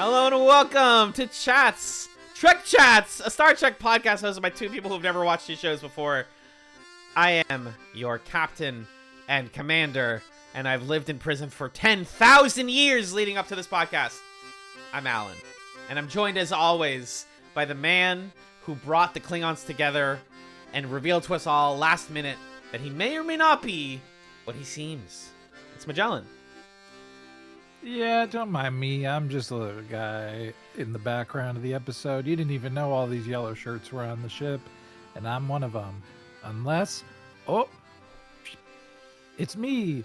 Hello and welcome to TrekChatz, a Star Trek podcast hosted by two people who've never watched these shows before. I am your captain and commander, and I've lived in prison for 10,000 years leading up to this podcast. I'm Alan, and I'm joined as always by the man who brought the Klingons together and revealed to us all last minute that he may or may not be what he seems. It's Magellan. Yeah, don't mind me. I'm just a little guy in the background of the episode. You didn't even know all these yellow shirts were on the ship, and I'm one of them. Unless, it's me.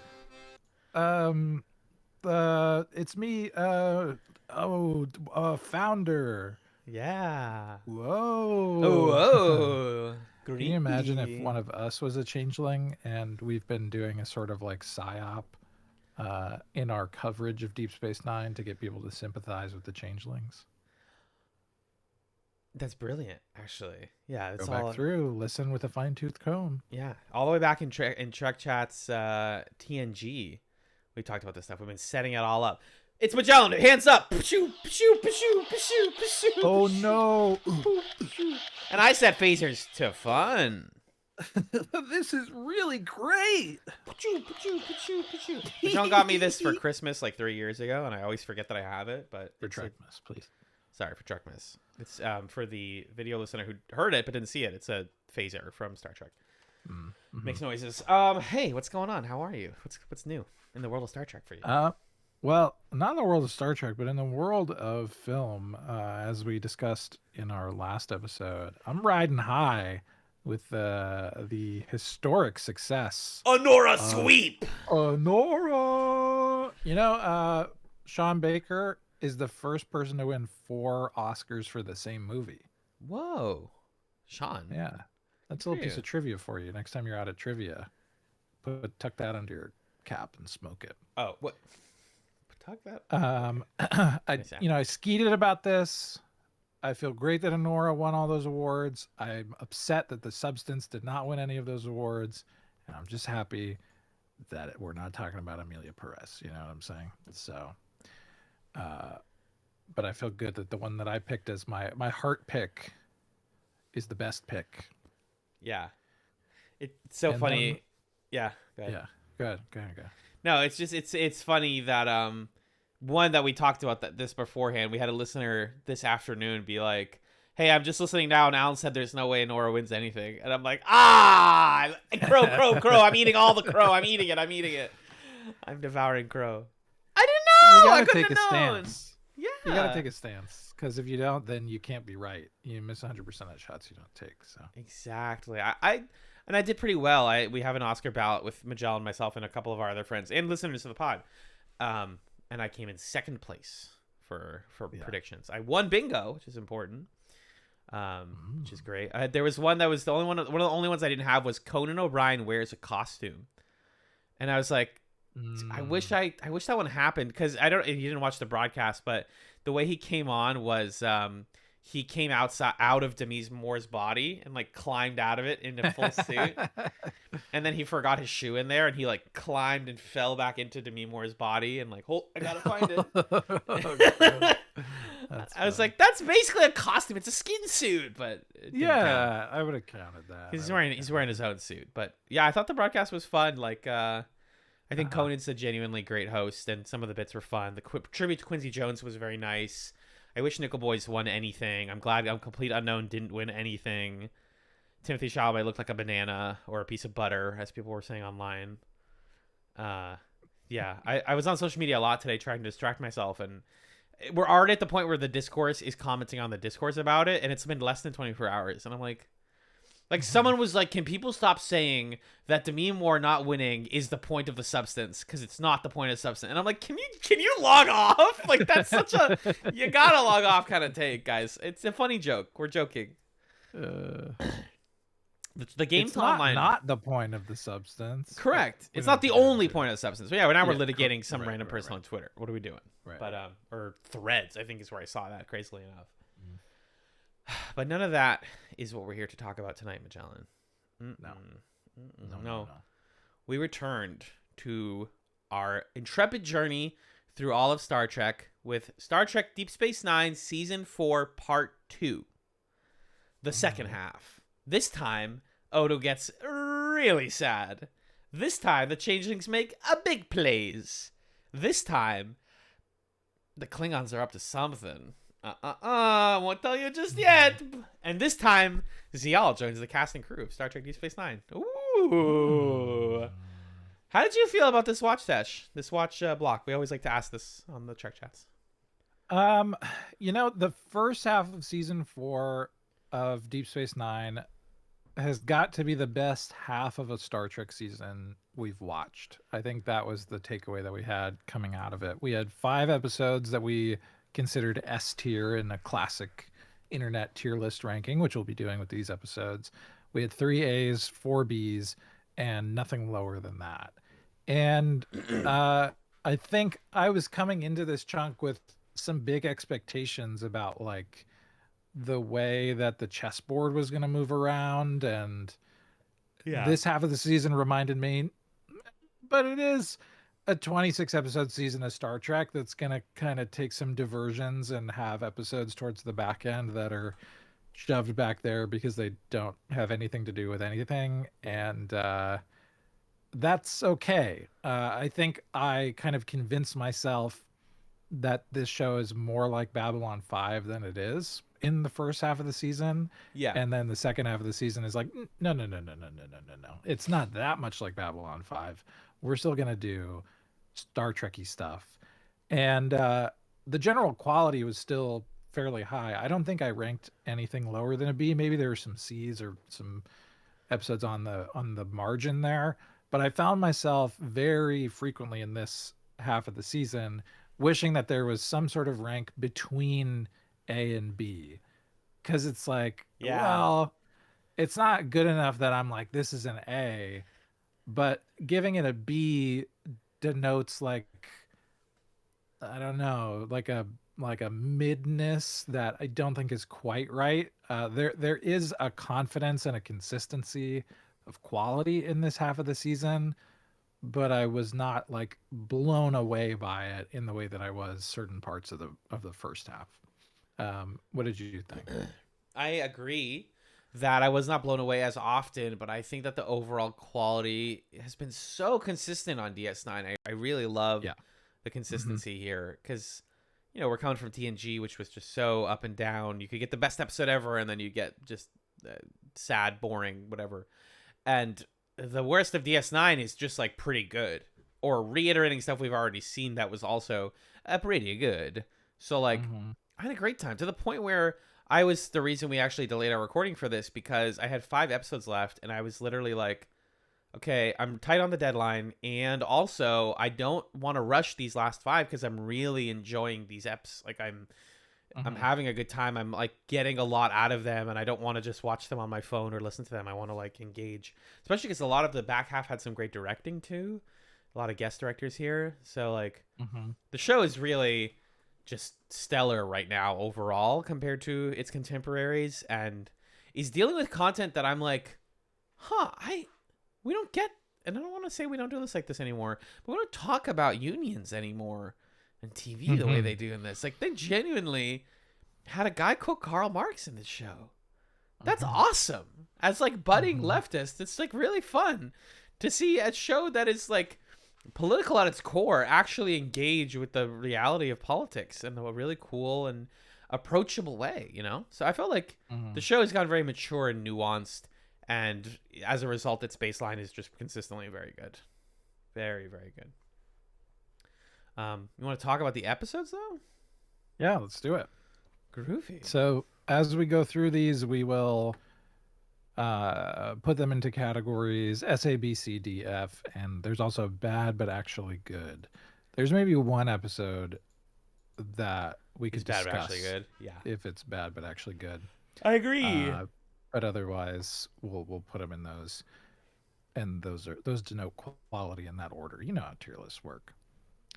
It's me. Founder. Yeah. Whoa. Whoa. Can you imagine if one of us was a changeling and we've been doing a sort of like psyop in our coverage of Deep Space Nine to get people to sympathize with the changelings? That's brilliant, actually. Yeah, it's Go all back through, listen with a fine-tooth comb. Yeah, all the way back in TrekChatz TNG, we talked about this stuff. We've been setting it all up. It's Magellan. Hands up. Pshoo, pshoo, pshoo, pshoo, pshoo. Oh no! And I set phasers to fun. This is really great. Pshoo, pshoo, pshoo, pshoo. Magellan got me this for Christmas like 3 years ago, and I always forget that I have it. But For Trekmas, please. Sorry, for Trekmas. It's for the video listener who heard it but didn't see it. It's a phaser from Star Trek. Mm-hmm. Makes noises. Hey, what's going on? How are you? What's new in the world of Star Trek for you? Well, not in the world of Star Trek, but in the world of film, as we discussed in our last episode, I'm riding high with the historic success. Honora sweep! Honora! You know, Sean Baker is the first person to win 4 Oscars for the same movie. Whoa. Sean. Yeah. That's a little piece of trivia for you. Next time you're out at trivia, tuck that under your cap and smoke it. Oh, what? Tuck that? I skeeted about this. I feel great that Honora won all those awards. I'm upset that The Substance did not win any of those awards. And I'm just happy that we're not talking about Amelia Perez. You know what I'm saying? So, but I feel good that the one that I picked as my heart pick is the best pick. Yeah. It's so funny. Then, yeah. Go ahead. Yeah. Go ahead. No, it's just, it's funny that, one that we talked about this beforehand. We had a listener this afternoon be like, "Hey, I'm just listening now, and Alan said there's no way Nora wins anything." And I'm like, crow. I'm eating all the crow. I'm eating it. I'm devouring crow. I didn't know. I couldn't have known. Stance. Yeah. You gotta take a stance, because if you don't, then you can't be right. You miss 100% of shots you don't take. So exactly. I did pretty well. We have an Oscar ballot with Magellan, myself, and a couple of our other friends and listeners to the pod. And I came in second place for predictions. I won bingo, which is important, which is great. There was one that was one of the only ones I didn't have was Conan O'Brien wears a costume, and I was like, I wish that one happened, because you didn't watch the broadcast, but the way he came on was he came out of Demi Moore's body and like climbed out of it into full suit. And then he forgot his shoe in there and he like climbed and fell back into Demi Moore's body and like, I gotta find it. I was like, that's basically a costume. It's a skin suit, but yeah, I would have counted that. He's wearing his own suit. But yeah, I thought the broadcast was fun. Like, I think Conan's a genuinely great host, and some of the bits were fun. The tribute to Quincy Jones was very nice. I wish Nickel Boys won anything. I'm glad Complete Unknown didn't win anything. Timothy Chalamet looked like a banana or a piece of butter, as people were saying online. Yeah, I was on social media a lot today trying to distract myself, and we're already at the point where the discourse is commenting on the discourse about it, and it's been less than 24 hours. And I'm like someone was like, can people stop saying that Demi Moore not winning is the point of The Substance, because it's not the point of Substance? And I'm like, can you log off? Like, that's such a you gotta log off kind of take, guys. It's a funny joke. We're joking. The game timeline not the point of The Substance. Correct. It's not the only point of The Substance. But yeah, now we're litigating some random person on Twitter. What are we doing? Right. But or Threads, I think is where I saw that, crazily enough. But none of that is what we're here to talk about tonight, Magellan. No. We returned to our intrepid journey through all of Star Trek with Star Trek Deep Space Nine Season 4 Part 2. The second half. This time, Odo gets really sad. This time, the changelings make a big plays. This time, the Klingons are up to something. Won't tell you just yet. And this time, Zial joins the cast and crew of Star Trek Deep Space Nine. Ooh. How did you feel about this watch, Tesh? This watch block? We always like to ask this on the TrekChatz. The first half of season 4 of Deep Space Nine has got to be the best half of a Star Trek season we've watched. I think that was the takeaway that we had coming out of it. We had 5 episodes that we considered S tier in a classic internet tier list ranking, which we'll be doing with these episodes. We had 3 A's, 4 B's, and nothing lower than that. And I think I was coming into this chunk with some big expectations about like the way that the chessboard was going to move around, and this half of the season reminded me, but it is a 26 episode season of Star Trek that's going to kind of take some diversions and have episodes towards the back end that are shoved back there because they don't have anything to do with anything. And that's okay. I think I kind of convinced myself that this show is more like Babylon 5 than it is in the first half of the season. Yeah. And then the second half of the season is like, no. It's not that much like Babylon 5. We're still going to do Star Trek-y stuff. And the general quality was still fairly high. I don't think I ranked anything lower than a B. Maybe there were some C's or some episodes on the margin there. But I found myself very frequently in this half of the season wishing that there was some sort of rank between A and B. Because it's like, well, it's not good enough that I'm like, this is an A. But giving it a B denotes like, I don't know, like a midness that I don't think is quite right. There is a confidence and a consistency of quality in this half of the season, but I was not like blown away by it in the way that I was certain parts of the first half. What did you think? I agree that I was not blown away as often, but I think that the overall quality has been so consistent on DS9. I really love the consistency here, because we're coming from TNG, which was just so up and down. You could get the best episode ever, and then you get just sad, boring, whatever. And the worst of DS9 is just like pretty good, or reiterating stuff we've already seen that was also pretty good. So like, I had a great time, to the point where I was the reason we actually delayed our recording for this, because I had 5 episodes left, and I was literally like, okay, I'm tight on the deadline, and also I don't want to rush these last 5 because I'm really enjoying these eps. Like I'm having a good time. I'm like getting a lot out of them, and I don't want to just watch them on my phone or listen to them. I want to like engage, especially because a lot of the back half had some great directing too. A lot of guest directors here. So like the show is really just stellar right now overall compared to its contemporaries, and is dealing with content that I'm like, we don't get, and I don't want to say we don't do this like this anymore, but we don't talk about unions anymore in TV the way they do in this. Like, they genuinely had a guy quote Karl Marx in this show. That's awesome. As like budding leftist, it's like really fun to see a show that is like political at its core actually engage with the reality of politics in a really cool and approachable way, So I felt like the show has gotten very mature and nuanced, and as a result, its baseline is just consistently very good. Very, very good. You want to talk about the episodes, though? Yeah, let's do it. Groovy. So as we go through these, we will put them into categories S, A, B, C, D, F, and there's also bad but actually good. There's maybe one episode that we could discuss. Bad but actually good. Yeah. If it's bad but actually good. I agree. But otherwise, we'll put them in those, and those denote quality in that order. You know how tier lists work.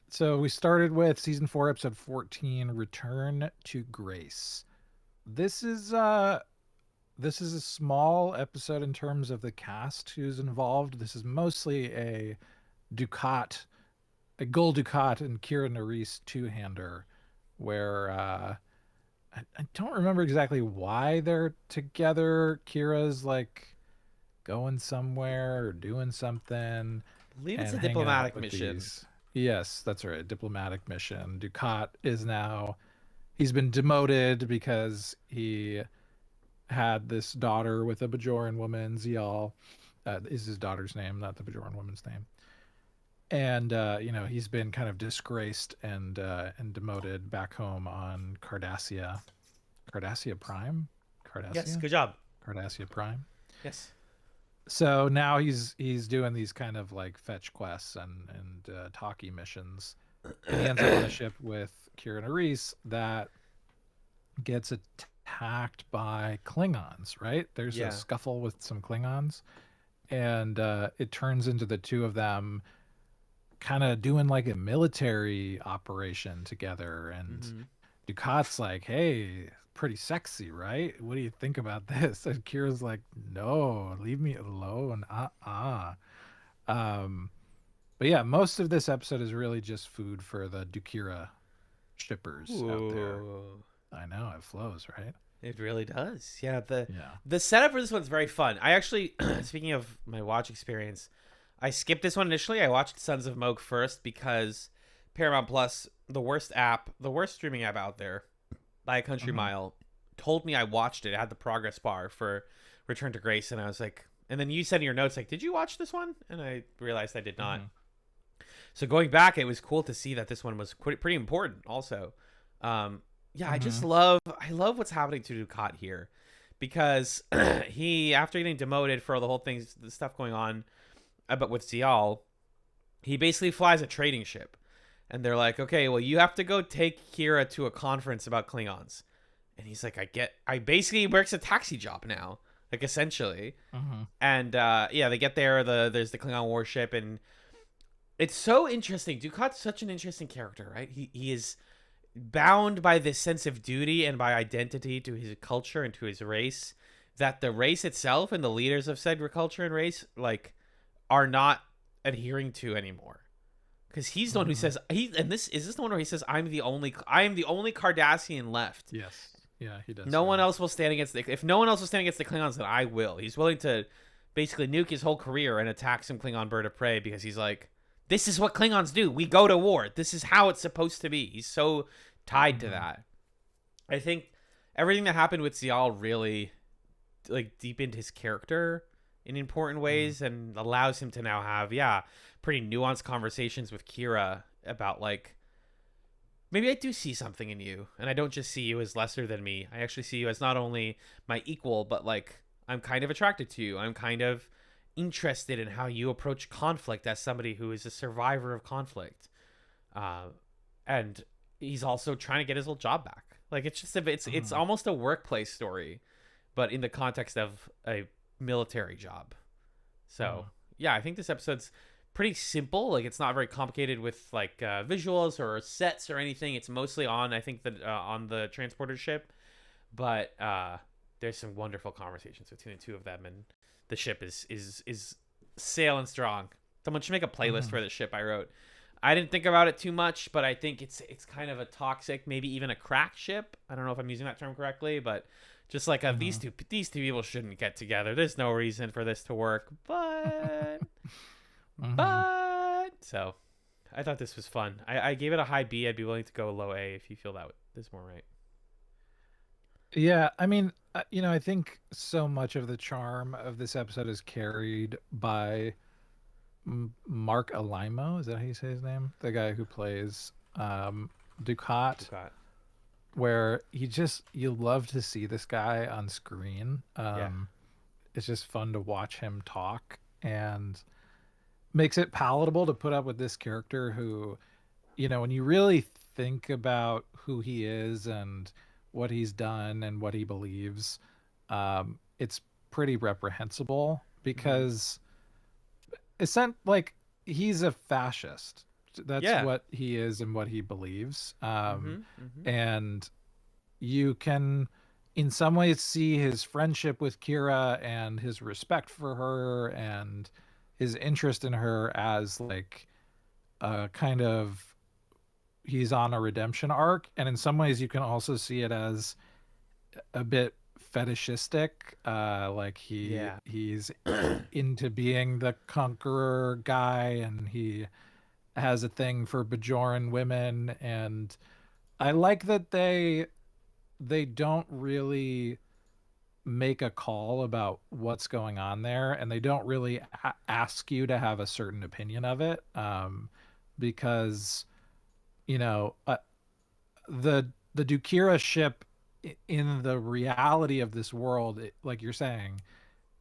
So we started with season 4, episode 14, Return to Grace. This is a small episode in terms of the cast who's involved. This is mostly a Gul Dukat and Kira Nerys two-hander. where I don't remember exactly why they're together. Kira's like going somewhere or doing something I believe it's and a hanging out diplomatic with mission. these. Yes, that's right. Diplomatic mission. Dukat is now, he's been demoted because he had this daughter with a Bajoran woman, Zial. Is his daughter's name, not the Bajoran woman's name. And he's been kind of disgraced and demoted back home on Cardassia. Cardassia Prime? Yes, Cardassia? good job. Cardassia Prime. Yes. So now he's doing these kind of like fetch quests and talkie missions, and he ends up on a ship with Kira Nerys that gets attacked by Klingons. Right? There's a Yeah. scuffle with some Klingons, and it turns into the two of them kind of doing like a military operation together. And Mm-hmm. Ducat's like, "Hey, pretty sexy, right? What do you think about this?" And Kira's like, "No, leave me alone. Um, but yeah, most of this episode is really just food for the Dukira shippers out there. Ooh. I know it flows, right? It really does. Yeah, the Yeah. the setup for this one's very fun. I actually, speaking of my watch experience, I skipped this one initially. I watched Sons of Moke first because Paramount Plus, the worst app, the worst streaming app out there by a country mile, told me I watched it. It had the progress bar for Return to Grace, and I was like, and then you said in your notes like, "Did you watch this one?" And I realized I did not. So going back, it was cool to see that this one was pretty important also. Yeah, I love what's happening to Ducat here because he, after getting demoted for the whole thing, the stuff going on, but with Zial, he basically flies a trading ship. And they're like, okay, well, you have to go take Kira to a conference about Klingons. And he's like, I basically works a taxi job now, like essentially. And yeah, they get there, there's the Klingon warship, and it's so interesting. Dukat's such an interesting character, right? He is bound by this sense of duty and by identity to his culture and to his race that the race itself and the leaders of said culture and race like are not adhering to anymore, because he's the one who says this the one where he says I am the only Cardassian left. Yes. Yeah, he does. No one else will stand against if no one else will stand against the Klingons, then I will. He's willing to basically nuke his whole career and attack some Klingon bird of prey because he's like, this is what Klingons do. We go to war. This is how it's supposed to be. He's so tied to that. I think everything that happened with Zial really like deepened his character in important ways and allows him to now have pretty nuanced conversations with Kira about like, maybe I do see something in you and I don't just see you as lesser than me. I actually see you as not only my equal, but like I'm kind of attracted to you. I'm kind of interested in how you approach conflict as somebody who is a survivor of conflict. And he's also trying to get his old job back. Like it's just it's almost a workplace story, but in the context of a military job. So yeah, I think this episode's pretty simple. Like it's not very complicated with like visuals or sets or anything. It's mostly on, I think, on the transporter ship, but there's some wonderful conversations between the two of them, and the ship is sailing strong. Someone should make a playlist for the ship. I wrote. I didn't think about it too much, but I think it's kind of a toxic, maybe even a crack ship. I don't know if I'm using that term correctly, but just like these two people shouldn't get together. There's no reason for this to work, but so I thought this was fun. I gave it a high B. I'd be willing to go low A if you feel that is more right. Yeah, I mean, I think so much of the charm of this episode is carried by Mark Alimo. Is that how you say his name? The guy who plays Ducat. Where you love to see this guy on screen. It's just fun to watch him talk, and makes it palatable to put up with this character who, when you really think about who he is and what he's done and what he believes, it's pretty reprehensible because it's not like he's a fascist. That's what he is and what he believes. And you can in some ways see his friendship with Kira and his respect for her and his interest in her as like a kind of he's on a redemption arc, and in some ways you can also see it as a bit fetishistic. Like he's into being the conqueror guy, and he has a thing for Bajoran women, and I like that they don't really make a call about what's going on there, and they don't really ask you to have a certain opinion of it, because you know the Dukira ship in the reality of this world, like you're saying,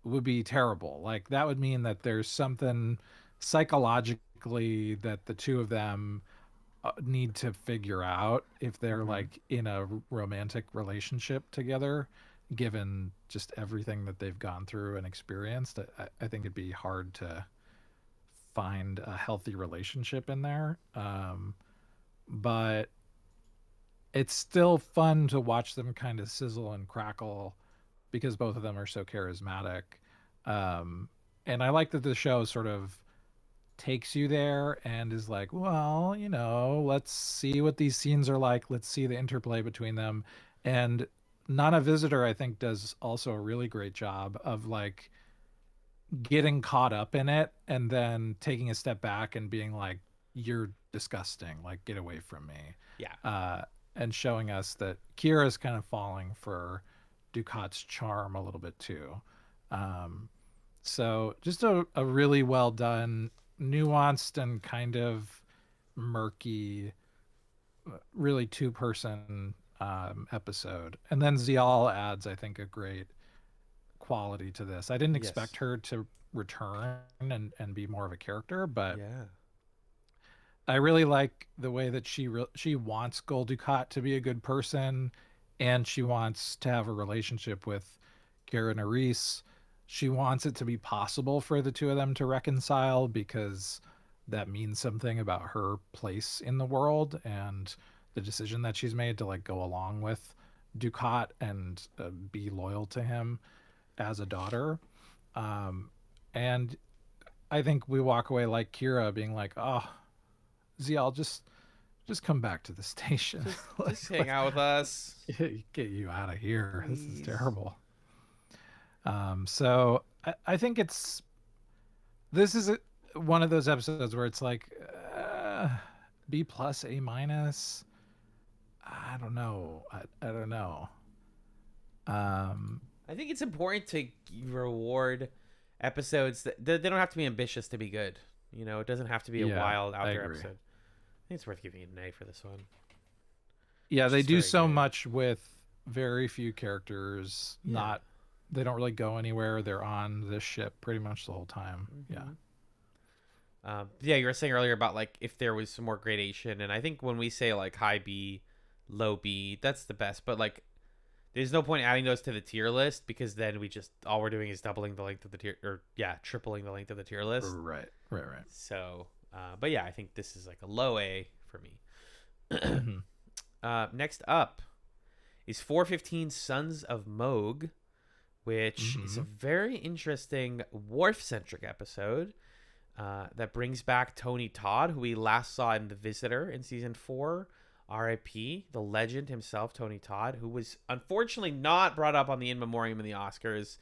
would be terrible. Like that would mean that there's something psychologically that the two of them need to figure out if they're like in a romantic relationship together, given just everything that they've gone through and experienced. I think it'd be hard to find a healthy relationship in there. But it's still fun to watch them kind of sizzle and crackle because both of them are so charismatic. And I like that the show sort of takes you there and is like, well, let's see what these scenes are like. Let's see the interplay between them. And Nana Visitor, I think, does also a really great job of like getting caught up in it and then taking a step back and being like, you're disgusting. Like, get away from me. Yeah. And showing us that Kira's kind of falling for Ducat's charm a little bit too. So just a really well done, nuanced and kind of murky, really two-person episode. And then Zial adds, I think, a great quality to this. I didn't expect her to return and be more of a character, but yeah, I really like the way that she wants Gul Dukat to be a good person, and she wants to have a relationship with Kira Nerys. She wants it to be possible for the two of them to reconcile because that means something about her place in the world and the decision that she's made to like go along with Dukat and be loyal to him as a daughter. And I think we walk away like Kira being like, oh, Zial, just come back to the station. Just hang out with us. Get you out of here. Please. This is terrible. So I think this is one of those episodes where it's like B+, A-. I don't know. I don't know. I think it's important to reward episodes that they don't have to be ambitious to be good. It doesn't have to be a wild out there episode. I think it's worth giving it an A for this one. Yeah, they do so much with very few characters. Yeah. They don't really go anywhere. They're on this ship pretty much the whole time. Mm-hmm. Yeah. You were saying earlier about like if there was some more gradation, and I think when we say like high B, low B, that's the best. But like, there's no point adding those to the tier list because then all we're doing is doubling the length of the tier, or tripling the length of the tier list. Right. So, but yeah, I think this is like a low A for me. Next up is 415 Sons of Moog, which is a very interesting Worf-centric episode that brings back Tony Todd, who we last saw in The Visitor in season 4. R.I.P. the legend himself, Tony Todd, who was unfortunately not brought up on the in memoriam in the Oscars.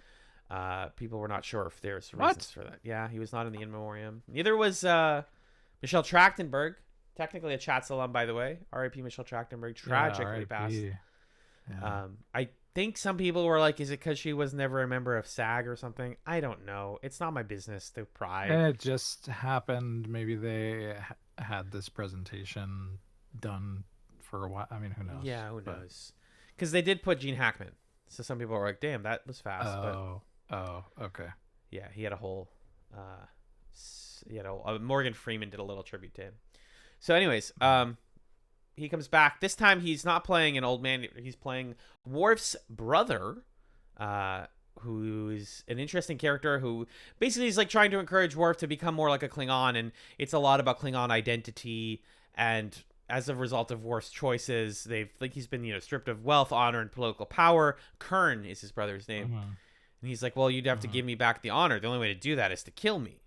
People were not sure if there's reasons for that. Yeah, he was not in the in memoriam. Neither was Michelle Trachtenberg, technically a Chatz alum, by the way. R.I.P. Michelle Trachtenberg, tragically passed. Yeah. I think some people were like, is it because she was never a member of SAG or something? I don't know. It's not my business to pry. And it just happened. Maybe they had this presentation done for a while. I mean, who knows? Yeah, who knows? Because they did put Gene Hackman. So some people were like, damn, that was fast. Oh, okay. Yeah, he had a whole... Morgan Freeman did a little tribute to him. So anyways, he comes back. This time he's not playing an old man. He's playing Worf's brother, who is an interesting character who basically is like trying to encourage Worf to become more like a Klingon. And it's a lot about Klingon identity. And as a result of Worf's choices, he's been, stripped of wealth, honor, and political power. Kern is his brother's name. And he's like, well, you'd have to give me back the honor. The only way to do that is to kill me.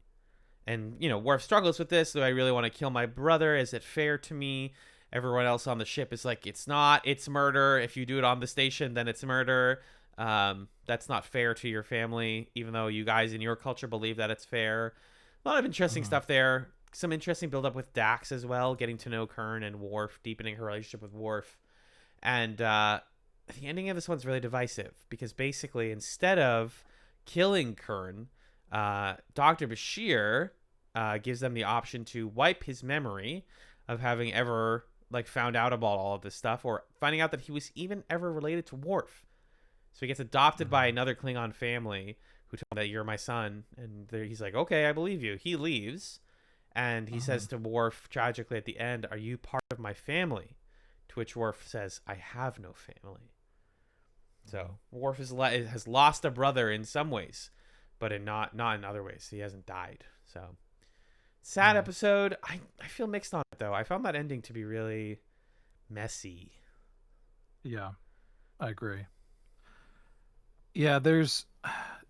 And, Worf struggles with this. Do I really want to kill my brother? Is it fair to me? everyone else on the ship is like, it's not, it's murder. If you do it on the station, then it's murder. That's not fair to your family, even though you guys in your culture believe that it's fair. A lot of interesting stuff there. Some interesting build up with Dax as well, getting to know Kern and Worf, deepening her relationship with Worf. And the ending of this one's really divisive because basically instead of killing Kern, Dr. Bashir gives them the option to wipe his memory of having ever like found out about all of this stuff, or finding out that he was even ever related to Worf. So he gets adopted by another Klingon family who told him that you're my son, and he's like, okay, I believe you. He leaves, and he says to Worf tragically at the end, "Are you part of my family?" To which Worf says, "I have no family." So Worf has lost a brother in some ways, but not in other ways. He hasn't died. So sad episode. I feel mixed on it though. I found that ending to be really messy. Yeah, I agree. Yeah, there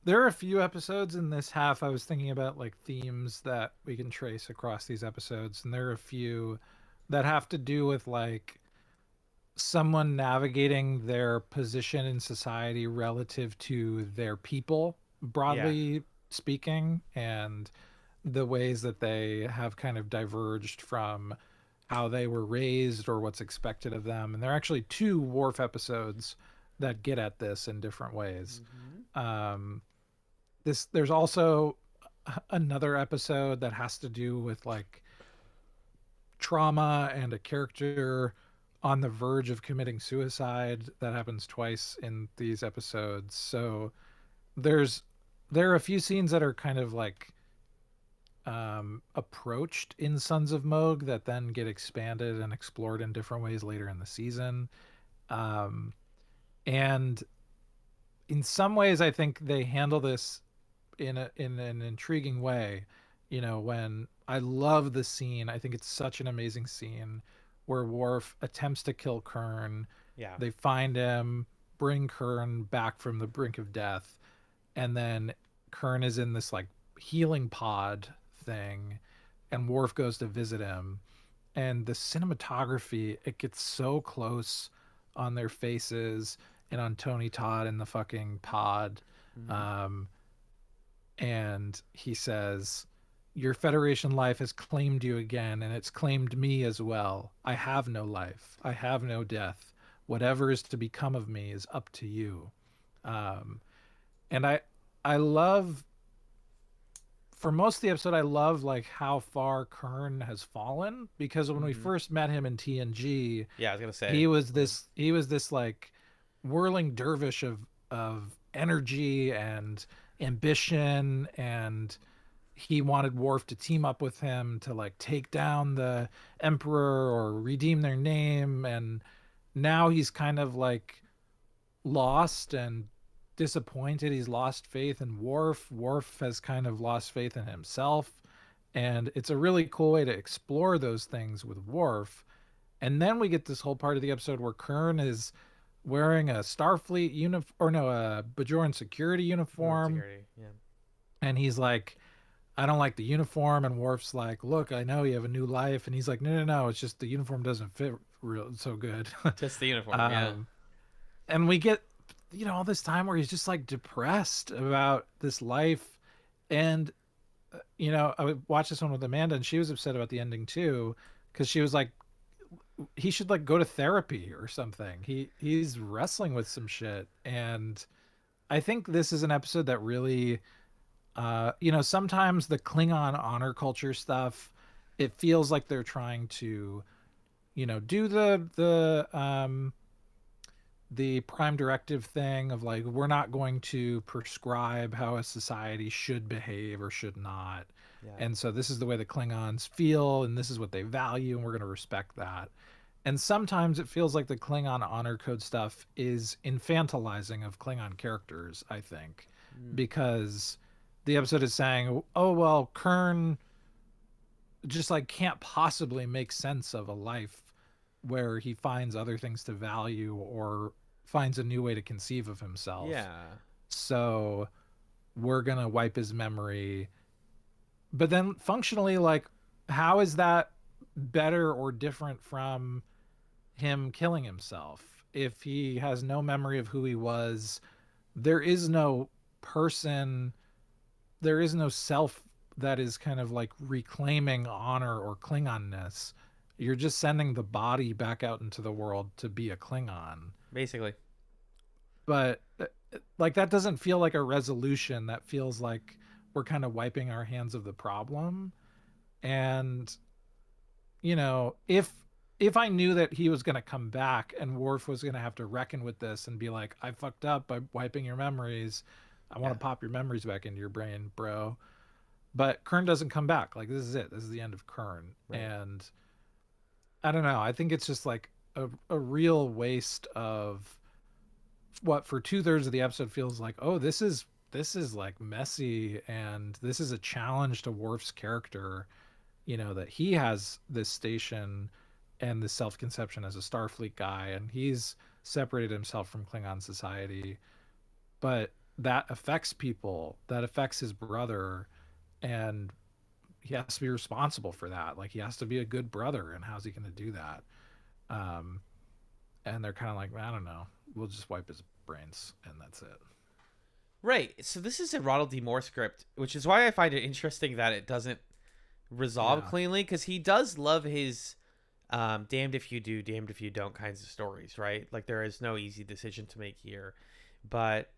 are a few episodes in this half I was thinking about like themes that we can trace across these episodes, and there are a few that have to do with like someone navigating their position in society relative to their people, broadly speaking, and the ways that they have kind of diverged from how they were raised or what's expected of them. And there are actually 2 Worf episodes that get at this in different ways. There's also another episode that has to do with like trauma and a character on the verge of committing suicide that happens twice in these episodes. So there are a few scenes that are kind of like approached in Sons of Moog that then get expanded and explored in different ways later in the season. And in some ways I think they handle this in an intriguing way. You know, when I love the scene, I think it's such an amazing scene where Worf attempts to kill Kern. Yeah. They find him, bring Kern back from the brink of death, and then Kern is in this like healing pod thing, and Worf goes to visit him, and the cinematography, it gets so close on their faces and on Tony Todd in the fucking pod. And he says, "Your Federation life has claimed you again, and it's claimed me as well. I have no life. I have no death. Whatever is to become of me is up to you." And I love, for most of the episode, I love like how far Kern has fallen, because when we first met him in TNG, I was gonna say he was this like whirling dervish of energy and ambition, and he wanted Worf to team up with him to like take down the Emperor or redeem their name, and now he's kind of like lost and disappointed. He's lost faith in Worf. Worf has kind of lost faith in himself, and it's a really cool way to explore those things with Worf. And then we get this whole part of the episode where Kern is wearing a Starfleet a Bajoran security uniform. And he's like, "I don't like the uniform." And Worf's like, "Look, I know you have a new life." And he's like, no, it's just the uniform doesn't fit real so good. Just the uniform. And we get, you know, all this time where he's just like depressed about this life. And you know, I would watch this one with Amanda, and she was upset about the ending too, because she was like, he should like go to therapy or something. He's wrestling with some shit. And I think this is an episode that really, you know, sometimes the Klingon honor culture stuff, it feels like they're trying to, you know, do the prime directive thing of like, we're not going to prescribe how a society should behave or should not. And so this is the way the Klingons feel, and this is what they value, and we're going to respect that. And sometimes it feels like the Klingon honor code stuff is infantilizing of Klingon characters, I think, because the episode is saying, oh, well, Kern just like can't possibly make sense of a life where he finds other things to value or finds a new way to conceive of himself. So we're going to wipe his memory. But then functionally, like, how is that better or different from him killing himself. If he has no memory of who he was, there is no person, there is no self that is kind of like reclaiming honor or Klingonness. You're just sending the body back out into the world to be a Klingon. Basically. But like that doesn't feel like a resolution. That feels like we're kind of wiping our hands of the problem. And you know, if I knew that he was going to come back and Worf was going to have to reckon with this and be like, I fucked up by wiping your memories. I want to pop your memories back into your brain, bro. But Kern doesn't come back. Like, this is it. This is the end of Kern. Right. And I don't know. I think it's just like a real waste of what for 2/3 of the episode feels like, oh, this is like messy. And this is a challenge to Worf's character, you know, that he has this station and the self-conception as a Starfleet guy, and he's separated himself from Klingon society, but that affects people, that affects his brother, and he has to be responsible for that. Like, he has to be a good brother, and how's he going to do that? And they're kind of like, I don't know, we'll just wipe his brains and that's it. Right. So this is a Ronald D. Moore script, which is why I find it interesting that it doesn't resolve cleanly, because he does love his damned if you do, damned if you don't kinds of stories, right? Like, there is no easy decision to make here. But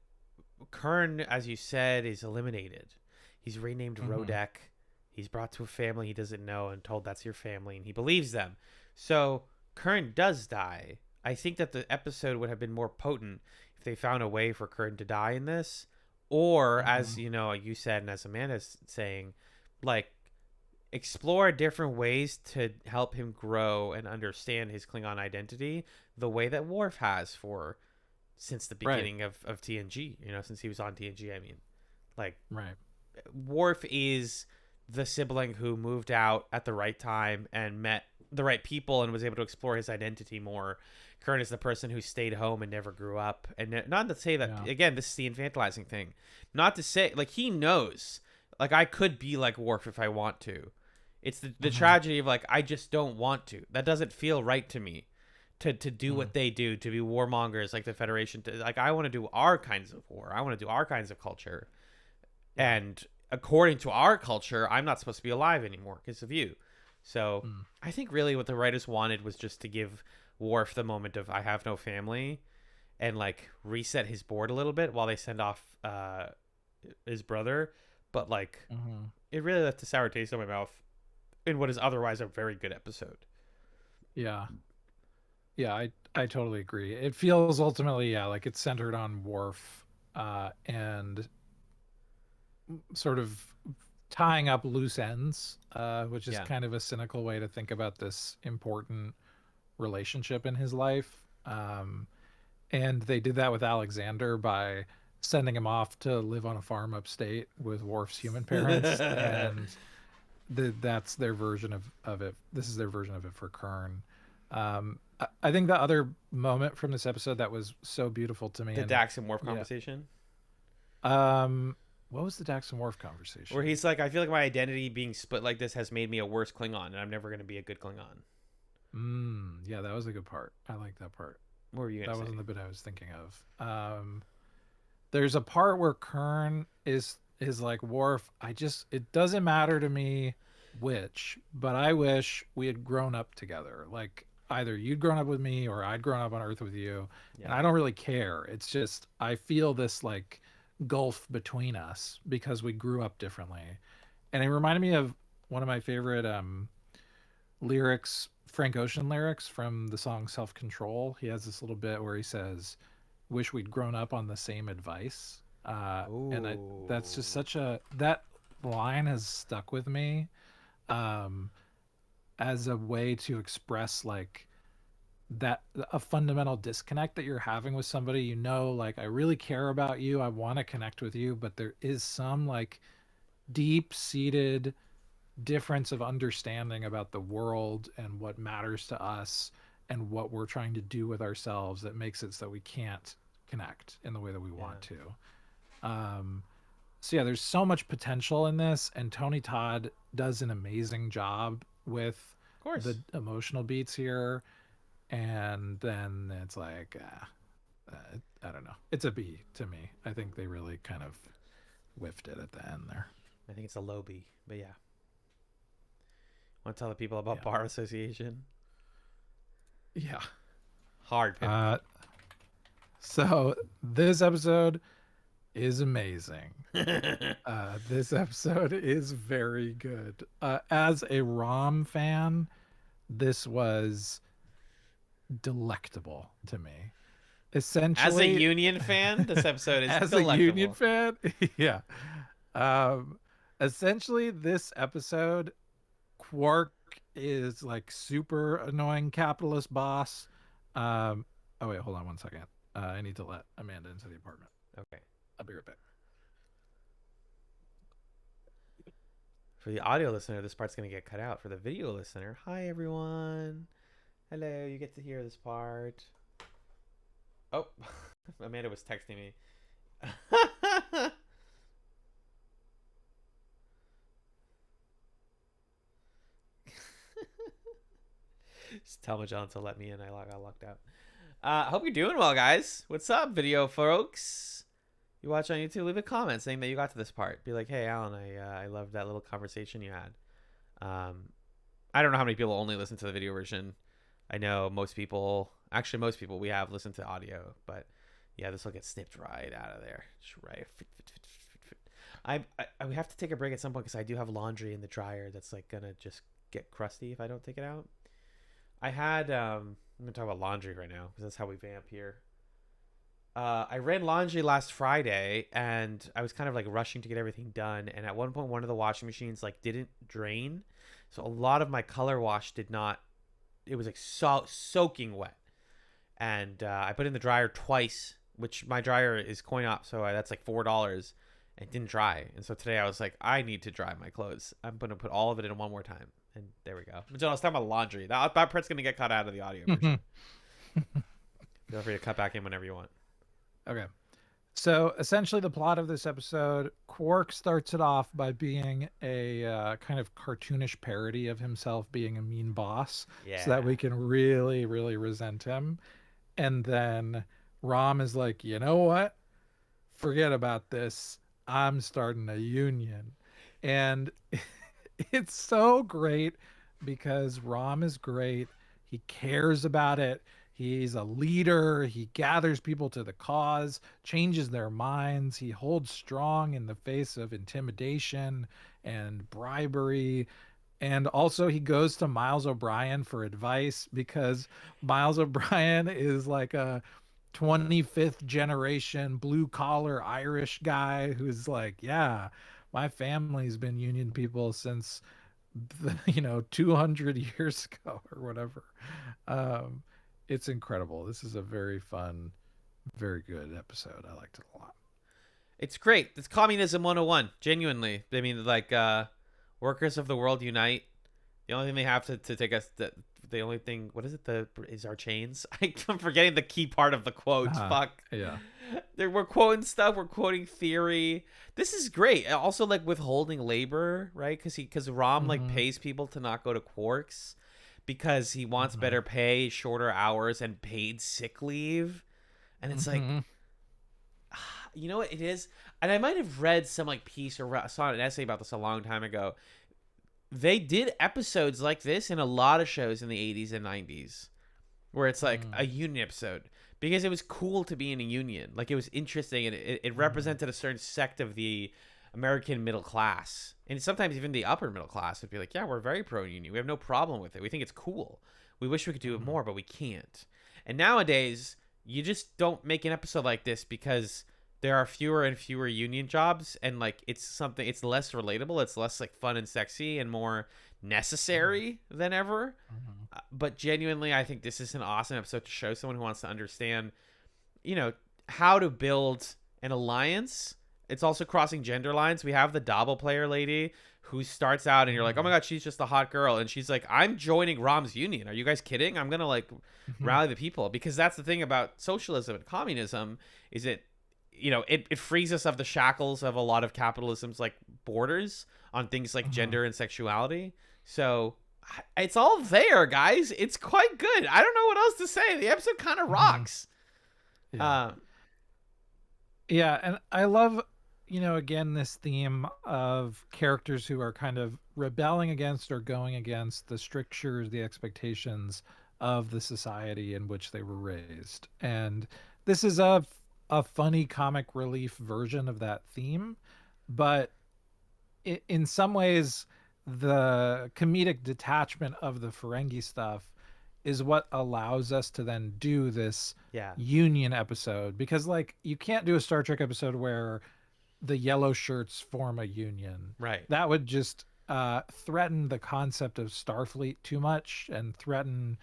Kern, as you said, is eliminated. He's renamed Rodek. He's brought to a family he doesn't know and told that's your family, and he believes them. So Kern does die. I think that the episode would have been more potent if they found a way for Kern to die in this. Or, as you know, you said, and as Amanda's saying, like, explore different ways to help him grow and understand his Klingon identity the way that Worf has for since the beginning of TNG, you know, since he was on TNG. I mean, like, Worf is the sibling who moved out at the right time and met the right people and was able to explore his identity more. Kern is the person who stayed home and never grew up. And not to say that, again, this is the infantilizing thing. Not to say, like, he knows, like, I could be like Worf if I want to. It's the tragedy of, like, I just don't want to. That doesn't feel right to me to do what they do, to be warmongers like the Federation. Like, I want to do our kinds of war. I want to do our kinds of culture. And according to our culture, I'm not supposed to be alive anymore because of you. So I think really what the writers wanted was just to give Worf the moment of I have no family and, like, reset his board a little bit while they send off his brother. But, like, it really left a sour taste in my mouth in what is otherwise a very good episode. Yeah, I totally agree. It feels ultimately, like it's centered on Worf and sort of tying up loose ends, which is kind of a cynical way to think about this important relationship in his life. And they did that with Alexander by sending him off to live on a farm upstate with Worf's human parents. And that's their version of it. This is their version of it for Kern. I think the other moment from this episode that was so beautiful to me, the Dax and Worf conversation. What was the Dax and Worf conversation? Where he's like, I feel like my identity being split like this has made me a worse Klingon, and I'm never going to be a good Klingon. Yeah, that was a good part. I like that part. What were you gonna say? That wasn't the bit I was thinking of. There's a part where Kern is like, Worf, it doesn't matter to me which, but I wish we had grown up together. Like, either you'd grown up with me or I'd grown up on Earth with you. And I don't really care. It's just, I feel this, like, gulf between us because we grew up differently. And it reminded me of one of my favorite lyrics, Frank Ocean lyrics from the song Self-Control. He has this little bit where he says, wish we'd grown up on the same advice. And that's just that line has stuck with me as a way to express, like, that a fundamental disconnect that you're having with somebody, you know, like, I really care about you, I want to connect with you, but there is some, like, deep-seated difference of understanding about the world and what matters to us and what we're trying to do with ourselves that makes it so we can't connect in the way that we want to. So yeah, there's so much potential in this, and Tony Todd does an amazing job with course. the emotional beats here, and then it's like I don't know. It's a B to me. I think they really kind of whiffed it at the end there. I think it's a low B, but yeah. Want to tell the people about Bar Association? Yeah. Hard. So this episode is amazing. This episode is very good. As a ROM fan, this was delectable to me. Essentially, as a Union fan, this episode is as delectable. a Union fan, yeah. Essentially, this episode, Quark is like super annoying capitalist boss. Oh wait, hold on one second. I need to let Amanda into the apartment. Okay. I'll be right back. For the audio listener, this part's going to get cut out. For the video listener, hi everyone. Hello, you get to hear this part. Oh, Amanda was texting me. Just tell Magellan to let me in. I got locked out. Hope you're doing well, guys. What's up, video folks? You watch on YouTube, leave a comment saying that you got to this part. Be like, hey, Alan, I loved that little conversation you had. I don't know how many people only listen to the video version. I know most people, we have listened to audio, but yeah, this will get snipped right out of there. Just right. We have to take a break at some point because I do have laundry in the dryer that's like gonna just get crusty if I don't take it out. I had I'm gonna talk about laundry right now because that's how we vamp here. I ran laundry last Friday and I was kind of like rushing to get everything done, and at one point one of the washing machines like didn't drain, so a lot of my color wash did not. It was like soaking wet, and I put it in the dryer twice, which my dryer is coin op, so that's like $4, and it didn't dry. And so today I was like, I need to dry my clothes. I'm gonna put all of it in one more time, and there we go. But I was talking about laundry. That part's gonna get cut out of the audio version. Feel free to cut back in whenever you want. Okay. So essentially the plot of this episode, Quark starts it off by being a kind of cartoonish parody of himself being a mean boss, so that we can really, really resent him. And then Rom is like, you know what? Forget about this. I'm starting a union. And it's so great because Rom is great. He cares about it. He's a leader. He gathers people to the cause, changes their minds. He holds strong in the face of intimidation and bribery. And also he goes to Miles O'Brien for advice because Miles O'Brien is like a 25th generation blue collar Irish guy who's like, yeah, my family's been union people since 200 years ago or whatever. It's incredible. This is a very fun, very good episode. I liked it a lot. It's great. It's communism 101. Genuinely. I mean, like, workers of the world unite. The only thing they have to take us, the only thing, what is it? Is our chains? I'm forgetting the key part of the quote. Fuck. Yeah. We're quoting stuff. We're quoting theory. This is great. Also, like, withholding labor, right? Because Rom, like, pays people to not go to Quarks because he wants better pay, shorter hours, and paid sick leave. And it's like, you know what it is? And I might have read some like piece or saw an essay about this a long time ago. They did episodes like this in a lot of shows in the 80s and 90s where it's like a union episode because it was cool to be in a union. Like, it was interesting, and it represented a certain sect of the American middle class. And sometimes even the upper middle class would be like, yeah, we're very pro-union. We have no problem with it. We think it's cool. We wish we could do it more, but we can't. And nowadays, you just don't make an episode like this because there are fewer and fewer union jobs, and like it's less relatable. It's less like fun and sexy and more necessary than ever. But genuinely, I think this is an awesome episode to show someone who wants to understand, how to build an alliance. It's also crossing gender lines. We have the Dobble player lady who starts out and you're like, oh my God, she's just a hot girl. And she's like, I'm joining Rom's union. Are you guys kidding? I'm going to like rally the people, because that's the thing about socialism and communism is it frees us of the shackles of a lot of capitalism's like borders on things like gender and sexuality. So it's all there, guys. It's quite good. I don't know what else to say. The episode kind of rocks. Yeah. Yeah, and I love, again, this theme of characters who are kind of rebelling against or going against the strictures, the expectations of the society in which they were raised. And this is a funny comic relief version of that theme, but in some ways, the comedic detachment of the Ferengi stuff is what allows us to then do this Union episode, because like you can't do a Star Trek episode where the yellow shirts form a union. Right. That would just threaten the concept of Starfleet too much and threaten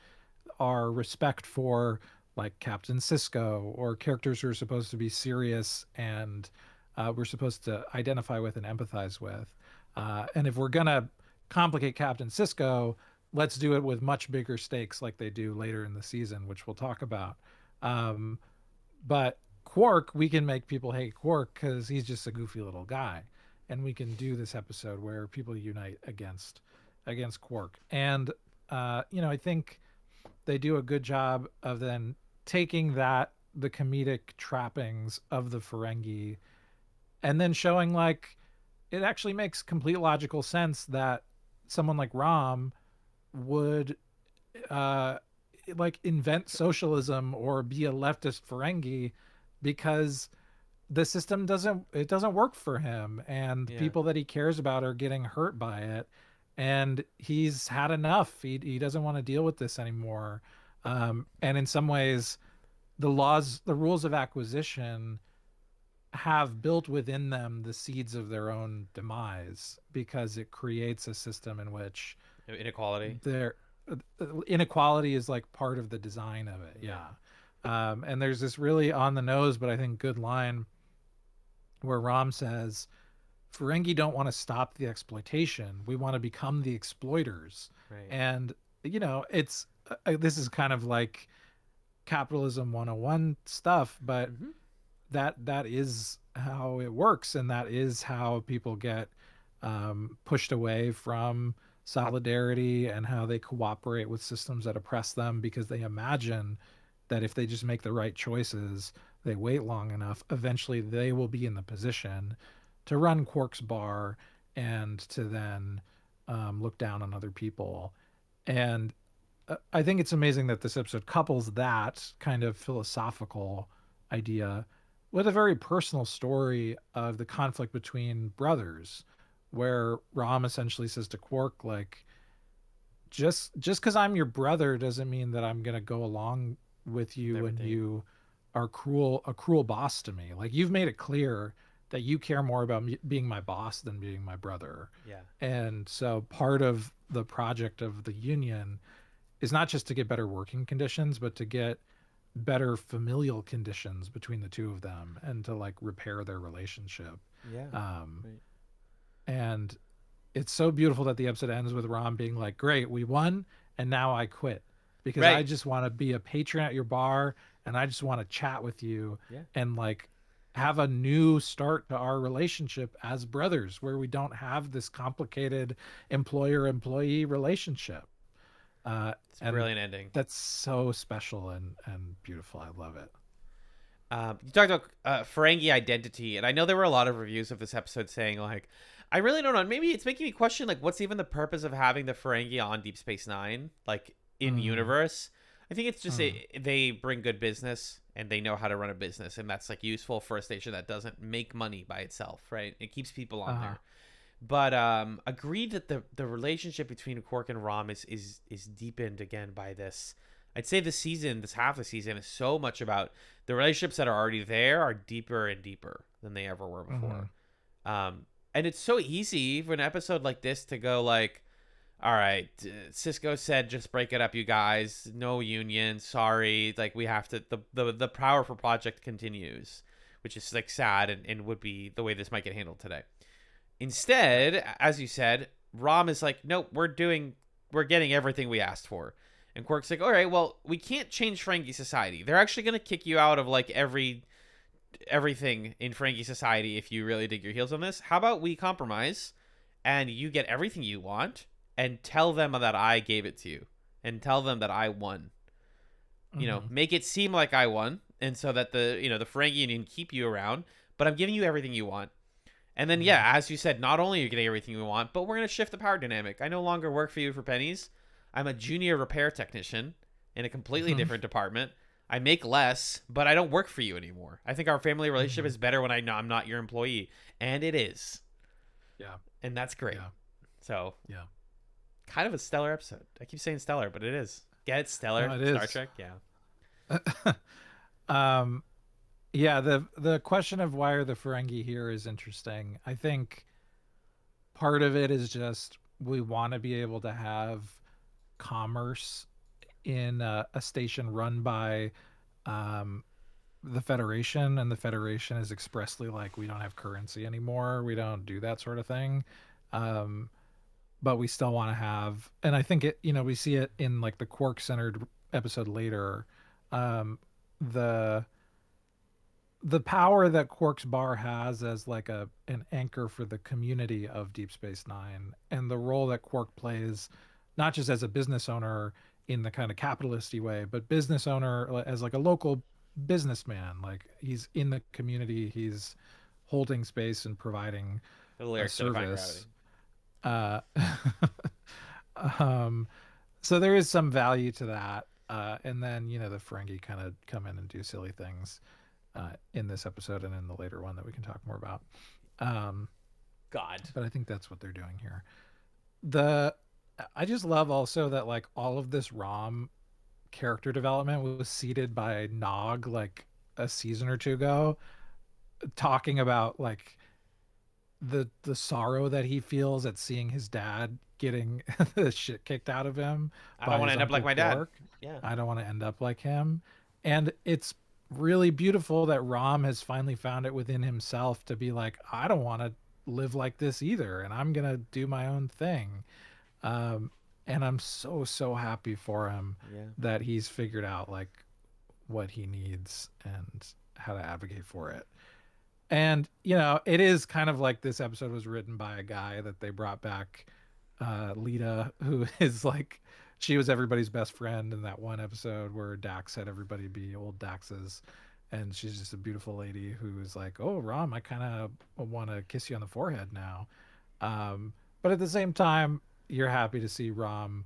our respect for like Captain Sisko or characters who are supposed to be serious and we're supposed to identify with and empathize with. And if we're gonna complicate Captain Sisko, let's do it with much bigger stakes like they do later in the season, which we'll talk about. But Quark, we can make people hate Quark because he's just a goofy little guy. And we can do this episode where people unite against Quark. And, I think they do a good job of then taking the comedic trappings of the Ferengi and then showing like it actually makes complete logical sense that someone like Rom would like invent socialism or be a leftist Ferengi because the system doesn't work for him, and people that he cares about are getting hurt by it, and he's had enough. He doesn't want to deal with this anymore. And in some ways the rules of acquisition have built within them the seeds of their own demise, because it creates a system in which inequality is like part of the design of it. And there's this really on the nose but I think good line where Rom says Ferengi don't want to stop the exploitation, we want to become the exploiters. And it's this is kind of like capitalism 101 stuff, but that is how it works, and that is how people get pushed away from solidarity and how they cooperate with systems that oppress them, because they imagine that if they just make the right choices, they wait long enough, eventually they will be in the position to run Quark's bar and to then look down on other people. And I think it's amazing that this episode couples that kind of philosophical idea with a very personal story of the conflict between brothers, where Rom essentially says to Quark, like, just because I'm your brother doesn't mean that I'm going to go along with you when you are a cruel boss to me. Like, you've made it clear that you care more about being my boss than being my brother. And so part of the project of the Union is not just to get better working conditions, but to get better familial conditions between the two of them and to like repair their relationship. And it's so beautiful that the episode ends with Rom being like, great, we won and now I quit because I just want to be a patron at your bar and I just want to chat with you and like have a new start to our relationship as brothers where we don't have this complicated employer-employee relationship. It's a brilliant ending. That's so special and beautiful. I love it. You talked about Ferengi identity, and I know there were a lot of reviews of this episode saying like, I really don't know. Maybe it's making me question like, what's even the purpose of having the Ferengi on Deep Space Nine, like in universe? I think it's just they bring good business and they know how to run a business, and that's like useful for a station that doesn't make money by itself, right? It keeps people on there. But agreed that the relationship between Quark and Rom is deepened again by this. I'd say this half of the season is so much about the relationships that are already there are deeper and deeper than they ever were before. And it's so easy for an episode like this to go like, all right, Sisko said just break it up, you guys. No union, sorry. Like we have to. The power for project continues, which is like sad and would be the way this might get handled today. Instead, as you said, Rom is like, nope, we're getting everything we asked for. And Quark's like, all right, well, we can't change Ferengi society. They're actually going to kick you out of like everything in Ferengi society if you really dig your heels on this. How about we compromise and you get everything you want and tell them that I gave it to you, and tell them that I won. Make it seem like I won, and so that the Ferengi Union keep you around, but I'm giving you everything you want. And then, as you said, not only are you getting everything you want, but we're going to shift the power dynamic. I no longer work for you for pennies. I'm a junior repair technician in a completely different department. I make less, but I don't work for you anymore. I think our family relationship is better when I'm not your employee. And it is. Yeah. And that's great. Yeah. So, yeah. Kind of a stellar episode. I keep saying stellar, but it is. Get it? Stellar? No, it Star is. Trek? Yeah. Yeah, the question of why are the Ferengi here is interesting. I think part of it is just we want to be able to have commerce in a station run by the Federation, and the Federation is expressly like, we don't have currency anymore, we don't do that sort of thing, but we still want to have, and I think it, we see it in like the Quark centered episode later, the power that Quark's bar has as like an anchor for the community of Deep Space Nine, and the role that Quark plays, not just as a business owner in the kind of capitalisty way, but business owner as like a local businessman. Like, he's in the community, he's holding space and providing a service. So there is some value to that. And then, the Ferengi kind of come in and do silly things in this episode and in the later one that we can talk more about. But I think that's what they're doing here. I just love also that like all of this ROM character development was seeded by Nog like a season or two ago, talking about like the sorrow that he feels at seeing his dad getting the shit kicked out of him. I don't want to end up like my dad. Yeah. I don't want to end up like him. And it's really beautiful that Rom has finally found it within himself to be like, I don't want to live like this either, and I'm gonna do my own thing. And I'm so happy for him that he's figured out like what he needs and how to advocate for it. And it is kind of like this episode was written by a guy that they brought back, Lita, who is like, she was everybody's best friend in that one episode where Dax had everybody be old Daxes, and she's just a beautiful lady who is like, oh, Rom, I kind of want to kiss you on the forehead now. But at the same time, you're happy to see Rom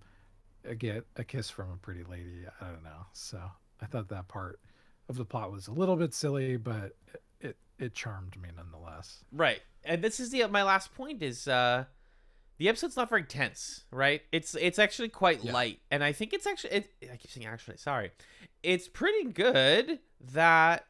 get a kiss from a pretty lady. I don't know. So I thought that part of the plot was a little bit silly, but it charmed me nonetheless. Right. And this is my last point is the episode's not very tense, right? It's actually quite light. And I think it's actually I keep saying actually, sorry. It's pretty good that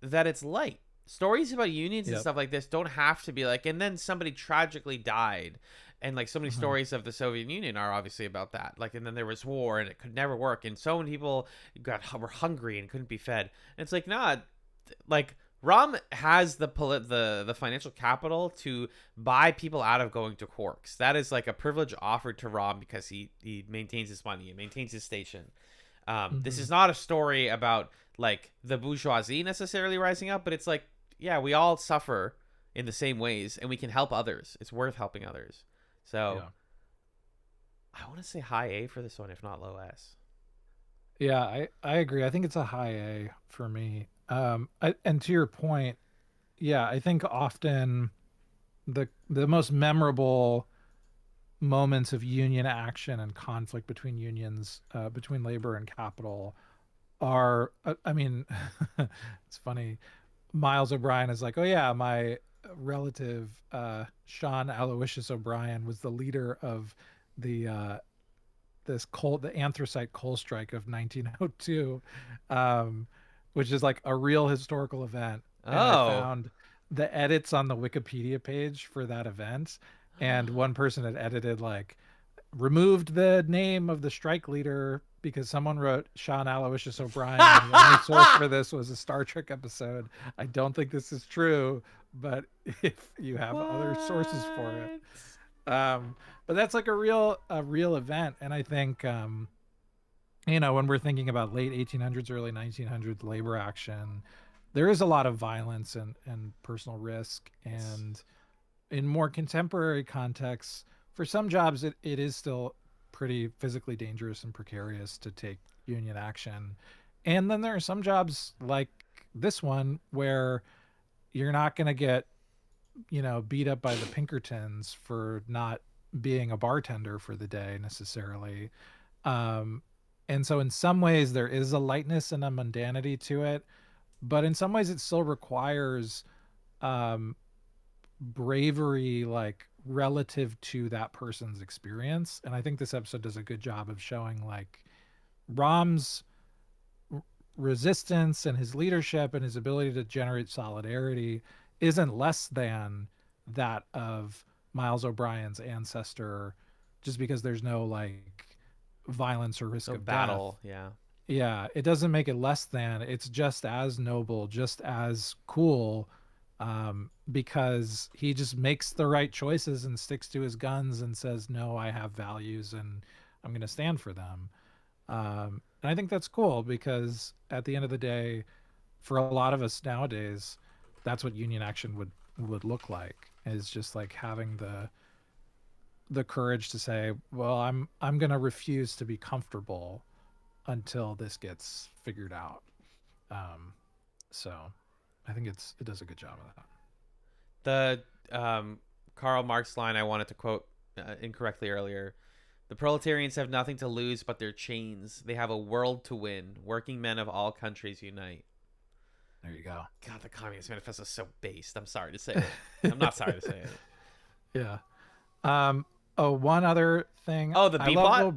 it's light. Stories about unions and stuff like this don't have to be like, and then somebody tragically died. And like so many stories of the Soviet Union are obviously about that. Like, and then there was war and it could never work. And so many people were hungry and couldn't be fed. And it's like, nah, like Rom has the financial capital to buy people out of going to Quarks. That is like a privilege offered to Rom because he maintains his money and maintains his station. This is not a story about like the bourgeoisie necessarily rising up, but it's like, yeah, we all suffer in the same ways and we can help others. It's worth helping others. So I want to say high A for this one, if not low S. Yeah, I agree. I think it's a high A for me. And to your point, I think often the most memorable moments of union action and conflict between unions, between labor and capital, are, I mean, it's funny. Miles O'Brien is like, oh yeah, my relative Sean Aloysius O'Brien was the leader of the anthracite coal strike of 1902, which is like a real historical event. And I found the edits on the Wikipedia page for that event, and one person had edited like, removed the name of the strike leader because someone wrote Sean Aloysius O'Brien, and the only source for this was a Star Trek episode. I don't think this is true, but if you have other sources for it, but that's like a real event. And I think when we're thinking about late 1800s, early 1900s labor action, there is a lot of violence and personal risk. And in more contemporary contexts, for some jobs it is still pretty physically dangerous and precarious to take union action. And then there are some jobs like this one where you're not going to get, beat up by the Pinkertons for not being a bartender for the day necessarily. Um, and so in some ways there is a lightness and a mundanity to it, but in some ways it still requires um, bravery, like relative to that person's experience. And I think this episode does a good job of showing like Rom's resistance and his leadership and his ability to generate solidarity isn't less than that of Miles O'Brien's ancestor, just because there's no like violence or risk of battle. Death. Yeah, it doesn't make it less than. It's just as noble, just as cool, because he just makes the right choices and sticks to his guns and says, no, I have values and I'm going to stand for them. And I think that's cool because at the end of the day, for a lot of us nowadays, that's what union action would look like, is just like having the courage to say, well, I'm going to refuse to be comfortable until this gets figured out. So I think it does a good job of that. The Karl Marx line I wanted to quote incorrectly earlier. The proletarians have nothing to lose but their chains. They have a world to win. Working men of all countries unite. There you go. God, the Communist Manifesto is so based. I'm sorry to say it. I'm not sorry to say it. Yeah. Oh, one other thing. Oh, the B plot?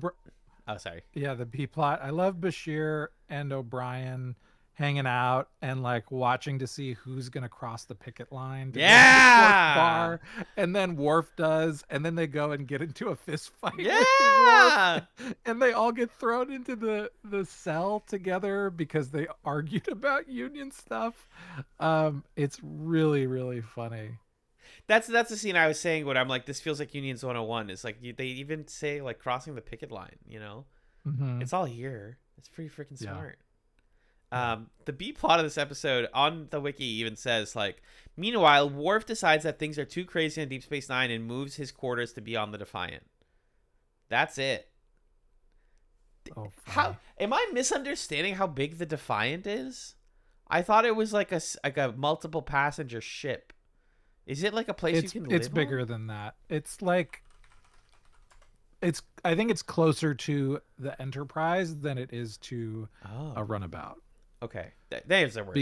Oh, sorry. Yeah, the B plot. I love Bashir and O'Brien hanging out and like watching to see who's gonna cross the picket line to yeah the bar, and then Worf does, and then they go and get into a fist fight. Yeah, and they all get thrown into the cell together because they argued about union stuff. It's really, really funny. That's the scene I was saying when I'm like, this feels like Unions 101. It's like they even say like crossing the picket line, Mm-hmm. It's all here. It's pretty freaking smart. The B plot of this episode on the wiki even says like, meanwhile, Worf decides that things are too crazy on Deep Space Nine and moves his quarters to be on the Defiant. That's it. Oh, how am I misunderstanding how big the Defiant is? I thought it was like a multiple passenger ship. Is it like a place you can live? It's bigger than that. It's like I think it's closer to the Enterprise than it is to a runabout. Okay, there's a word.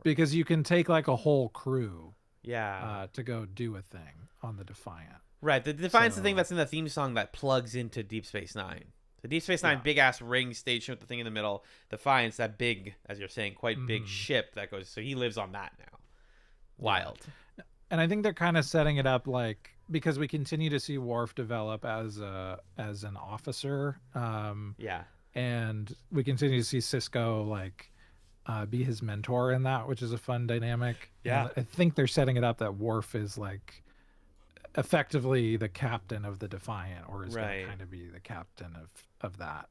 Because you can take like a whole crew, to go do a thing on the Defiant. Right, the Defiant's the thing that's in the theme song that plugs into Deep Space Nine. The Deep Space Nine big ass ring station with the thing in the middle. Defiant's that big, as you're saying, quite big ship that goes. So he lives on that now. Wild. And I think they're kind of setting it up like, because we continue to see Worf develop as an officer. And we continue to see Sisko like be his mentor in that, which is a fun dynamic. And I think they're setting it up that Worf is like effectively the captain of the Defiant, or is going to kind of be the captain of that.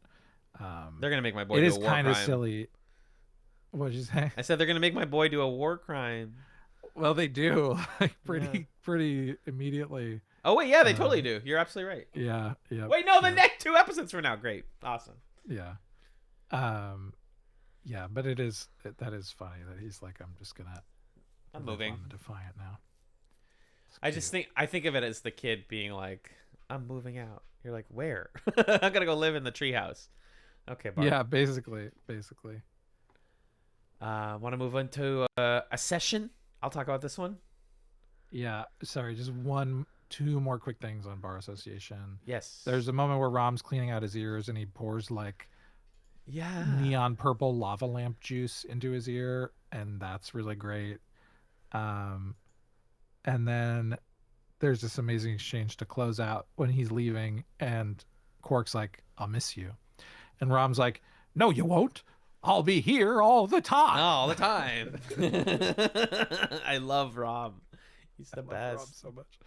They're going to make my boy do a war crime. It is kind of silly. What did you say? I said they're going to make my boy do a war crime. Well, they do, like pretty immediately. Oh wait, yeah, they totally do. You're absolutely right. Yeah. Wait, no, the next 2 episodes from now. Great, awesome. Yeah, but that is funny that he's like, I'm moving on the Defiant now. I think of it as the kid being like, I'm moving out. You're like, where? I'm gonna go live in the treehouse. Okay, Bart. Yeah, basically. Want to move into a session? I'll talk about this one. Yeah, sorry, just two more quick things on Bar Association. Yes. There's a moment where Rom's cleaning out his ears and he pours like neon purple lava lamp juice into his ear, and that's really great. And then there's this amazing exchange to close out when he's leaving, and Quark's like, I'll miss you. And Rom's like, no, you won't. I'll be here all the time. All the time. I love Rom. He's the best. Love Rom so much.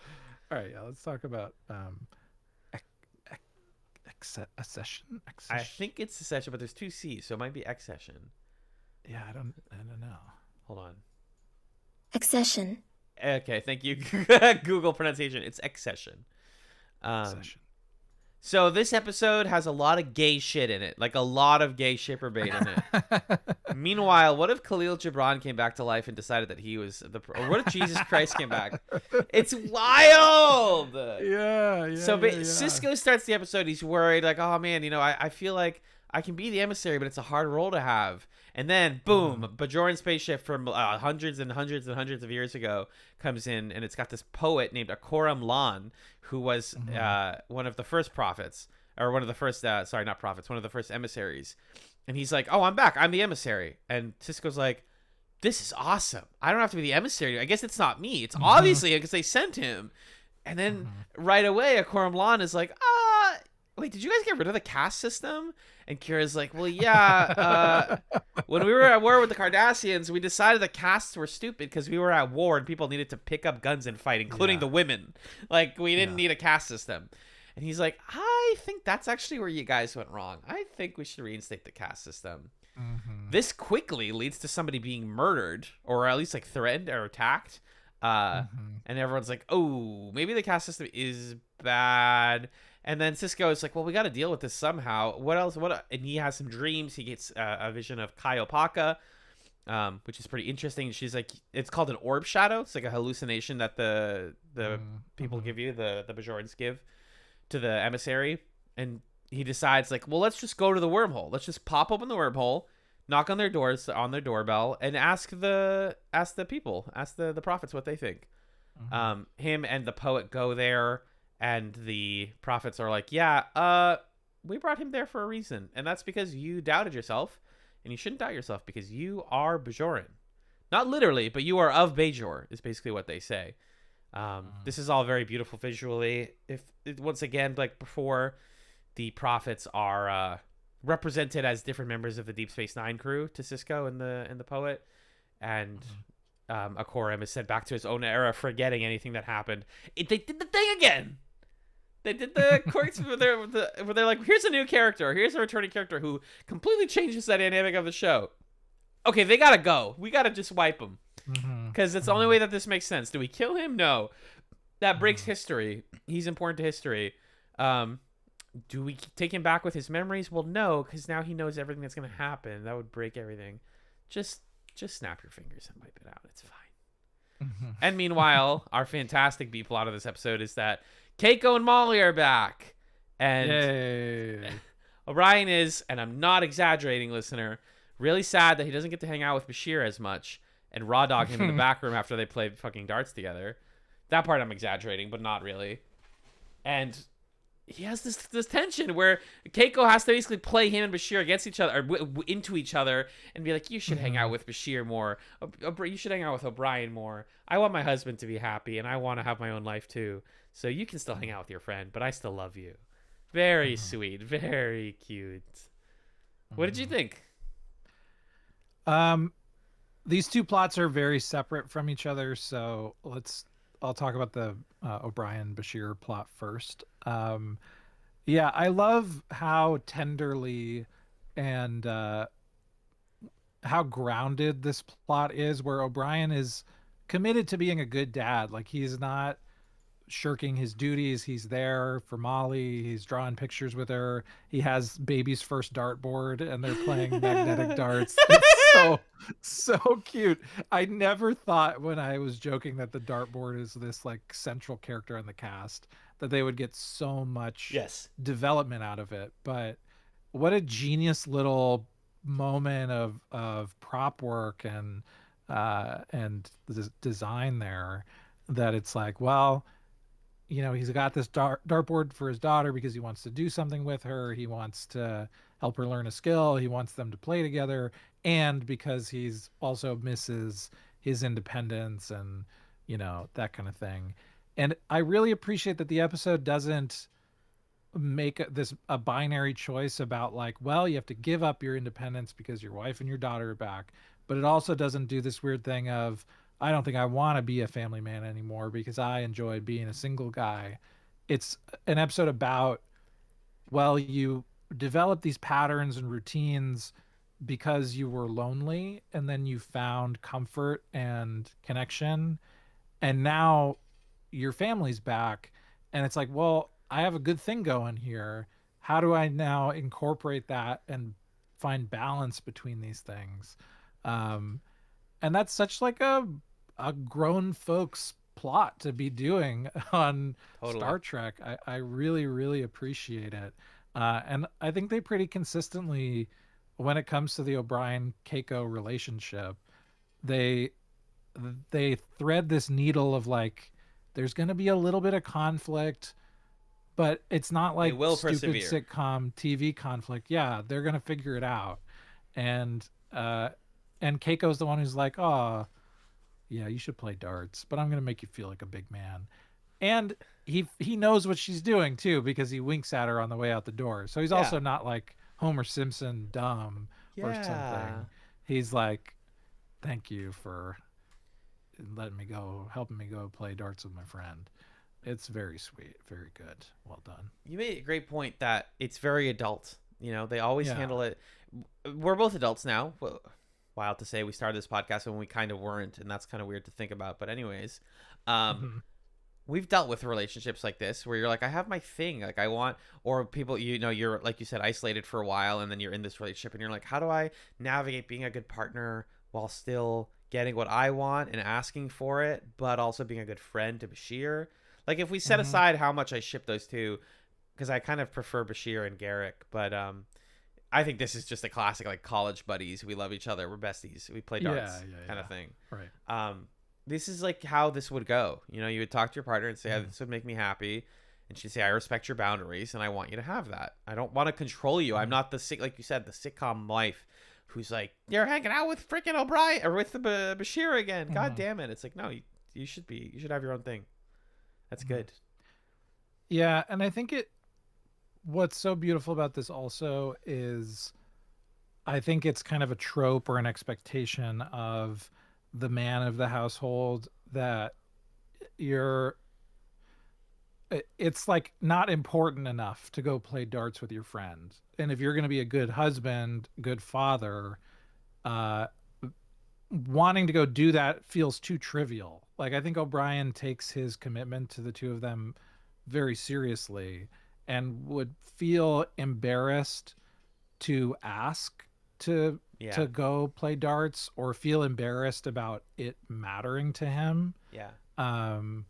All right, let's talk about accession. I think it's accession, but there's 2 C's, so it might be accession. Yeah, I don't know. Hold on. Accession. Okay, thank you. Google pronunciation. It's accession. Obsession. So this episode has a lot of gay shit in it, like a lot of gay shipper bait in it. Meanwhile, what if Khalil Gibran came back to life and decided that he was or what if Jesus Christ came back? It's wild. Yeah. So Sisko starts the episode. He's worried, like, oh man, I feel like I can be the emissary, but it's a hard role to have. And then, boom, Bajoran spaceship from hundreds and hundreds and hundreds of years ago comes in, and it's got this poet named Akoram Lan, who was one of the first prophets, or one of the first, sorry, not prophets, one of the first emissaries. And he's like, oh, I'm back. I'm the emissary. And Sisko's like, this is awesome. I don't have to be the emissary. I guess it's not me. It's obviously because they sent him. And then right away, Akoram Lan is like, wait, did you guys get rid of the caste system? And Kira's like, well, yeah. When we were at war with the Cardassians, we decided the castes were stupid because we were at war and people needed to pick up guns and fight, including the women. Like, we didn't need a caste system. And he's like, I think that's actually where you guys went wrong. I think we should reinstate the caste system. This quickly leads to somebody being murdered, or at least like threatened or attacked. And everyone's like, oh, maybe the caste system is bad. And then Sisko is like, well, we got to deal with this somehow. What else? And he has some dreams. He gets a vision of Kai Opaka, which is pretty interesting. She's like, it's called an orb shadow. It's like a hallucination that the people give you, the Bajorans give to the emissary. And he decides, like, well, let's just go to the wormhole. Let's just pop open the wormhole, knock on their doors, on their doorbell, and ask the people, ask the prophets what they think. Him and the poet go there. And the prophets are like, yeah, we brought him there for a reason. And that's because you doubted yourself. And you shouldn't doubt yourself because you are Bajoran. Not literally, but you are of Bajor is basically what they say. This is all very beautiful visually. Once again, like before, the prophets are represented as different members of the Deep Space Nine crew to Sisko and the poet. And Akoram is sent back to his own era, forgetting anything that happened. They did the thing again. They did the quirks where they're like, here's a new character. Here's a returning character who completely changes the dynamic of the show. Okay, they gotta go. We gotta just wipe him. Because it's the only way that this makes sense. Do we kill him? No. That breaks history. He's important to history. Do we take him back with his memories? Well, no, because now he knows everything that's gonna happen. That would break everything. Just snap your fingers and wipe it out. It's fine. And meanwhile, our fantastic B plot of this episode is that Keiko and Molly are back. And O'Brien is, and I'm not exaggerating, listener, really sad that he doesn't get to hang out with Bashir as much and raw dog him in the back room after they play fucking darts together. That part I'm exaggerating, but not really. And he has this tension where Keiko has to basically play him and Bashir against each other, or into each other, and be like, you should hang out with Bashir more. You should hang out with O'Brien more. I want my husband to be happy, and I want to have my own life too. So you can still hang out with your friend, but I still love you. Very sweet. Very cute. What did you think? These two plots are very separate from each other, so I'll talk about the O'Brien Bashir plot first. Yeah, I love how tenderly and how grounded this plot is, where O'Brien is committed to being a good dad. Like, he's not shirking his duties. He's there for Molly. He's drawing pictures with her. He has baby's first dartboard and they're playing magnetic darts. It's so cute. I never thought when I was joking that the dartboard is this like central character in the cast that they would get so much development out of it. But what a genius little moment of prop work and the design there, that it's like, well, you know, he's got this dartboard for his daughter because he wants to do something with her. He wants to help her learn a skill. He wants them to play together. And because he's also misses his independence and, you know, that kind of thing. And I really appreciate that the episode doesn't make a binary choice about like, well, you have to give up your independence because your wife and your daughter are back. But it also doesn't do this weird thing of, I don't think I want to be a family man anymore because I enjoy being a single guy. It's an episode about, well, you develop these patterns and routines because you were lonely and then you found comfort and connection. And now your family's back. And it's like, well, I have a good thing going here. How do I now incorporate that and find balance between these things? Um, and that's such like a grown folks plot to be doing on Totally. Star Trek. I really, really appreciate it. And I think they pretty consistently, when it comes to the O'Brien Keiko relationship, they they thread this needle of like there's going to be a little bit of conflict, but it's not They like will stupid persevere. sitcom TV conflict. Yeah, they're going to figure it out. And uh and Keiko's the one who's like, "Oh, yeah, you should play darts, but I'm going to make you feel like a big man." And he knows what she's doing too because he winks at her on the way out the door. So he's Yeah. also not like Homer Simpson dumb or Yeah. something. He's like, "Thank you for letting me go, helping me go play darts with my friend." It's very sweet, very good, well done. You made a great point that it's very adult. You know, they always Yeah. handle it. We're both adults now. Well, wild to say we started this podcast when we kind of weren't, and that's kind of weird to think about. But anyways, um, Hmm. we've dealt with relationships like this where you're like, I have my thing, like I want, or people, you're like you said, isolated for a while, and then you're in this relationship, and you're like, how do I navigate being a good partner while still getting what I want and asking for it, but also being a good friend to Bashir? Like if we set Hmm. aside how much I ship those two, because I kind of prefer Bashir and Garrick, but I think this is just a classic like college buddies. We love each other. We're besties. We play Yeah, darts, yeah, kind yeah. of thing. Right. This is like how this would go. You know, you would talk to your partner and say, Mhm. "This would make me happy," and she'd say, "I respect your boundaries and I want you to have that. I don't want to control you. I'm Mhm. not the sick, like you said, the sitcom wife." Who's like, you're hanging out with freaking O'Brien or with the Bashir again? God Mhm. damn it! It's like, no, you should be. You should have your own thing. That's Mhm. good. Yeah, and I think what's so beautiful about this also is I think it's kind of a trope or an expectation of the man of the household that you're it's like not important enough to go play darts with your friend. And if you're going to be a good husband, good father, uh wanting to go do that feels too trivial. Like I think O'Brien takes his commitment to the two of them very seriously and would feel embarrassed to ask to Yeah, go play darts or feel embarrassed about it mattering to him. yeah, Um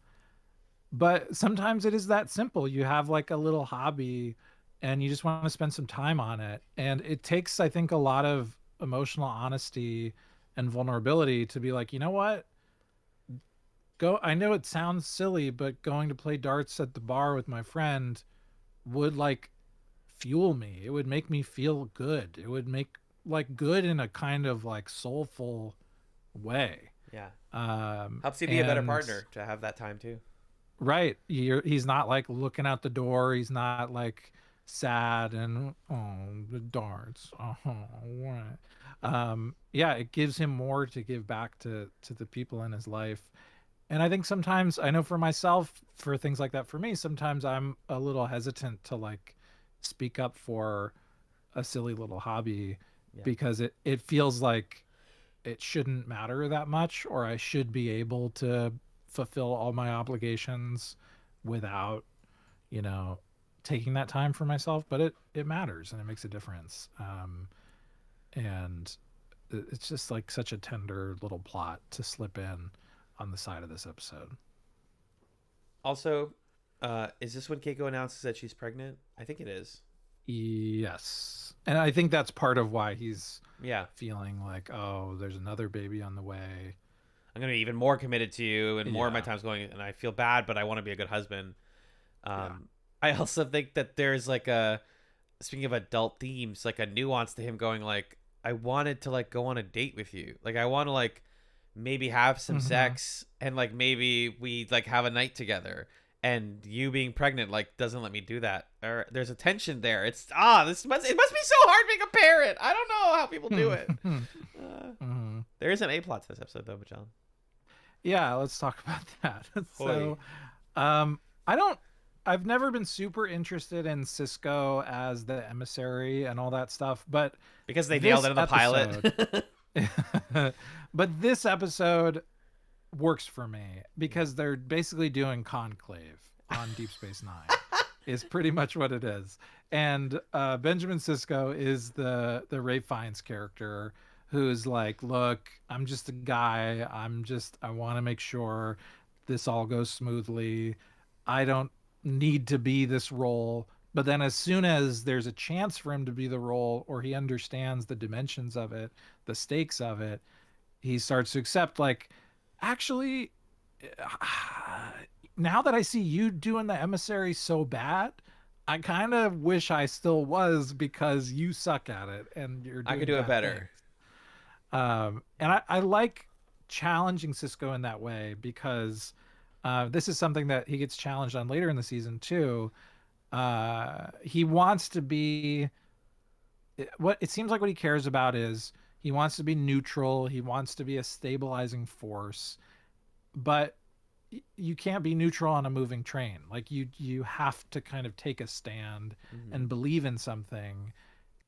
but sometimes it is that simple. You have like a little hobby and you just want to spend some time on it. And it takes, I think, a lot of emotional honesty and vulnerability to be like, you know what? Go. I know it sounds silly, but going to play darts at the bar with my friend would like fuel me. It would make me feel good. It would make like good in a kind of like soulful way. yeah. Helps you be a better And partner to have that time too. right. He's not like looking out the door. He's not like sad and oh the darts. Oh, what? Yeah, it gives him more to give back to the people in his life. And I think sometimes I know for myself for things like that for me, sometimes I'm a little hesitant to like speak up for a silly little hobby Yeah. because it feels like it shouldn't matter that much or I should be able to fulfill all my obligations without, you know, taking that time for myself, but it matters and it makes a difference. And it's just like such a tender little plot to slip in on the side of this episode. Also, is this when Keiko announces that she's pregnant? I think it is. Yes. And I think that's part of why he's Yeah. feeling like, oh, there's another baby on the way. I'm gonna be even more committed to you, and more of my Yeah. time's going. And I feel bad, but I want to be a good husband. Yeah. I also think that there's like a, speaking of adult themes, like a nuance to him going like, I wanted to like go on a date with you. Like I want to like maybe have some Hmm. sex and like maybe we like have a night together. And you being pregnant like doesn't let me do that. Or there's a tension there. It's it must be so hard being a parent. I don't know how people do it. There is an A plot to this episode though, Magellan. Yeah, let's talk about that. Hoy. So, um, I don't. I've never been super interested in Cisco as the emissary and all that stuff, but Because they nailed this it in the episode, pilot. but this episode works for me because they're basically doing conclave on Deep Space Nine. is pretty much what it is. And Benjamin Sisko is the Ray Fiennes character, who's like, look, I'm just a guy. I want to make sure this all goes smoothly. I don't need to be this role. But then as soon as there's a chance for him to be the role, or he understands the dimensions of it, the stakes of it, he starts to accept, like, actually, now that I see you doing the emissary so bad, I kind of wish I still was, because you suck at it and you're doing I could do it better. things. And I like challenging Sisko in that way, because this is something that he gets challenged on later in the season too. He wants to be, what it seems like what he cares about is, he wants to be neutral. He wants to be a stabilizing force, but you can't be neutral on a moving train. Like, you have to kind of take a stand and believe in something,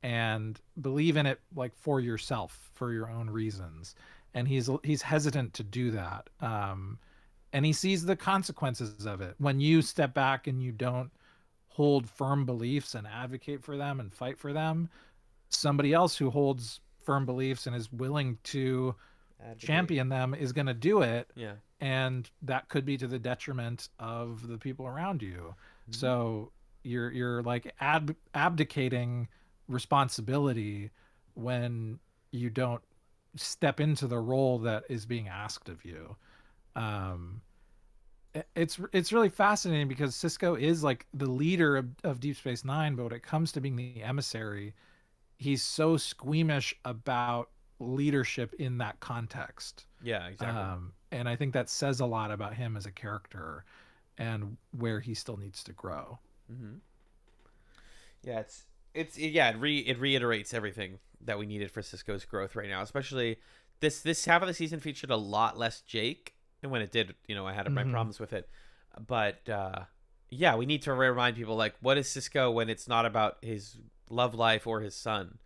and believe in it, like, for yourself, for your own reasons. And he's hesitant to do that. And he sees the consequences of it. When you step back and you don't hold firm beliefs and advocate for them and fight for them, somebody else who holds firm beliefs and is willing to champion them is going to do it. Yeah. And that could be to the detriment of the people around you. So you're like abdicating responsibility when you don't step into the role that is being asked of you. It's really fascinating, because Sisko is like the leader of Deep Space Nine, but when it comes to being the emissary, he's so squeamish about leadership in that context. Yeah, exactly. And I think that says a lot about him as a character and where he still needs to grow. Yeah, it reiterates everything that we needed for Sisko's growth right now. Especially this half of the season featured a lot less Jake, and when it did, I had my problems with it. But yeah, we need to remind people, like, what is Sisko when it's not about his love life or his son?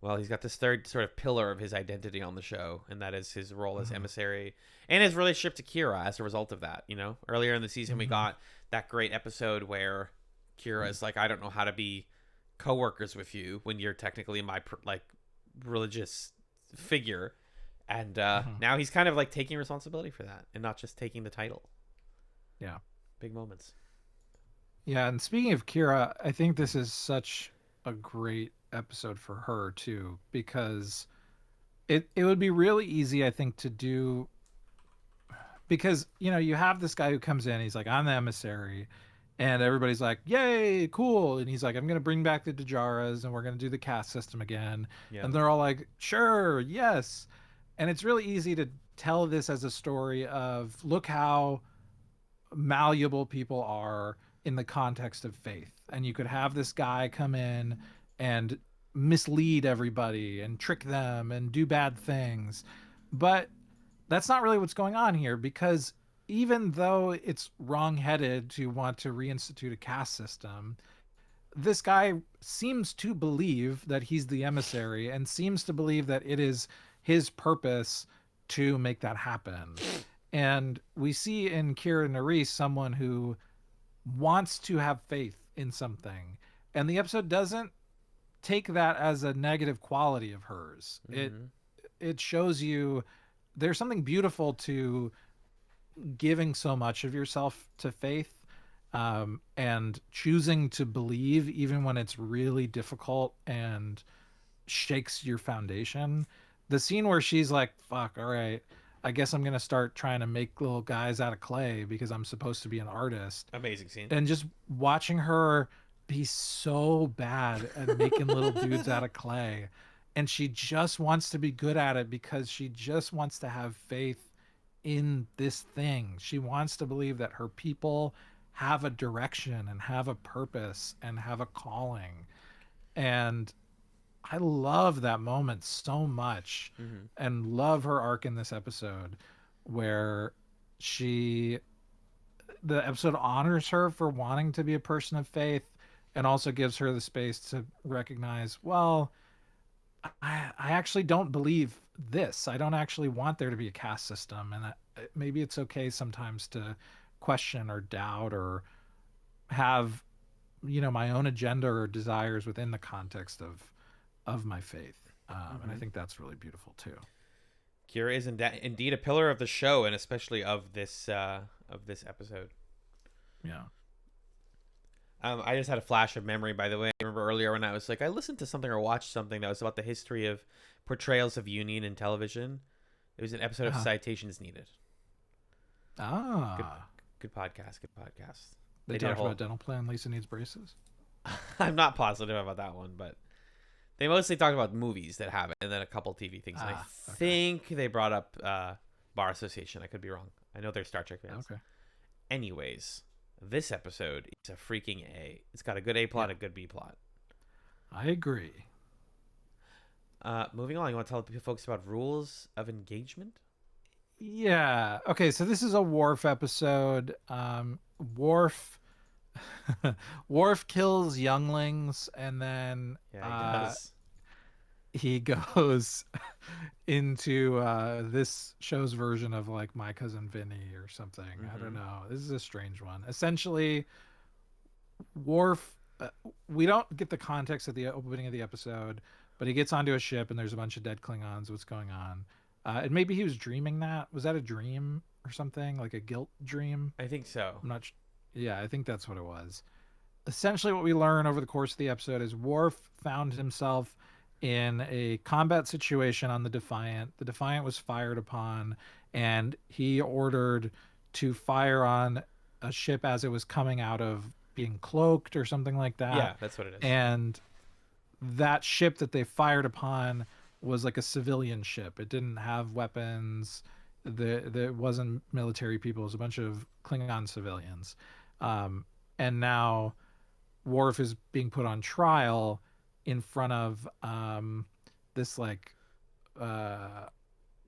Well, he's got this third sort of pillar of his identity on the show, and that is his role as emissary and his relationship to Kira as a result of that. Earlier in the season, we got that great episode where Kira is like, I don't know how to be coworkers with you when you're technically my religious figure. And now he's kind of like taking responsibility for that and not just taking the title. Yeah. Big moments. Yeah. And speaking of Kira, I think this is such a great episode for her too, because it would be really easy, I think, to do, because you have this guy who comes in, he's like, I'm the emissary, and everybody's like, yay, cool, and he's like, I'm gonna bring back the Dajaras and we're gonna do the caste system again. And they're all like, sure, yes. And it's really easy to tell this as a story of, look how malleable people are in the context of faith. And you could have this guy come in and mislead everybody and trick them and do bad things. But that's not really what's going on here, because even though it's wrong-headed to want to reinstitute a caste system, this guy seems to believe that he's the emissary and seems to believe that it is his purpose to make that happen. And we see in Kira Nerys someone who wants to have faith in something. And the episode doesn't take that as a negative quality of hers. It shows you there's something beautiful to giving so much of yourself to faith, and choosing to believe even when it's really difficult and shakes your foundation. The scene where she's like, fuck, all right, I guess I'm gonna start trying to make little guys out of clay because I'm supposed to be an artist. Amazing scene. And just watching her be so bad at making little dudes out of clay, and she just wants to be good at it because she just wants to have faith in this thing. She wants to believe that her people have a direction and have a purpose and have a calling. And I love that moment so much, and love her arc in this episode, where the episode honors her for wanting to be a person of faith, and also gives her the space to recognize, well, I actually don't believe this. I don't actually want there to be a caste system. And maybe it's okay sometimes to question or doubt or have my own agenda or desires within the context of my faith. And I think that's really beautiful too. Kira is indeed a pillar of the show, and especially of this episode. Yeah. I just had a flash of memory, by the way. I remember earlier when I was like, I listened to something or watched something that was about the history of portrayals of union in television. It was an episode of Citations Needed. Good podcast. They talked about dental plan. Lisa needs braces. I'm not positive about that one, but they mostly talked about movies that have it, and then a couple TV things. And I think they brought up Bar Association. I could be wrong. I know they're Star Trek fans. Okay. Anyways, this episode is a freaking A. It's got a good A plot, a good B plot. I agree. Moving on, you want to tell folks about rules of engagement? Yeah. Okay, so this is a Worf episode. Worf kills younglings, and then he does. He goes into this show's version of like My Cousin Vinny or something. I don't know. This is a strange one. Essentially, Worf, we don't get the context of the opening of the episode, but he gets onto a ship and there's a bunch of dead Klingons. What's going on? And maybe he was dreaming that. Was that a dream or something? Like a guilt dream? I think so. I'm not Yeah, I think that's what it was. Essentially, what we learn over the course of the episode is Worf found himself in a combat situation on the Defiant. The Defiant was fired upon, and he ordered to fire on a ship as it was coming out of being cloaked or something like that. Yeah, that's what it is. And that ship that they fired upon was like a civilian ship. It didn't have weapons. There wasn't military people. It was a bunch of Klingon civilians. And now Worf is being put on trial in front of this like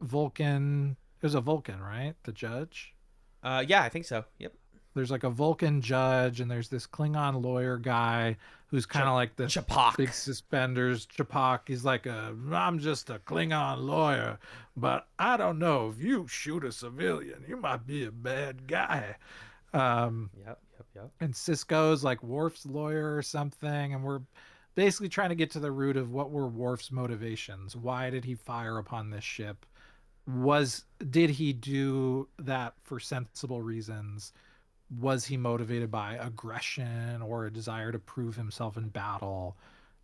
Vulcan. It was a Vulcan, right? The judge? Yeah, I think so. Yep. There's like a Vulcan judge, and there's this Klingon lawyer guy who's kind of like the Chapak. big suspenders. Chapak. He's like, I'm just a Klingon lawyer, but I don't know, if you shoot a civilian, you might be a bad guy. Yep. And Cisco's like Worf's lawyer or something, and we're basically trying to get to the root of what were Worf's motivations. Why did he fire upon this ship? Did he do that for sensible reasons? Was he motivated by aggression or a desire to prove himself in battle?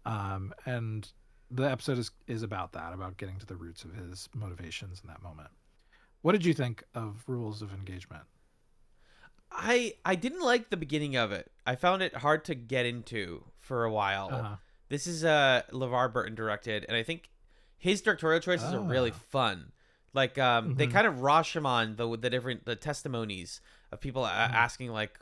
And the episode is about that, about getting to the roots of his motivations in that moment. What did you think of Rules of Engagement? I didn't like the beginning of it. I found it hard to get into for a while. This is LeVar Burton directed, and I think his directorial choices are really fun. Like they kind of Rashomon the testimonies of people asking, like,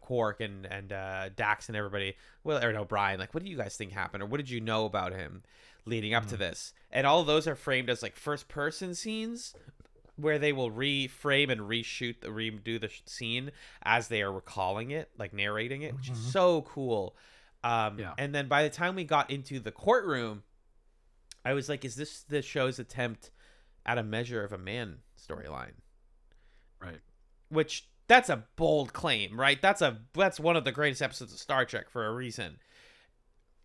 Quark and Dax and everybody, Odo and O'Brien, like, what do you guys think happened, or what did you know about him leading up to this? And all of those are framed as like first person scenes where they will reframe and redo the scene as they are recalling it, like narrating it, which is so cool. And then by the time we got into the courtroom, I was like, is this the show's attempt at a Measure of a Man storyline? Right. Which, that's a bold claim, right? That's one of the greatest episodes of Star Trek for a reason.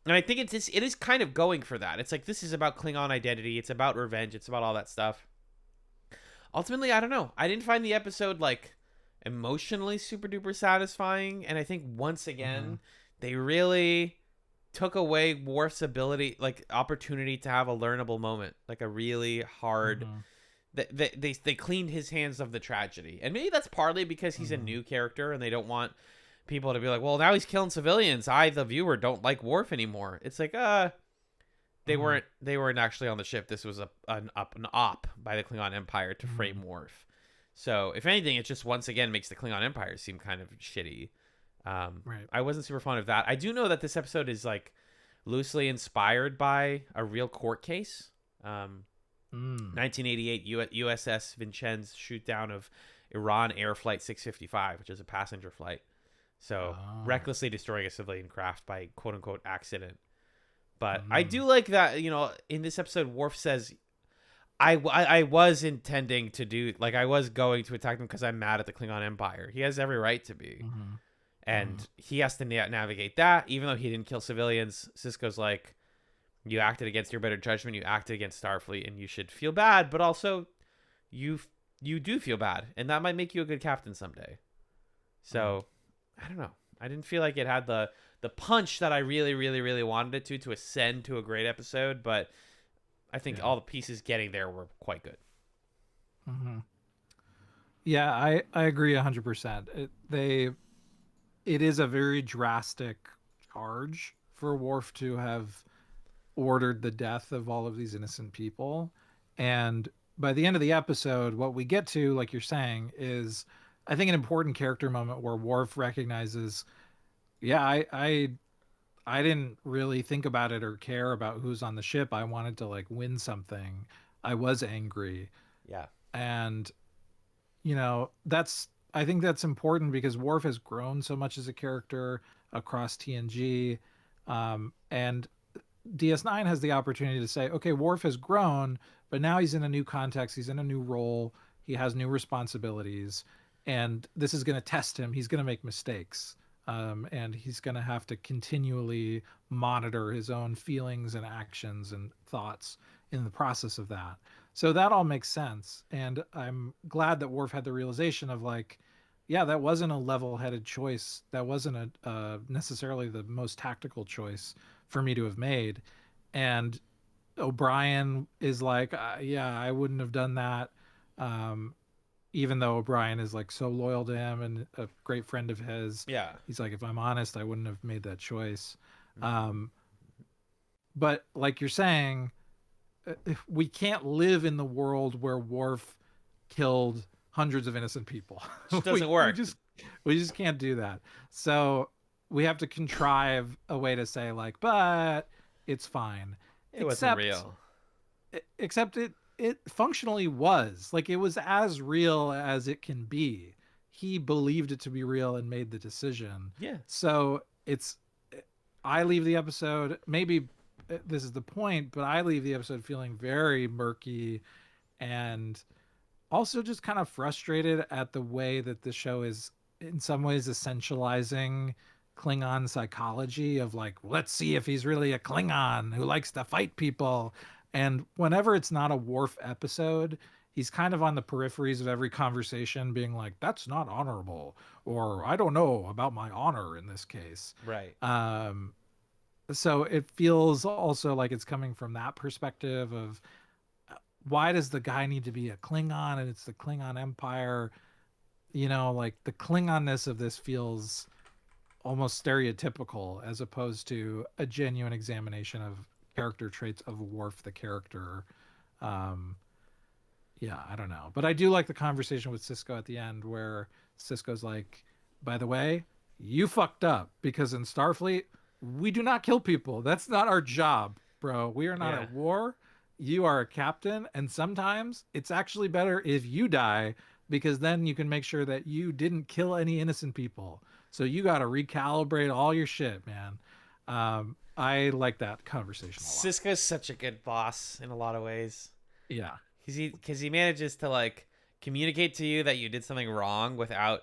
And I think it is kind of going for that. It's like, this is about Klingon identity. It's about revenge. It's about all that stuff. Ultimately, I don't know. I didn't find the episode like emotionally super duper satisfying. And I think once again, they really took away Worf's opportunity to have a learnable moment, like a really hard. They cleaned his hands of the tragedy, and maybe that's partly because he's a new character, and they don't want people to be like, well, now he's killing civilians. I, the viewer, don't like Worf anymore. It's like, they weren't actually on the ship. This was an op by the Klingon Empire to frame Worf. So if anything, it just once again makes the Klingon Empire seem kind of shitty. Right. I wasn't super fond of that. I do know that this episode is like loosely inspired by a real court case. 1988 USS Vincennes shoot down of Iran Air Flight 655, which is a passenger flight. So recklessly destroying a civilian craft by quote unquote accident. But I do like that, in this episode, Worf says, I was intending to do, like, I was going to attack them because I'm mad at the Klingon Empire. He has every right to be. And he has to navigate that. Even though he didn't kill civilians, Sisko's like, you acted against your better judgment. You acted against Starfleet, and you should feel bad. But also, you do feel bad, and that might make you a good captain someday. So, I don't know. I didn't feel like it had the punch that I really, really, really wanted it to ascend to a great episode. But I think all the pieces getting there were quite good. Mm-hmm. Yeah, I agree 100%. It is a very drastic charge for Worf to have ordered the death of all of these innocent people. And by the end of the episode, what we get to, like you're saying, is I think an important character moment where Worf recognizes, yeah, I didn't really think about it or care about who's on the ship. I wanted to like win something. I was angry. Yeah. And I think that's important because Worf has grown so much as a character across TNG. And DS9 has the opportunity to say, okay, Worf has grown, but now he's in a new context. He's in a new role. He has new responsibilities, and this is going to test him. He's going to make mistakes. And he's going to have to continually monitor his own feelings and actions and thoughts in the process of that. So that all makes sense. And I'm glad that Worf had the realization of like, yeah, that wasn't a level-headed choice. That wasn't necessarily the most tactical choice for me to have made. And O'Brien is like, yeah, I wouldn't have done that. Even though O'Brien is like so loyal to him and a great friend of his. Yeah. He's like, if I'm honest, I wouldn't have made that choice. But like you're saying, we can't live in the world where Worf killed hundreds of innocent people. It doesn't work. We just can't do that. So we have to contrive a way to say like, but it's fine. It wasn't real. Except it functionally was. Like, it was as real as it can be. He believed it to be real and made the decision. Yeah. So I leave the episode, maybe this is the point, but I leave the episode feeling very murky and also just kind of frustrated at the way that the show is in some ways essentializing Klingon psychology of like, let's see if he's really a Klingon who likes to fight people. And whenever it's not a Worf episode, he's kind of on the peripheries of every conversation being like, that's not honorable, or I don't know about my honor in this case. Right. So it feels also like it's coming from that perspective of why does the guy need to be a Klingon and it's the Klingon Empire? Like the Klingonness of this feels almost stereotypical as opposed to a genuine examination of character traits of Worf the character. Yeah, I don't know. But I do like the conversation with Sisko at the end where Sisko's like, by the way, you fucked up because in Starfleet, we do not kill people. That's not our job, bro. We are not at war. You are a captain. And sometimes it's actually better if you die because then you can make sure that you didn't kill any innocent people. So you got to recalibrate all your shit, man. I like that conversation a lot. Sisko's such a good boss in a lot of ways. Yeah. Because he manages to like communicate to you that you did something wrong without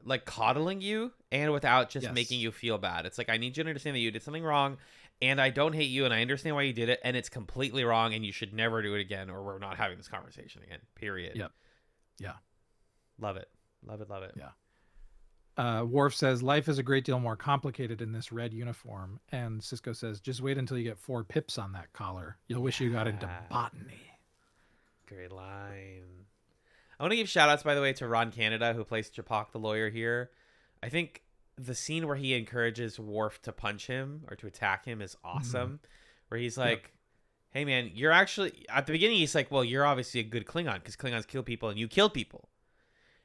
like coddling you and without just making you feel bad. It's like, I need you to understand that you did something wrong and I don't hate you and I understand why you did it and it's completely wrong and you should never do it again or we're not having this conversation again. Period. Yep. Yeah. Love it. Love it. Love it. Yeah. Worf says, life is a great deal more complicated in this red uniform. And Sisko says, just wait until you get 4 pips on that collar. You'll wish you got into botany. Great line. I want to give shout outs, by the way, to Ron Canada, who plays Chapok the lawyer here. I think the scene where he encourages Worf to punch him or to attack him is awesome. Where he's like, hey, man, you're actually... At the beginning, he's like, well, you're obviously a good Klingon because Klingons kill people and you kill people.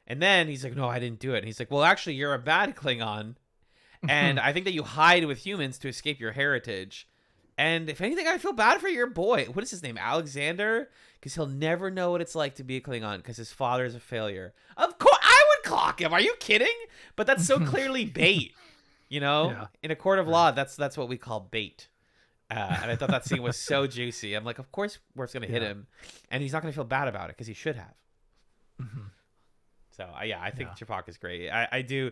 And then he's like, no, I didn't do it. And he's like, well, actually, you're a bad Klingon. And I think that you hide with humans to escape your heritage. And if anything, I feel bad for your boy. What is his name? Alexander? Because he'll never know what it's like to be a Klingon because his father is a failure. Of course, I would clock him. Are you kidding? But that's so clearly bait. Yeah. In a court of law, that's what we call bait. And I thought that scene was so juicy. I'm like, of course Worf's going to hit him. And he's not going to feel bad about it because he should have. So, I think Chapok is great. I do.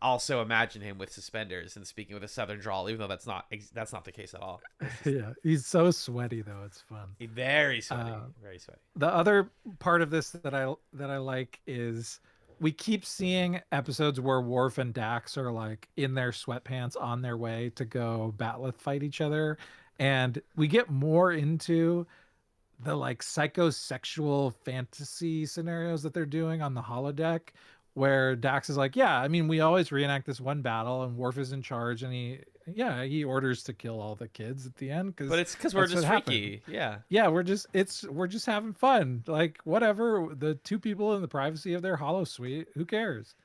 also imagine him with suspenders and speaking with a southern drawl, even though that's not the case at all. Yeah, he's so sweaty though. It's fun. Very sweaty, very sweaty. The other part of this that I like is we keep seeing episodes where Worf and Dax are like in their sweatpants on their way to go Batleth fight each other, and we get more into the like psychosexual fantasy scenarios that they're doing on the holodeck, where Dax is like, yeah, I mean, we always reenact this one battle and Worf is in charge and he orders to kill all the kids at the end, but it's because we're just freaky. Yeah, we're just having fun, like whatever, the two people in the privacy of their holo suite, who cares?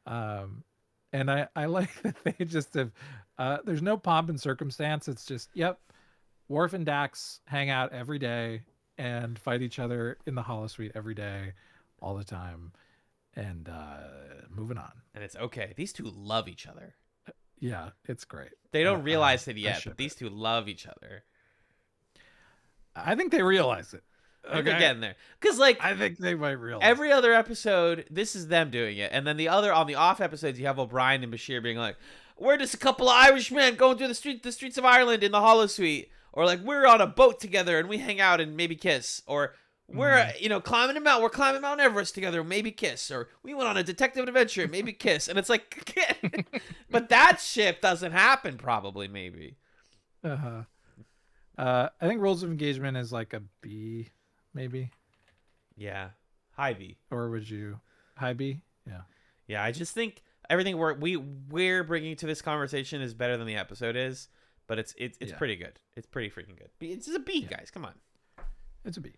And I like that they just have there's no pomp and circumstance. It's just, yep, Worf and Dax hang out every day and fight each other in the holosuite every day, all the time, and moving on. And it's okay. These two love each other. Yeah, it's great. They don't realize it yet, but these two love each other. I think they realize it. Okay. They're getting there. Because, like, I think they might realize every other episode, this is them doing it. And then on the off episodes, you have O'Brien and Bashir being like, we're just a couple of Irishmen going through the streets of Ireland in the holosuite. Or like, we're on a boat together and we hang out and maybe kiss. Or we're, climbing a mountain. We're climbing Mount Everest together, maybe kiss. Or we went on a detective adventure, maybe kiss. And it's like, but that shit doesn't happen probably, maybe. I think Rules of Engagement is like a B, maybe. Yeah. High B. Or would you? High B? Yeah. Yeah, I just think everything we're bringing to this conversation is better than the episode is. But it's pretty good. It's pretty freaking good. It's a B, guys. Come on. It's a B.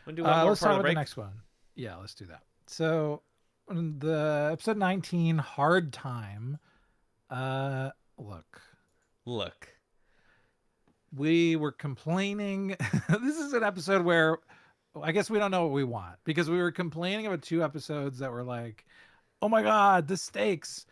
Want to do one more let's part start of the with break? the next one. Yeah, let's do that. So, the episode 19, Hard Time. Look. We were complaining. This is an episode where I guess we don't know what we want, because we were complaining about 2 episodes that were like, oh my God, the stakes.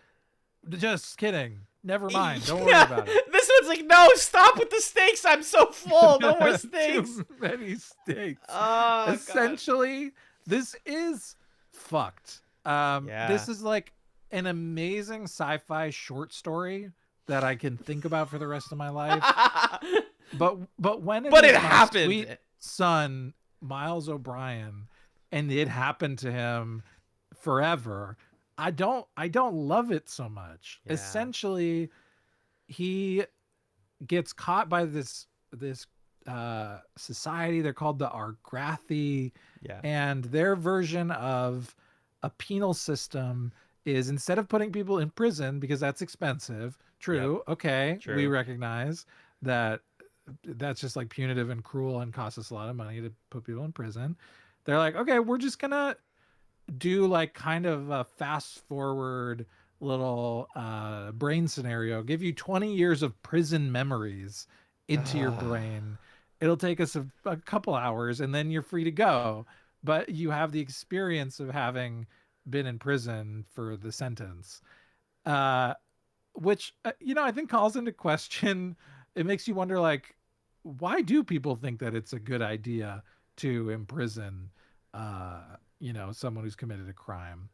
Just kidding. Never mind. Don't worry about it. This one's like, no, stop with the steaks. I'm so full. No more steaks. Too many steaks. Oh, essentially, God. This is fucked. This is like an amazing sci-fi short story that I can think about for the rest of my life. but when it happened, sweet son Miles O'Brien, and it happened to him forever, I don't love it so much. Yeah. Essentially, he gets caught by this society. They're called the Argrathi, and their version of a penal system is, instead of putting people in prison because that's expensive. True. Okay. True. We recognize that that's just like punitive and cruel and costs us a lot of money to put people in prison. They're like, okay, we're just gonna do like kind of a fast forward little brain scenario, give you 20 years of prison memories into your brain. It'll take us a couple hours and then you're free to go, but you have the experience of having been in prison for the sentence, which I think calls into question. It makes you wonder, like, why do people think that it's a good idea to imprison someone who's committed a crime?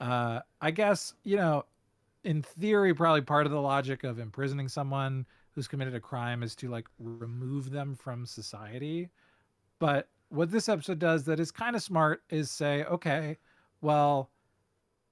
I guess, in theory, probably part of the logic of imprisoning someone who's committed a crime is to like remove them from society. But what this episode does that is kind of smart is say, okay, well,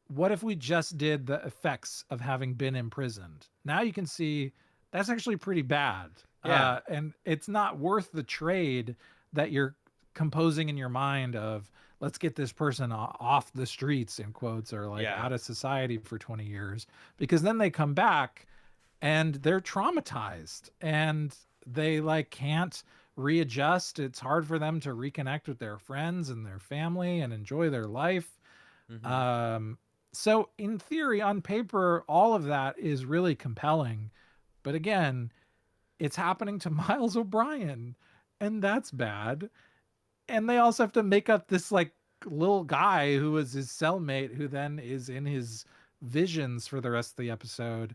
what if we just did the effects of having been imprisoned? Now you can see that's actually pretty bad. Yeah. And it's not worth the trade that you're composing in your mind of, let's get this person off the streets, in quotes, or like out of society for 20 years, because then they come back and they're traumatized and they like can't readjust. It's hard for them to reconnect with their friends and their family and enjoy their life. Mm-hmm. So in theory, on paper, all of that is really compelling, but again, it's happening to Miles O'Brien, and that's bad. And they also have to make up this like little guy who was his cellmate, who then is in his visions for the rest of the episode.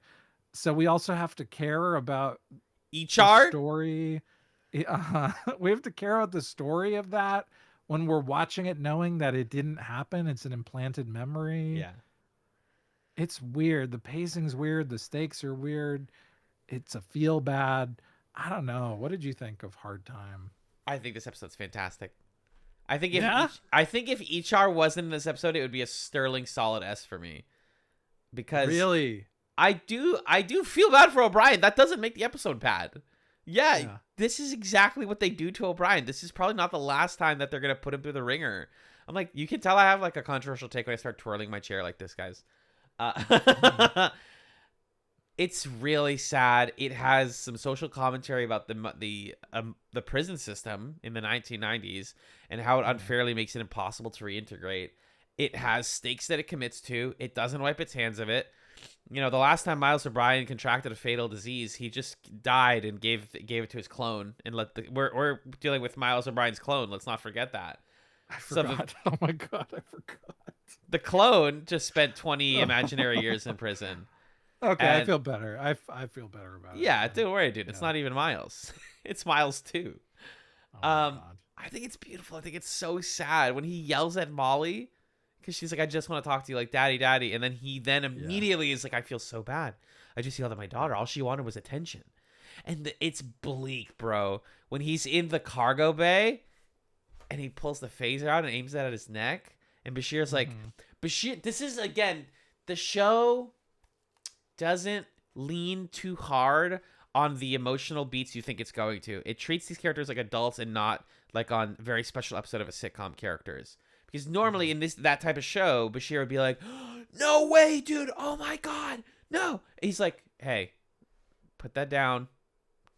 So we also have to care about the story. We have to care about the story of that when we're watching it, knowing that it didn't happen. It's an implanted memory. Yeah. It's weird. The pacing's weird. The stakes are weird. It's a feel bad. I don't know. What did you think of Hard Time? I think this episode's fantastic. I think if Ichar wasn't in this episode, it would be a sterling solid S for me. Because really, I do feel bad for O'Brien. That doesn't make the episode bad. Yeah, this is exactly what they do to O'Brien. This is probably not the last time that they're gonna put him through the ringer. I'm like, you can tell I have like a controversial take when I start twirling my chair like this, guys. It's really sad. It has some social commentary about the prison system in the 1990s and how it unfairly makes it impossible to reintegrate. It has stakes that it commits to. It doesn't wipe its hands of it. You know, the last time Miles O'Brien contracted a fatal disease, he just died and gave it to his clone. And we're dealing with Miles O'Brien's clone. Let's not forget that. I forgot. Oh my god, I forgot. The clone just spent 20 imaginary years in prison. Okay, and I feel better. I feel better about it. Yeah, don't worry, dude. It's not even Miles. It's Miles too. I think it's beautiful. I think it's so sad when he yells at Molly because she's like, "I just want to talk to you, like daddy, daddy," and then he immediately is like, "I feel so bad. I just yelled at my daughter. All she wanted was attention," and it's bleak, bro. When he's in the cargo bay and he pulls the phaser out and aims it at his neck, and Bashir's like, "Bashir, this is again the show." Doesn't lean too hard on the emotional beats you think it's going to. It treats these characters like adults and not like on very special episode of a sitcom characters. Because normally in that type of show, Bashir would be like, oh, "No way, dude! Oh my god, no!" And he's like, "Hey, put that down.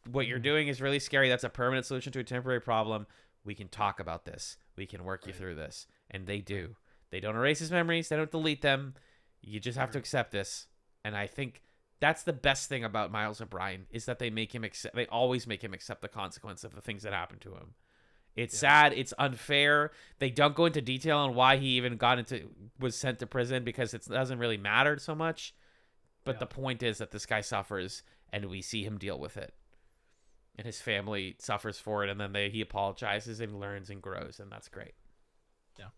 What you're doing is really scary. That's a permanent solution to a temporary problem. We can talk about this. We can work you through this." And they do. They don't erase his memories. They don't delete them. You just have to accept this. And I think that's the best thing about Miles O'Brien is that they always make him accept the consequence of the things that happen to him. It's sad. It's unfair. They don't go into detail on why he even was sent to prison because it doesn't really matter so much. But the point is that this guy suffers and we see him deal with it. And his family suffers for it. And then he apologizes and learns and grows. And that's great. Yeah.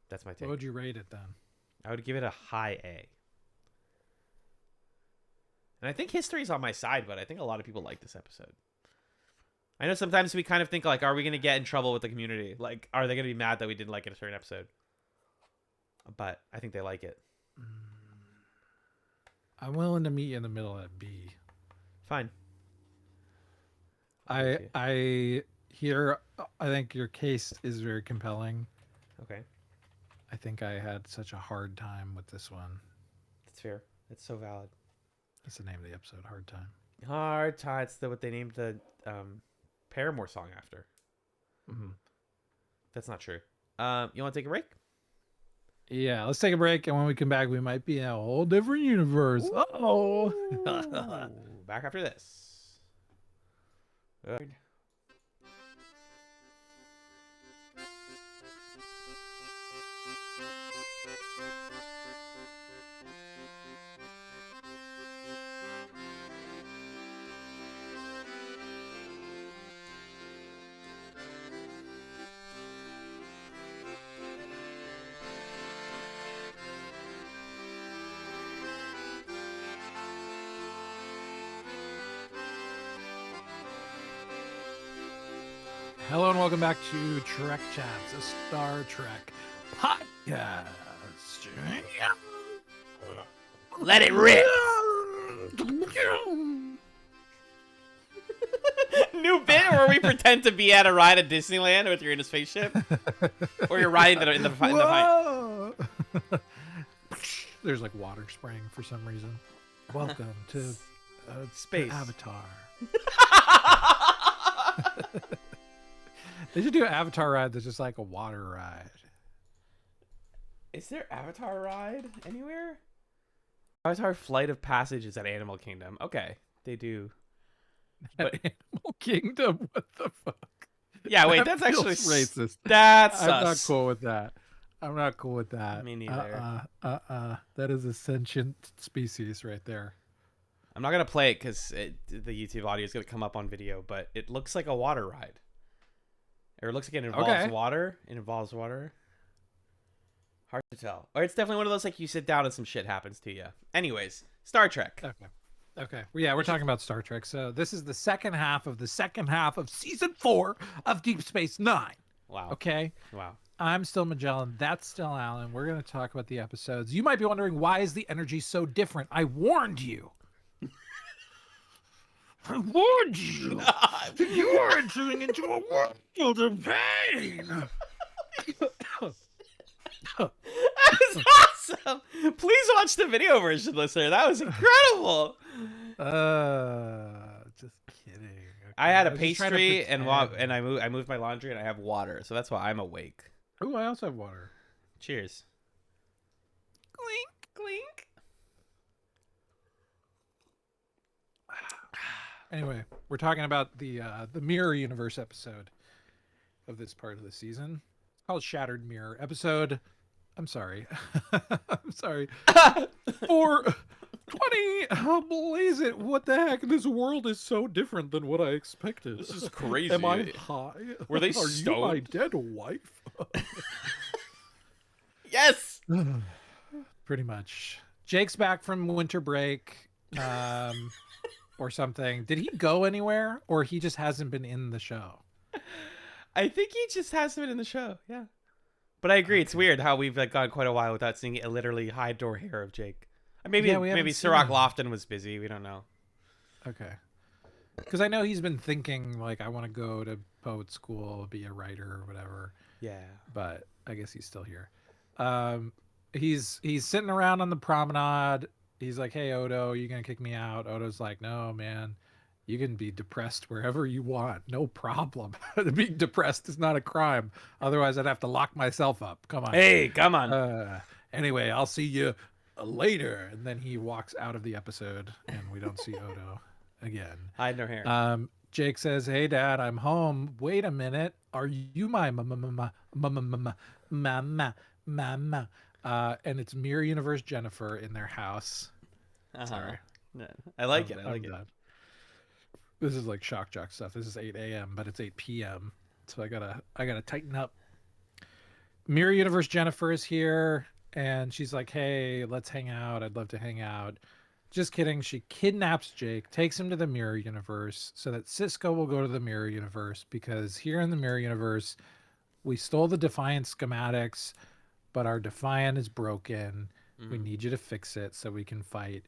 That's my take. What would you rate it then? I would give it a high A. And I think history's on my side, but I think a lot of people like this episode. I know sometimes we kind of think, like, are we going to get in trouble with the community? Like, are they going to be mad that we didn't like it a certain episode? But I think they like it. I'm willing to meet you in the middle at B. Fine. I think your case is very compelling. Okay. I think I had such a hard time with this one. That's fair. It's so valid. That's the name of the episode, Hard Time. Hard Time. It's what they named the Paramore song after. Mm-hmm. That's not true. You want to take a break? Yeah, let's take a break, and when we come back, we might be in a whole different universe. Uh-oh. Back after this. Good. Hello and welcome back to TrekChatz, a Star Trek podcast. Let it rip. New bit where we pretend to be at a ride at Disneyland with you're in a spaceship, or you're riding in the fight. There's like water spraying for some reason. Welcome to space Avatar. They should do an Avatar ride that's just like a water ride. Is there Avatar ride anywhere? Avatar Flight of Passage is at Animal Kingdom. Okay, they do. But Animal Kingdom, what the fuck? Yeah, wait, that's actually racist. That's I'm not cool with that. I'm not cool with that. Me neither. That is a sentient species right there. I'm not gonna play it because the YouTube audio is gonna come up on video, but it looks like a water ride. Or it looks like it involves water. It involves water. Hard to tell. Or it's definitely one of those like you sit down and some shit happens to you. Anyways, Star Trek. Okay. Yeah, we're talking about Star Trek. So this is the second half of season 4 of Deep Space Nine. Wow. Okay. Wow. I'm still Magellan. That's still Alan. We're going to talk about the episodes. You might be wondering, why is the energy so different? I warned you. I warned you. You are entering into a world of pain. That's awesome. Please watch the video version, listener. That was incredible. Just kidding. Okay. I had a pastry and I moved my laundry and I have water, so that's why I'm awake. Oh, I also have water. Cheers. Clink, clink. Anyway, we're talking about the Mirror Universe episode of this part of the season. It's called Shattered Mirror episode. I'm sorry. I'm sorry. 420. Oh, blaze it. What the heck? This world is so different than what I expected. This is crazy. Am I high? Were they Are stoned? you my dead wife? Yes. Pretty much. Jake's back from winter break. Or something. Did he go anywhere, or he just hasn't been in the show? I think he just hasn't been in the show. Yeah. But I agree. Okay. It's weird how we've gone quite a while without seeing a literally high door hair of Jake. Maybe Sirach Lofton was busy. We don't know. Okay. Because I know he's been thinking like, I want to go to poet school, be a writer or whatever. Yeah. But I guess he's still here. He's sitting around on the promenade. He's like, hey, Odo, you going to kick me out? Odo's like, no, man. You can be depressed wherever you want. No problem. Being depressed is not a crime. Otherwise, I'd have to lock myself up. Come on. Hey, come on. Anyway, I'll see you later. And then he walks out of the episode, and we don't see Odo again. Hide no hair. Jake says, hey, Dad, I'm home. Wait a minute. Are you my mama? And it's Mirror Universe Jennifer in their house. Sorry. Yeah. I like it. I like it. This is like shock jock stuff. This is 8 a.m., but it's 8 p.m. So I gotta tighten up. Mirror Universe Jennifer is here, and she's like, hey, let's hang out. I'd love to hang out. Just kidding. She kidnaps Jake, takes him to the Mirror Universe so that Cisco will go to the Mirror Universe, because here in the Mirror Universe, we stole the Defiant schematics, but our Defiant is broken. We need you to fix it so we can fight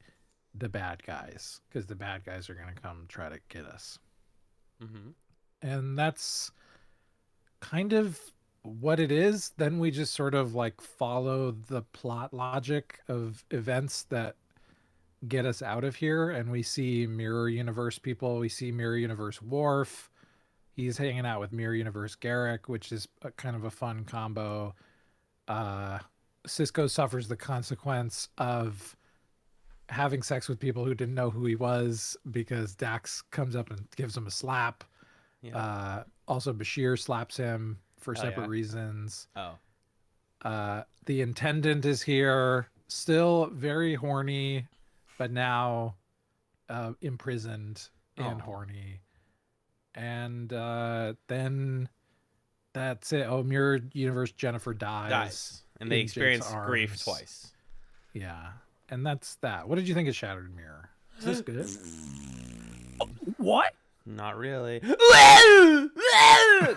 the bad guys, because the bad guys are going to come try to get us. And that's kind of what it is. Then we just sort of like follow the plot logic of events that get us out of here, and we see Mirror Universe people. We see Mirror Universe Worf. He's hanging out with Mirror Universe Garrick, which is kind of a fun combo. Cisco suffers the consequence of having sex with people who didn't know who he was, because Dax comes up and gives him a slap. Also, Bashir slaps him for separate reasons. The Intendant is here, still very horny, but now imprisoned and horny. And then that's it. Oh, Mirror Universe Jennifer dies. And they experience grief twice. Yeah. And that's that. What did you think of Shattered Mirror? Is this good? What? Not really.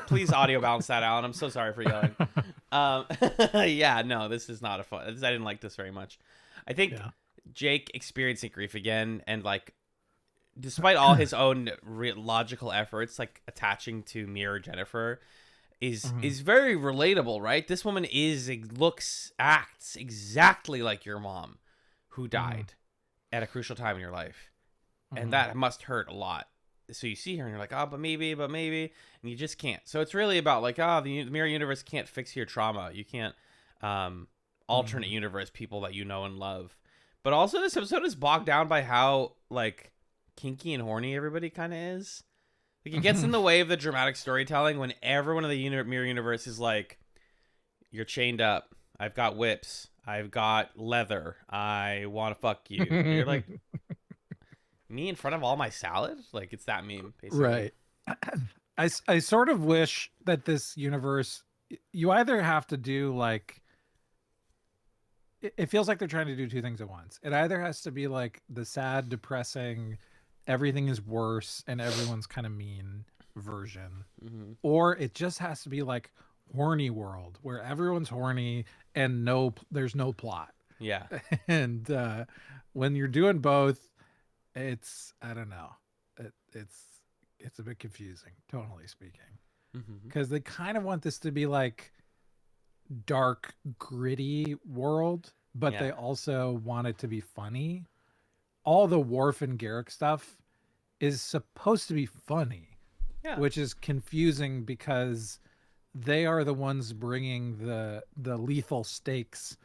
Please audio balance that out. I'm so sorry for yelling. Yeah, no, this is not a fun. I didn't like this very much. I think Jake experiencing grief again, and like, despite all his own logical efforts, like attaching to Mirror Jennifer, is very relatable, right? This woman acts exactly like your mom, who died at a crucial time in your life, and that must hurt a lot. So you see her and you're like, oh, but maybe, and you just can't. So it's really about like, the Mirror Universe can't fix your trauma. You can't alternate universe people that you know and love. But also, this episode is bogged down by how like kinky and horny everybody kind of is. Like, it gets in the way of the dramatic storytelling when everyone in the Mirror Universe is like, you're chained up. I've got whips. I've got leather. I want to fuck you. You're like, me in front of all my salad? Like, it's that meme, basically. Right. I sort of wish that this universe, you either have to do like it feels like they're trying to do two things at once. It either has to be like the sad, depressing, everything is worse and everyone's kind of mean version, or it just has to be like horny world where everyone's horny and there's no plot. Yeah. And when you're doing both, it's I don't know, it's a bit confusing, tonally speaking, because they kind of want this to be like dark, gritty world, but they also want it to be funny. All the Worf and Garrick stuff is supposed to be funny, which is confusing because they are the ones bringing the lethal stakes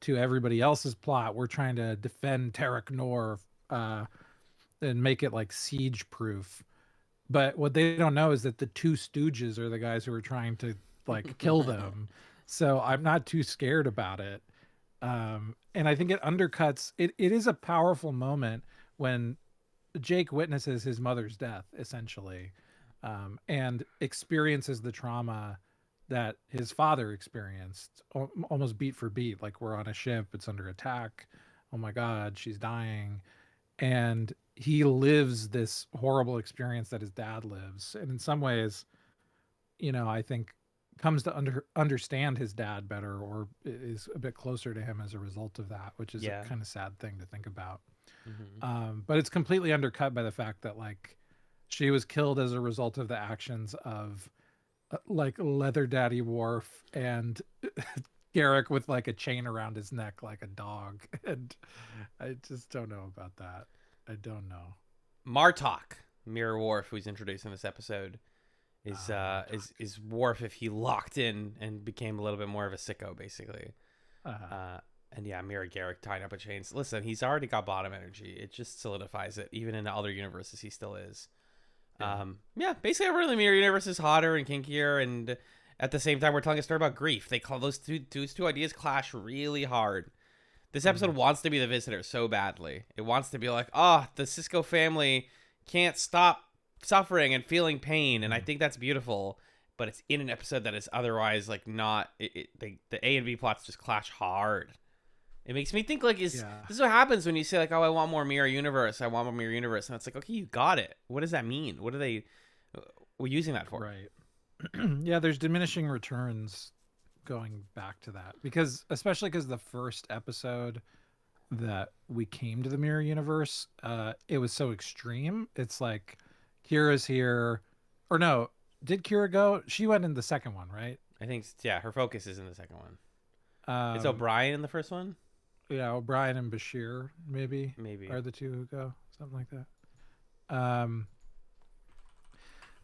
to everybody else's plot. We're trying to defend Tarek Nor and make it like siege proof. But what they don't know is that the two Stooges are the guys who are trying to like kill them. So I'm not too scared about it. And I think it undercuts it. It is a powerful moment when Jake witnesses his mother's death, essentially, and experiences the trauma that his father experienced almost beat for beat. Like, we're on a ship, it's under attack. Oh my God, she's dying. And he lives this horrible experience that his dad lives. And in some ways, I think comes to understand his dad better, or is a bit closer to him as a result of that, which is a kind of sad thing to think about. But it's completely undercut by the fact that like she was killed as a result of the actions of like leather daddy Worf and Garrick with like a chain around his neck like a dog. And I just don't know about that. I don't know. Martok, Mirror Worf, who's introduced in this episode, is Worf if he locked in and became a little bit more of a sicko, basically. And yeah, Mirror Garrick tied up with chains. Listen, he's already got bottom energy. It just solidifies it. Even in the other universes, he still is. Basically everyone in the Mirror universe is hotter and kinkier, and at the same time we're telling a story about grief. They call those two ideas clash really hard. This episode wants to be the Visitor so badly. It wants to be like, the Sisko family can't stop suffering and feeling pain, and I think that's beautiful. But it's in an episode that is otherwise like not. The A and B plots just clash hard. It makes me think like, this is what happens when you say like, I want more Mirror Universe. I want more Mirror Universe, and it's like, okay, you got it. What does that mean? What are they? We're using that for? Right. Yeah, there's diminishing returns going back to that, especially because the first episode that we came to the Mirror Universe, it was so extreme. It's like Kira's here, or no, did Kira go? She went in the second one, right? I think her focus is in the second one. Is O'Brien in the first one? Yeah, O'Brien and Bashir maybe are the two who go, something like that.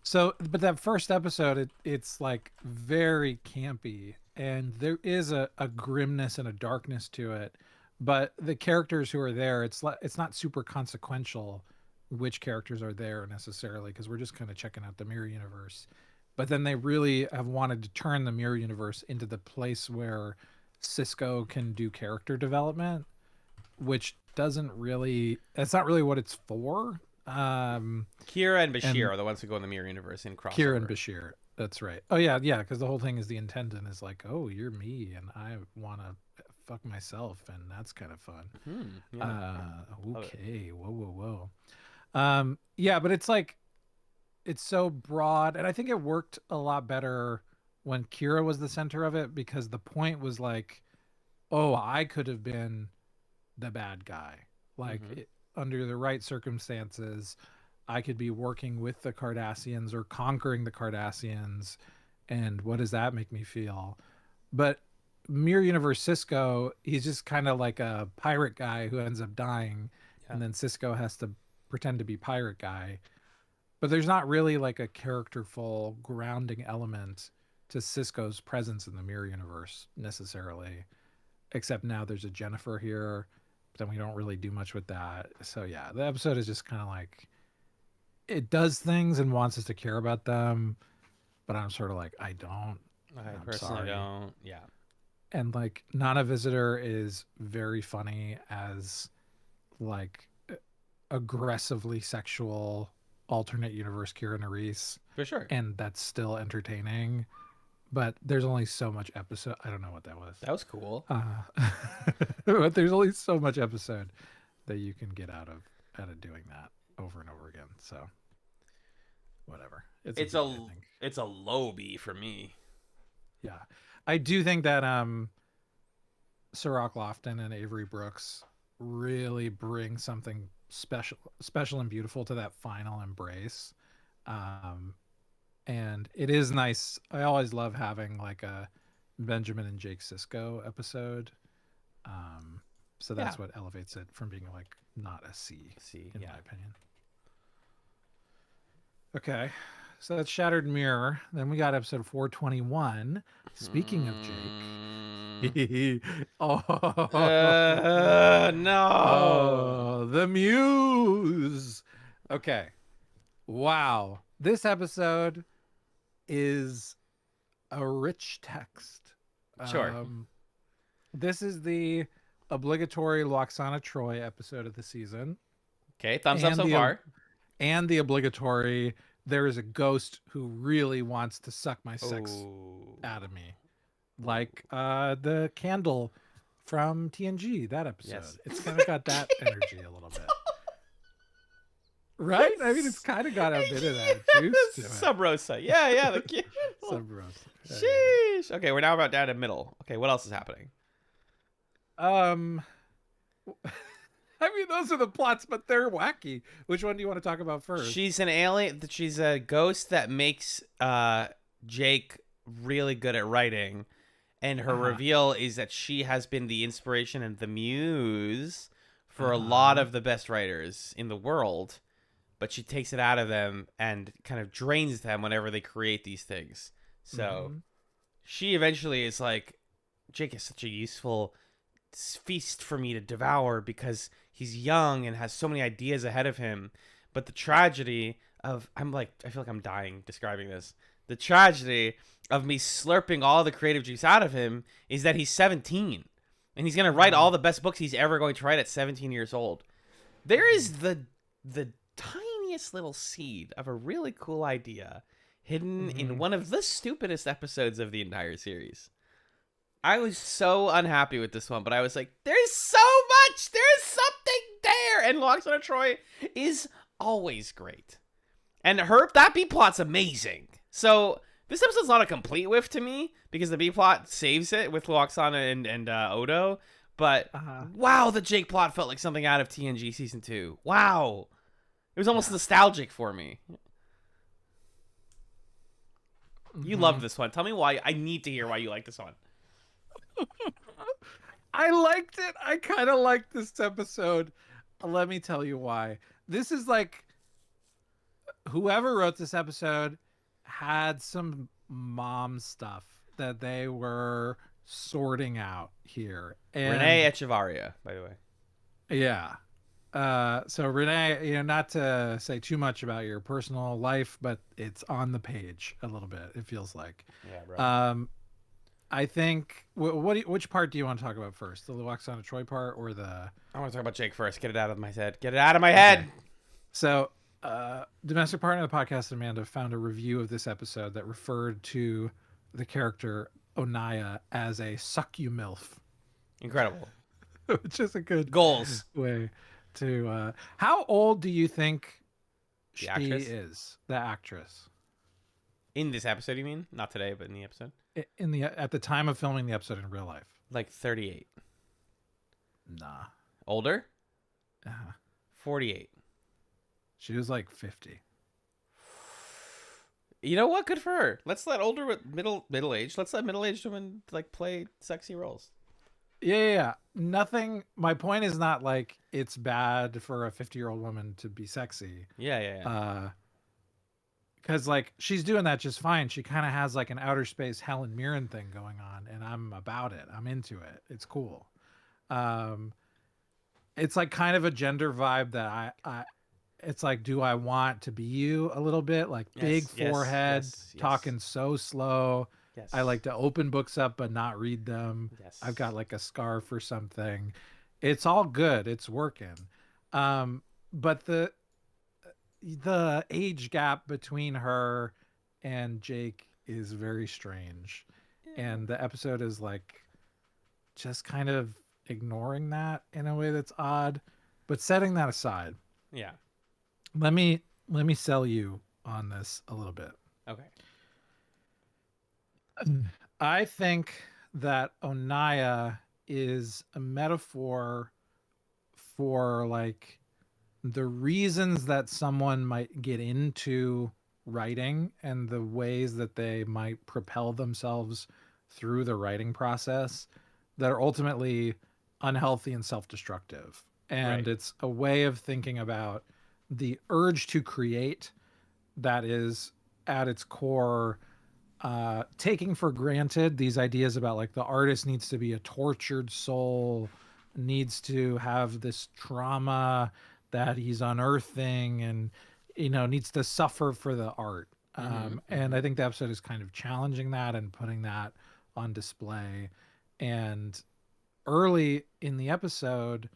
So, but that first episode, it's like very campy, and there is a grimness and a darkness to it. But the characters who are there, it's not super consequential which characters are there necessarily, because we're just kind of checking out the Mirror Universe. But then they really have wanted to turn the Mirror Universe into the place where Sisko can do character development, which that's not really what it's for. Kira and Bashir are the ones who go in the Mirror Universe in crossover. Kira and Bashir, that's right. Oh yeah, because the whole thing is the intendant is like, oh, you're me and I want to fuck myself, and that's kind of fun. Okay, whoa. But it's like, it's so broad, and I think it worked a lot better when Kira was the center of it, because the point was like, oh, I could have been the bad guy. Like, under the right circumstances, I could be working with the Cardassians or conquering the Cardassians, and what does that make me feel? But Mirror Universe Sisko, he's just kind of like a pirate guy who ends up dying, and then Sisko has to pretend to be pirate guy. But there's not really like a characterful grounding element to Sisko's presence in the Mirror Universe necessarily, except now there's a Jennifer here, but then we don't really do much with that. So yeah, the episode is just kind of like, it does things and wants us to care about them, but I'm sort of like, I personally don't. Yeah. And like, Nana Visitor is very funny as like aggressively sexual alternate universe Kira Nerys. For sure. And that's still entertaining. but there's only so much episode. I don't know what that was. That was cool. But there's only so much episode that you can get out of doing that over and over again. So whatever. It's a low B for me. Yeah, I do think that Sirach Lofton and Avery Brooks really bring something special and beautiful to that final embrace. And it is nice. I always love having like a Benjamin and Jake Sisko episode. So that's what elevates it from being like not a C in my opinion. Okay. So that's Shattered Mirror. Then we got episode 421. Speaking of Jake. No. Oh, the Muse. Okay. Wow. This episode is a rich text. Sure. This is the obligatory Loxana Troy episode of the season. Okay, thumbs up so far. And the obligatory, there is a ghost who really wants to suck my sex out of me. Like the candle from TNG, that episode. Yes. It's kind of got that energy a little bit. Right? I mean, it's kind of got a bit of that juice to it. Sub Rosa. Yeah, the candle. Sub Rosa. Sheesh. Okay, we're now about down to middle. Okay, what else is happening? I mean, those are the plots, but they're wacky. Which one do you want to talk about first? She's an alien. She's a ghost that makes Jake really good at writing. And her reveal is that she has been the inspiration and the muse for a lot of the best writers in the world. But she takes it out of them and kind of drains them whenever they create these things. So she eventually is like, Jake is such a useful feast for me to devour because he's young and has so many ideas ahead of him. But the tragedy of, I feel like I'm dying describing this. The tragedy of me slurping all the creative juice out of him is that he's 17 and he's going to write all the best books he's ever going to write at 17 years old. There is the tiniest little seed of a really cool idea hidden in one of the stupidest episodes of the entire series. I was so unhappy with this one, but I was like, there's so much! There's something there! And Loxana Troy is always great. And that B-plot's amazing. So this episode's not a complete whiff to me, because the B-plot saves it with Loxana and Odo. But wow, the Jake plot felt like something out of TNG Season 2. Wow. It was almost nostalgic for me. You loved this one. Tell me why. I need to hear why you like this one. I liked it. I kind of liked this episode. Let me tell you why. This is like, whoever wrote this episode had some mom stuff that they were sorting out here. And Renee Echevarria, by the way. Yeah. So Renee, not to say too much about your personal life, but it's on the page a little bit. It feels like. Yeah, bro. I think which part do you want to talk about first? The Loxana Troy part or the? I want to talk about Jake first. Get it out of my head. Get it out of my head. Okay. So, domestic partner of the podcast, Amanda, found a review of this episode that referred to the character Onaya as a suck you milf. Incredible. Which is a good goals way to. How old do you think she is? The actress. In this episode, you mean? Not today, but in the episode. At the time of filming the episode in real life. Like 38. Nah. Older? 48. She was like 50. You know what? Good for her. Let's let older middle age. Let's let middle-aged women like play sexy roles. Yeah. Nothing. My point is not like it's bad for a 50-year-old woman to be sexy. Yeah. Because like she's doing that just fine. She kind of has like an outer space Helen Mirren thing going on, and I'm about it. I'm into it. It's cool. It's like kind of a gender vibe that I it's like, do I want to be you a little bit? Like big forehead, talking so slow. Yes. I like to open books up but not read them. Yes. I've got like a scarf or something. It's all good. It's working. But the age gap between her and Jake is very strange. And the episode is like just kind of ignoring that in a way that's odd. But setting that aside, Yeah. let me sell you on this a little bit. Okay. I think that Onaya is a metaphor for like the reasons that someone might get into writing and the ways that they might propel themselves through the writing process that are ultimately unhealthy and self-destructive. And Right. it's a way of thinking about the urge to create that is at its core taking for granted these ideas about like the artist needs to be a tortured soul, needs to have this trauma that he's unearthing, and needs to suffer for the art. And I think the episode is kind of challenging that and putting that on display. And early in the episode,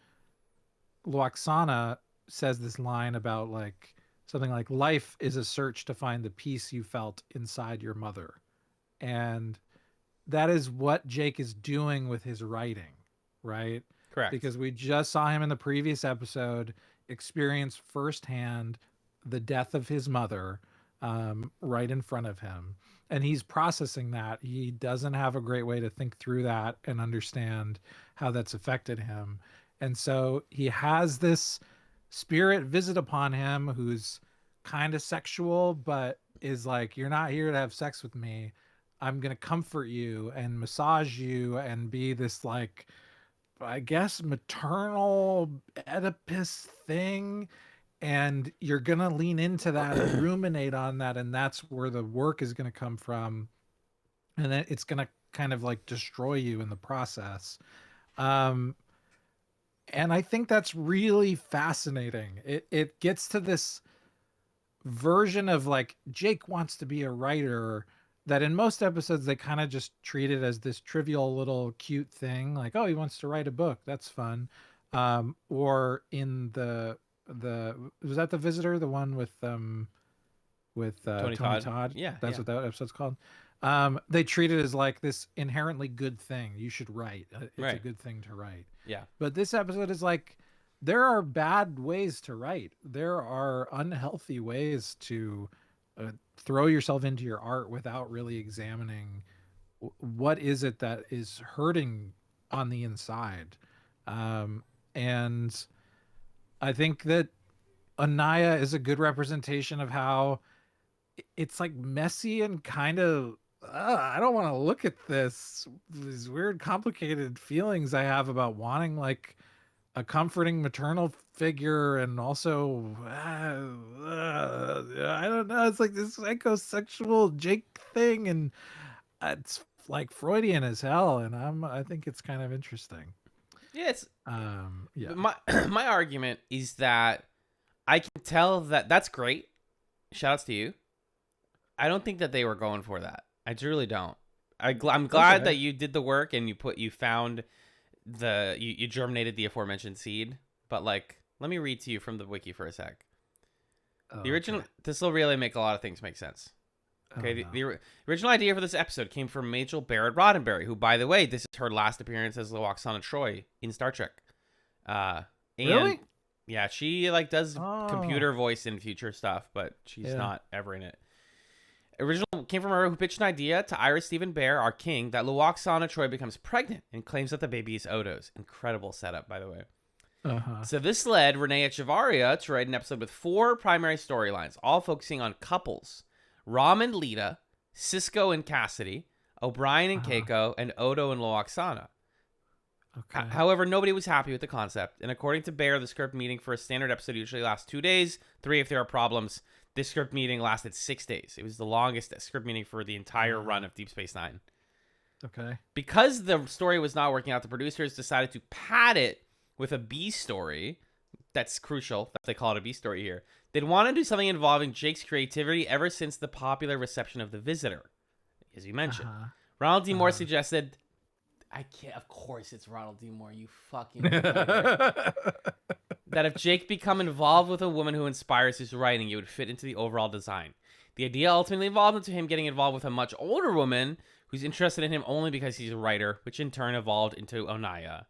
Luoxana says this line about like something like life is a search to find the peace you felt inside your mother. And that is what Jake is doing with his writing, right? Correct. Because we just saw him in the previous episode experience firsthand the death of his mother right in front of him. And he's processing that. He doesn't have a great way to think through that and understand how that's affected him. And so he has this spirit visit upon him who's kind of sexual, but is like, you're not here to have sex with me. I'm going to comfort you and massage you and be this like, I guess, maternal Oedipus thing. And you're going to lean into that and ruminate on that. And that's where the work is going to come from. And then it's going to kind of like destroy you in the process. And I think that's really fascinating. It gets to this version of like Jake wants to be a writer that in most episodes they kind of just treat it as this trivial little cute thing, like, oh, he wants to write a book, that's fun. Or in the was that The Visitor, the one with Tony Todd? Yeah, That's yeah. what that episode's called. They treat it as like this inherently good thing you should write. It's a Right. good thing to write. Yeah. But this episode is like, there are bad ways to write. There are unhealthy ways to throw yourself into your art without really examining what is it that is hurting on the inside. And I think that Anaya is a good representation of how it's like messy and kind of I don't want to look at these weird complicated feelings I have about wanting like a comforting maternal figure, and also I don't know, it's like this psychosexual Jake thing, and it's like Freudian as hell, and I think it's kind of interesting. Yeah, it's yeah. my argument is that I can tell that's great. Shout outs to you. I don't think that they were going for that. I truly don't. I'm glad that you did the work and you found you germinated the aforementioned seed. But like, let me read to you from the wiki for a sec. The original, this will really make a lot of things make sense. Okay, the original idea for this episode came from Majel Barrett Roddenberry, who, by the way, this is her last appearance as Luoxana Troi in Star Trek. Really? Yeah, she like does computer voice in future stuff, but she's not ever in it. Original came from her, who pitched an idea to Ira Stephen Bear, our king, that Luoxana Troi becomes pregnant and claims that the baby is Odo's. Incredible setup, by the way. So this led Renee Echevarria to write an episode with 4 primary storylines, all focusing on couples: Rom and Lita, Cisco and Cassidy, O'Brien and Keiko, and Odo and Luoxana. However, nobody was happy with the concept, and according to Bear, the script meeting for a standard episode usually lasts 2 days, 3 if there are problems. This script meeting lasted 6 days. It was the longest script meeting for the entire run of Deep Space Nine. Okay. Because the story was not working out, the producers decided to pad it with a B story. That's crucial. They call it a B story here. They'd want to do something involving Jake's creativity ever since the popular reception of The Visitor, as you mentioned. Ronald D. Moore suggested... I can't... Of course it's Ronald D. Moore, you fucking... that if Jake become involved with a woman who inspires his writing, it would fit into the overall design. The idea ultimately evolved into him getting involved with a much older woman who's interested in him only because he's a writer, which in turn evolved into Onaya.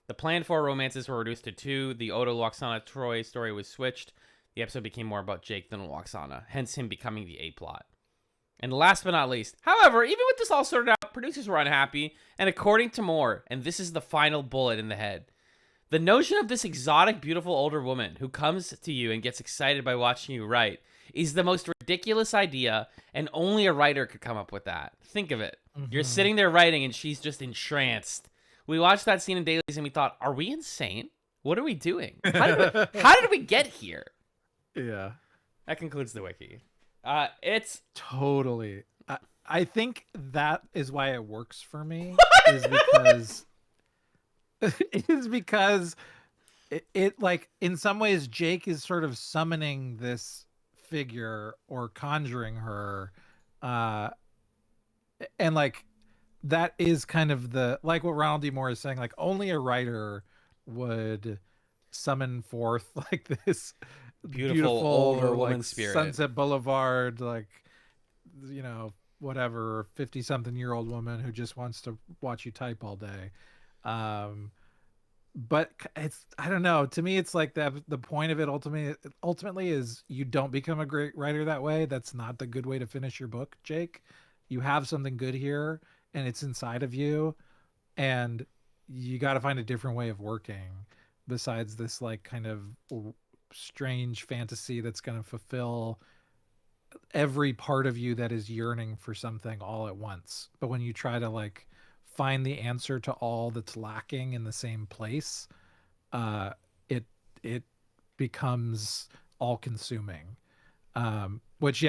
The planned 4 romances were reduced to 2. The Odo Loxana Troy story was switched. The episode became more about Jake than Loxana, hence him becoming the A-plot. And last but not least, however, even with this all sorted out, producers were unhappy, and according to Moore, and this is the final bullet in the head, the notion of this exotic, beautiful older woman who comes to you and gets excited by watching you write is the most ridiculous idea, and only a writer could come up with that. Think of it. You're sitting there writing, and she's just entranced. We watched that scene in Dailies, and we thought, are we insane? What are we doing? How did we get here? Yeah. That concludes the wiki. It's totally. I think that is why it works for me. Is because it like in some ways Jake is sort of summoning this figure or conjuring her, and like that is kind of the like what Ronald D. Moore is saying. Like only a writer would summon forth like this beautiful older woman like, spirit. Sunset Boulevard, like whatever 50-something-year-old woman who just wants to watch you type all day. But it's I don't know. To me, it's like the point of it ultimately is you don't become a great writer that way. That's not the good way to finish your book, Jake. You have something good here, and it's inside of you, and you got to find a different way of working besides this like kind of strange fantasy that's going to fulfill every part of you that is yearning for something all at once. But when you try to like find the answer to all that's lacking in the same place, it becomes all consuming. Which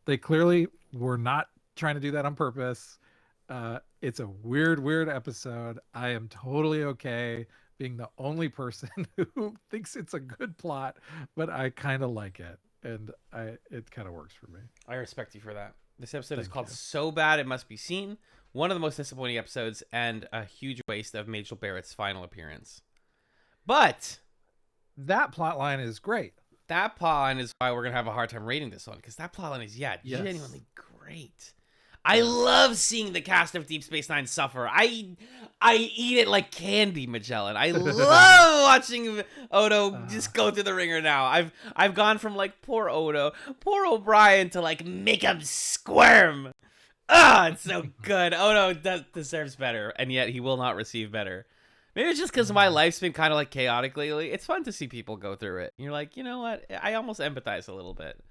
they clearly were not trying to do that on purpose. It's a weird episode. I am totally okay being the only person who thinks it's a good plot, but I kind of like it, and it kind of works for me. I respect you for that. This episode is called So Bad It Must Be Seen. One of the most disappointing episodes, and a huge waste of Majel Barrett's final appearance. But that plotline is great. That plotline is why we're gonna have a hard time rating this one, because that plotline is genuinely great. I love seeing the cast of Deep Space Nine suffer. I eat it like candy, Magellan. I love watching Odo just go through the ringer now. I've gone from like poor Odo, poor O'Brien to like make him squirm. It's so good. Odo deserves better, and yet he will not receive better. Maybe it's just because my life's been kind of like chaotic lately. It's fun to see people go through it. And you're like, you know what? I almost empathize a little bit.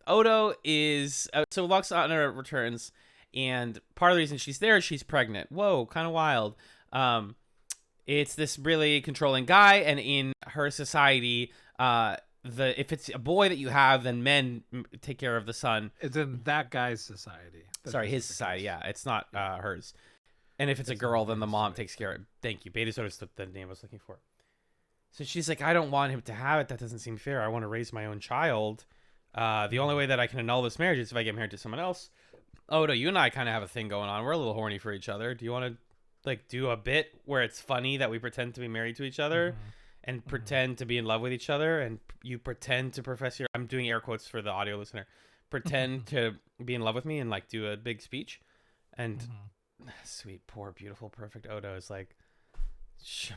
Odo is so Loxana returns, and part of the reason she's there is she's pregnant. Whoa, kind of wild. It's this really controlling guy, and in her society, if it's a boy that you have, then men take care of the son. It's in that guy's society. Sorry, his society. Yeah, it's not hers. And if it's a girl, then the mom takes care of it. Thank you. Beta Soda's the name I was looking for. So she's like, I don't want him to have it. That doesn't seem fair. I want to raise my own child. The only way that I can annul this marriage is if I get married to someone else. Odo, you and I kind of have a thing going on. We're a little horny for each other. Do you want to like do a bit where it's funny that we pretend to be married to each other and pretend to be in love with each other, and you pretend to profess I'm doing air quotes for the audio listener, pretend to be in love with me and like do a big speech, and sweet, poor, beautiful, perfect Odo is like,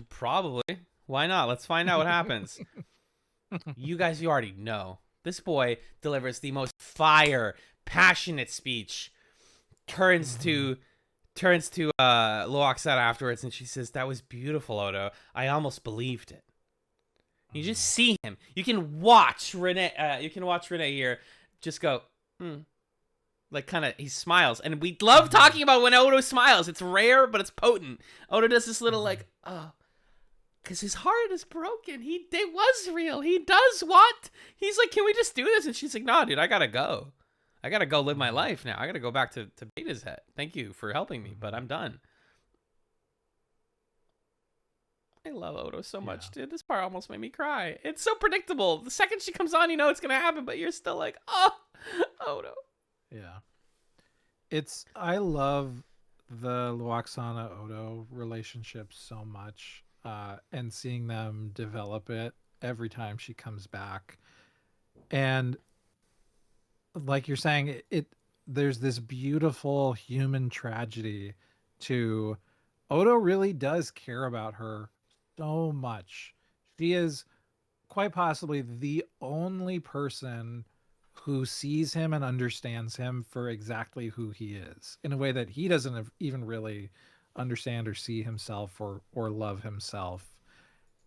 probably. Why not? Let's find out what happens. You already know. This boy delivers the most fire, passionate speech. Turns to Loxana afterwards, and she says, "That was beautiful, Odo. I almost believed it." You just see him. You can watch Renee. Here. Just go, like kind of. He smiles, and we love talking about when Odo smiles. It's rare, but it's potent. Odo does this little like, because his heart is broken. It was real. He does want. He's like, can we just do this? And she's like, no, dude, I gotta go. I gotta go live my life now. I gotta go back to Beta's head. Thank you for helping me, but I'm done. I love Odo so much, dude. This part almost made me cry. It's so predictable. The second she comes on, you know it's gonna happen, but you're still like, oh, Odo. Yeah. I love the Loxana Odo relationship so much. and seeing them develop it every time she comes back. And like you're saying, it there's this beautiful human tragedy to Odo really does care about her so much. She is quite possibly the only person who sees him and understands him for exactly who he is in a way that he doesn't even really understand or see himself or love himself.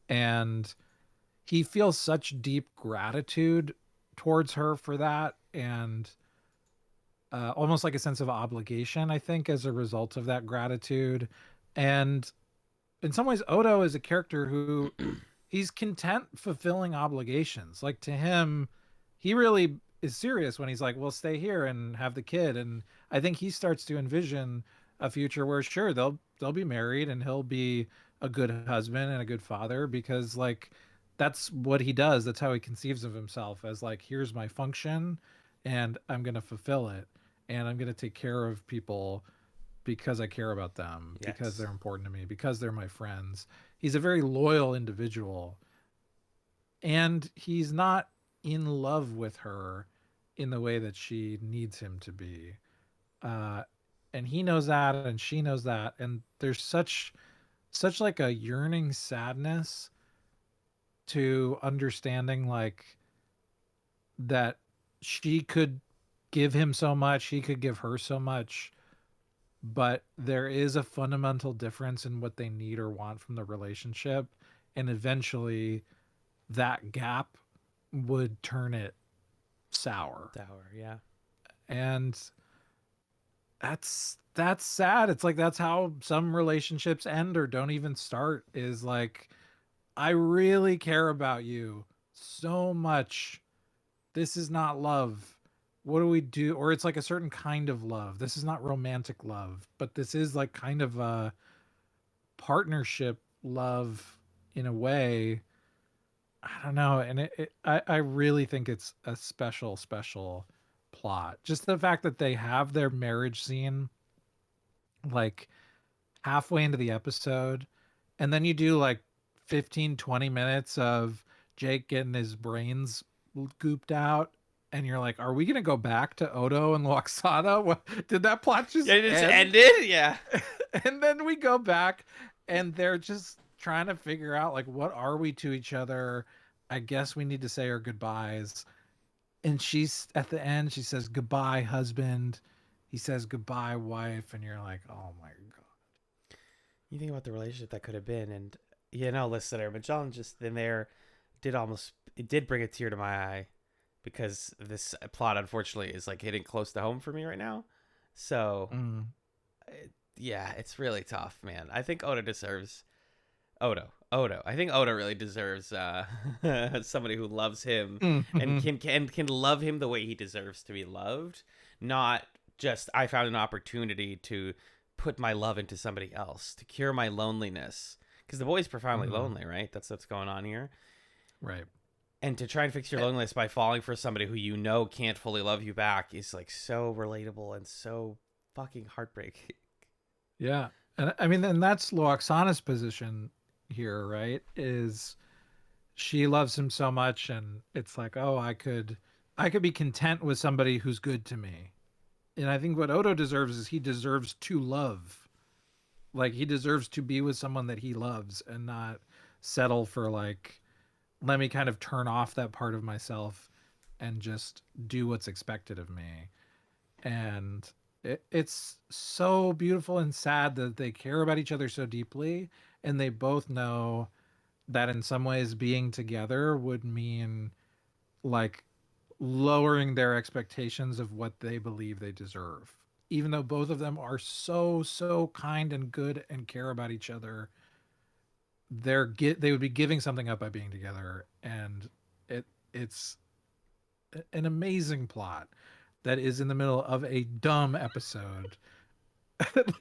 And he feels such deep gratitude towards her for that, and almost like a sense of obligation, I think, as a result of that gratitude. And in some ways, Odo is a character who he's content fulfilling obligations. Like to him, he really is serious when he's like, "Well, stay here and have the kid." And I think he starts to envision a future where, sure, they'll be married and he'll be a good husband and a good father, because like that's what he does. That's how he conceives of himself, as like, here's my function and I'm going to fulfill it, and I'm going to take care of people because I care about them, because Yes. they're important to me, because they're my friends. He's a very loyal individual, and he's not in love with her in the way that she needs him to be. Uh, and he knows that, and she knows that, and there's such like a yearning sadness to understanding like that she could give him so much, he could give her so much, but there is a fundamental difference in what they need or want from the relationship, and eventually that gap would turn it sour. Dower, yeah. And that's sad. It's like that's how some relationships end or don't even start, is like, I really care about you so much. This is not love. What do we do? Or it's like a certain kind of love. This is not romantic love, but this is like kind of a partnership love in a way. I don't know. And I really think it's a special, special plot. Just the fact that they have their marriage scene like halfway into the episode, and then you do like 15-20 minutes of Jake getting his brains gooped out, and you're like, are we gonna go back to Odo and Loxana? What did that plot just Yeah, it just end? ended. Yeah. And then we go back and they're just trying to figure out like, what are we to each other? I guess we need to say our goodbyes. And she's at the end, she says goodbye husband, he says goodbye wife, and you're like, oh my god. You think about the relationship that could have been, and listener, Magellan just in there it did bring a tear to my eye, because this plot unfortunately is like hitting close to home for me right now. So Mm. yeah, it's really tough, man. I think Odo deserves Odo. I think Odo really deserves somebody who loves him and Mm. can love him the way he deserves to be loved, not just I found an opportunity to put my love into somebody else to cure my loneliness, because the boy's profoundly lonely, right? That's what's going on here. Right. And to try and fix your loneliness by falling for somebody who can't fully love you back is like so relatable and so fucking heartbreaking. Yeah. And I mean, and that's Loaxana's position here, right? Is she loves him so much, and it's like, oh, I could be content with somebody who's good to me. And I think what Odo deserves is he deserves to love. Like he deserves to be with someone that he loves and not settle for like, let me kind of turn off that part of myself and just do what's expected of me. And it's so beautiful and sad that they care about each other so deeply, and they both know that in some ways being together would mean like lowering their expectations of what they believe they deserve, even though both of them are so kind and good and care about each other. They would be giving something up by being together, and it's an amazing plot that is in the middle of a dumb episode.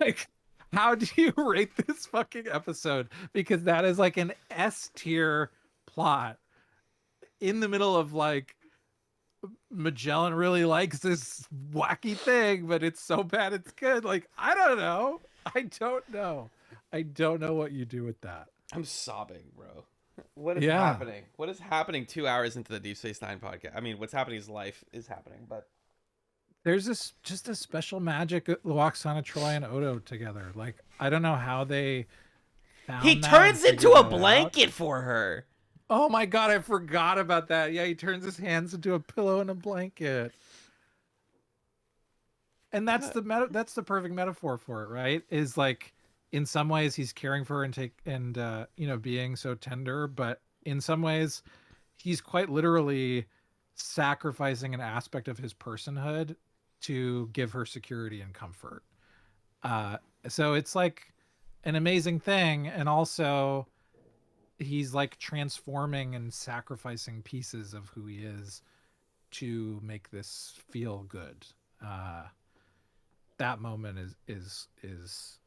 Like, how do you rate this fucking episode? Because that is like an S tier plot in the middle of like, Magellan really likes this wacky thing, but it's so bad it's good. Like, I don't know. I don't know what you do with that. I'm sobbing, bro. What is happening? What is happening 2 hours into the Deep Space Nine podcast? I mean, what's happening is life is happening, but there's just a special magic that walks on a Troy and Odo together. Like, I don't know how they he found that and turns into figured a that blanket out. for her. Oh my god, I forgot about that. Yeah, he turns his hands into a pillow and a blanket. And that's that's the perfect metaphor for it, right? Is like, in some ways he's caring for her and being so tender, but in some ways he's quite literally sacrificing an aspect of his personhood to give her security and comfort. So it's like an amazing thing, and also he's like transforming and sacrificing pieces of who he is to make this feel good. That moment is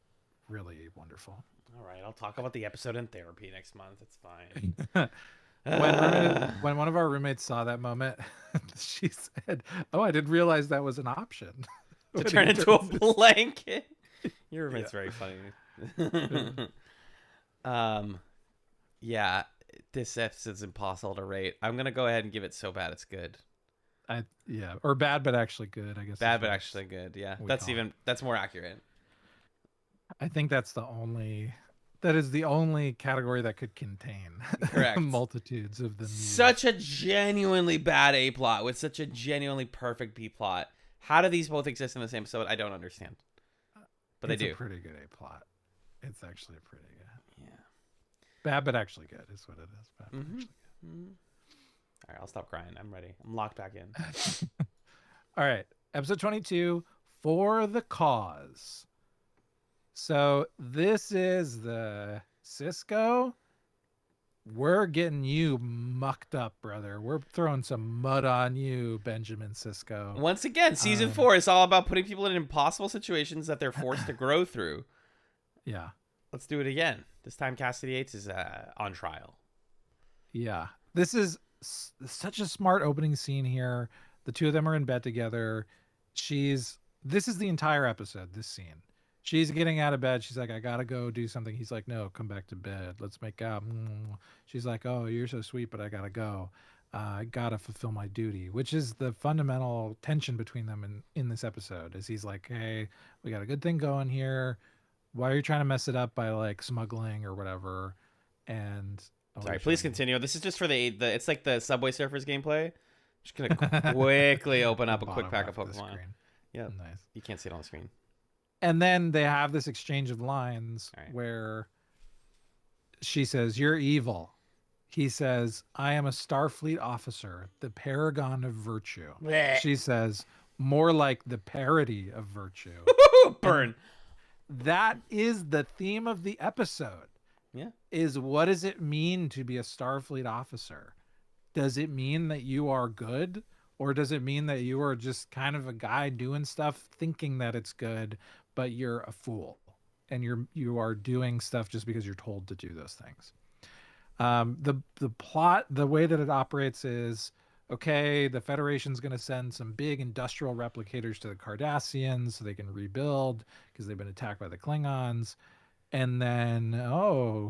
really wonderful. All right, I'll talk about the episode in therapy next month. It's fine. When one of our roommates saw that moment, she said, "Oh, I didn't realize that was an option." To turn into a blanket. Your roommate's very funny. Yeah, this episode's impossible to rate. I'm gonna go ahead and give it so bad it's good. Or bad but actually good, I guess. Bad but actually good. Yeah, that's more accurate. I think that is the only category that could contain correct multitudes of them. Such a genuinely bad A plot with such a genuinely perfect B plot. How do these both exist in the same episode? I don't understand. But it's they do. A pretty good A plot. It's actually a pretty good. Yeah. Bad but actually good is what it is. Bad but actually good. Mm-hmm. All right, I'll stop crying. I'm ready. I'm locked back in. All right. Episode 22, For the Cause. So this is the Cisco. We're getting you mucked up, brother. We're throwing some mud on you, Benjamin Sisko. Once again, season 4 is all about putting people in impossible situations that they're forced to grow through. Yeah. Let's do it again. This time Cassidy Yates is on trial. Yeah. This is such a smart opening scene here. The two of them are in bed together. This is the entire episode, this scene. She's getting out of bed. She's like, I gotta go do something. He's like, no, come back to bed. Let's make out. She's like, oh, you're so sweet, but I gotta go. I gotta fulfill my duty, which is the fundamental tension between them in this episode. Is he's like, hey, we got a good thing going here. Why are you trying to mess it up by like smuggling or whatever? And sorry, please continue. This is just for the it's like the Subway Surfers gameplay. Just gonna quickly open up a quick pack of Pokemon. Yeah, nice. You can't see it on the screen. And then they have this exchange of lines where she says, "You're evil." He says, "I am a Starfleet officer, the paragon of virtue." Blech. She says, "More like the parody of virtue." Burn. And that is the theme of the episode. Yeah. Is what does it mean to be a Starfleet officer? Does it mean that you are good? Or does it mean that you are just kind of a guy doing stuff thinking that it's good, but you're a fool and you are doing stuff just because you're told to do those things? The plot, the way that it operates is, okay, the Federation's going to send some big industrial replicators to the Cardassians so they can rebuild because they've been attacked by the Klingons. And then,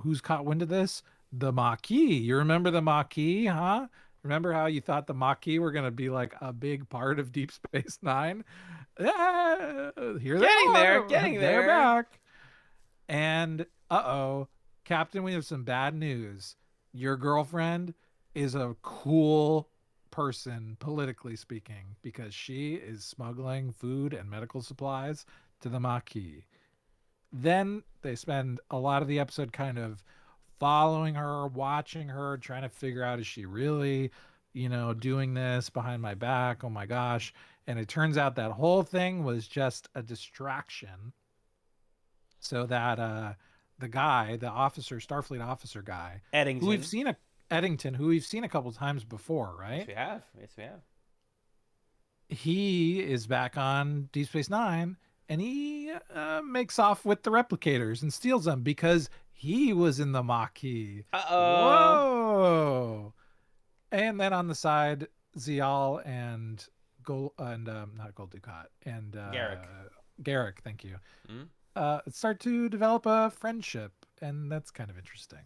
who's caught wind of this? The Maquis. You remember the Maquis, huh? Remember how you thought the Maquis were going to be like a big part of Deep Space Nine? Here getting there. They're back. And Captain, we have some bad news. Your girlfriend is a cool person, politically speaking, because she is smuggling food and medical supplies to the Maquis. Then they spend a lot of the episode kind of following her, watching her, trying to figure out, is she really, doing this behind my back? Oh my gosh. And it turns out that whole thing was just a distraction so that the guy, the officer, Starfleet officer guy, Eddington, who we've seen a couple times before, right? Yes, we have. He is back on Deep Space Nine, and he makes off with the replicators and steals them because he was in the Maquis. Whoa! And then on the side, Zial and not Gul Dukat and Garrick, thank you. Start to develop a friendship, and that's kind of interesting.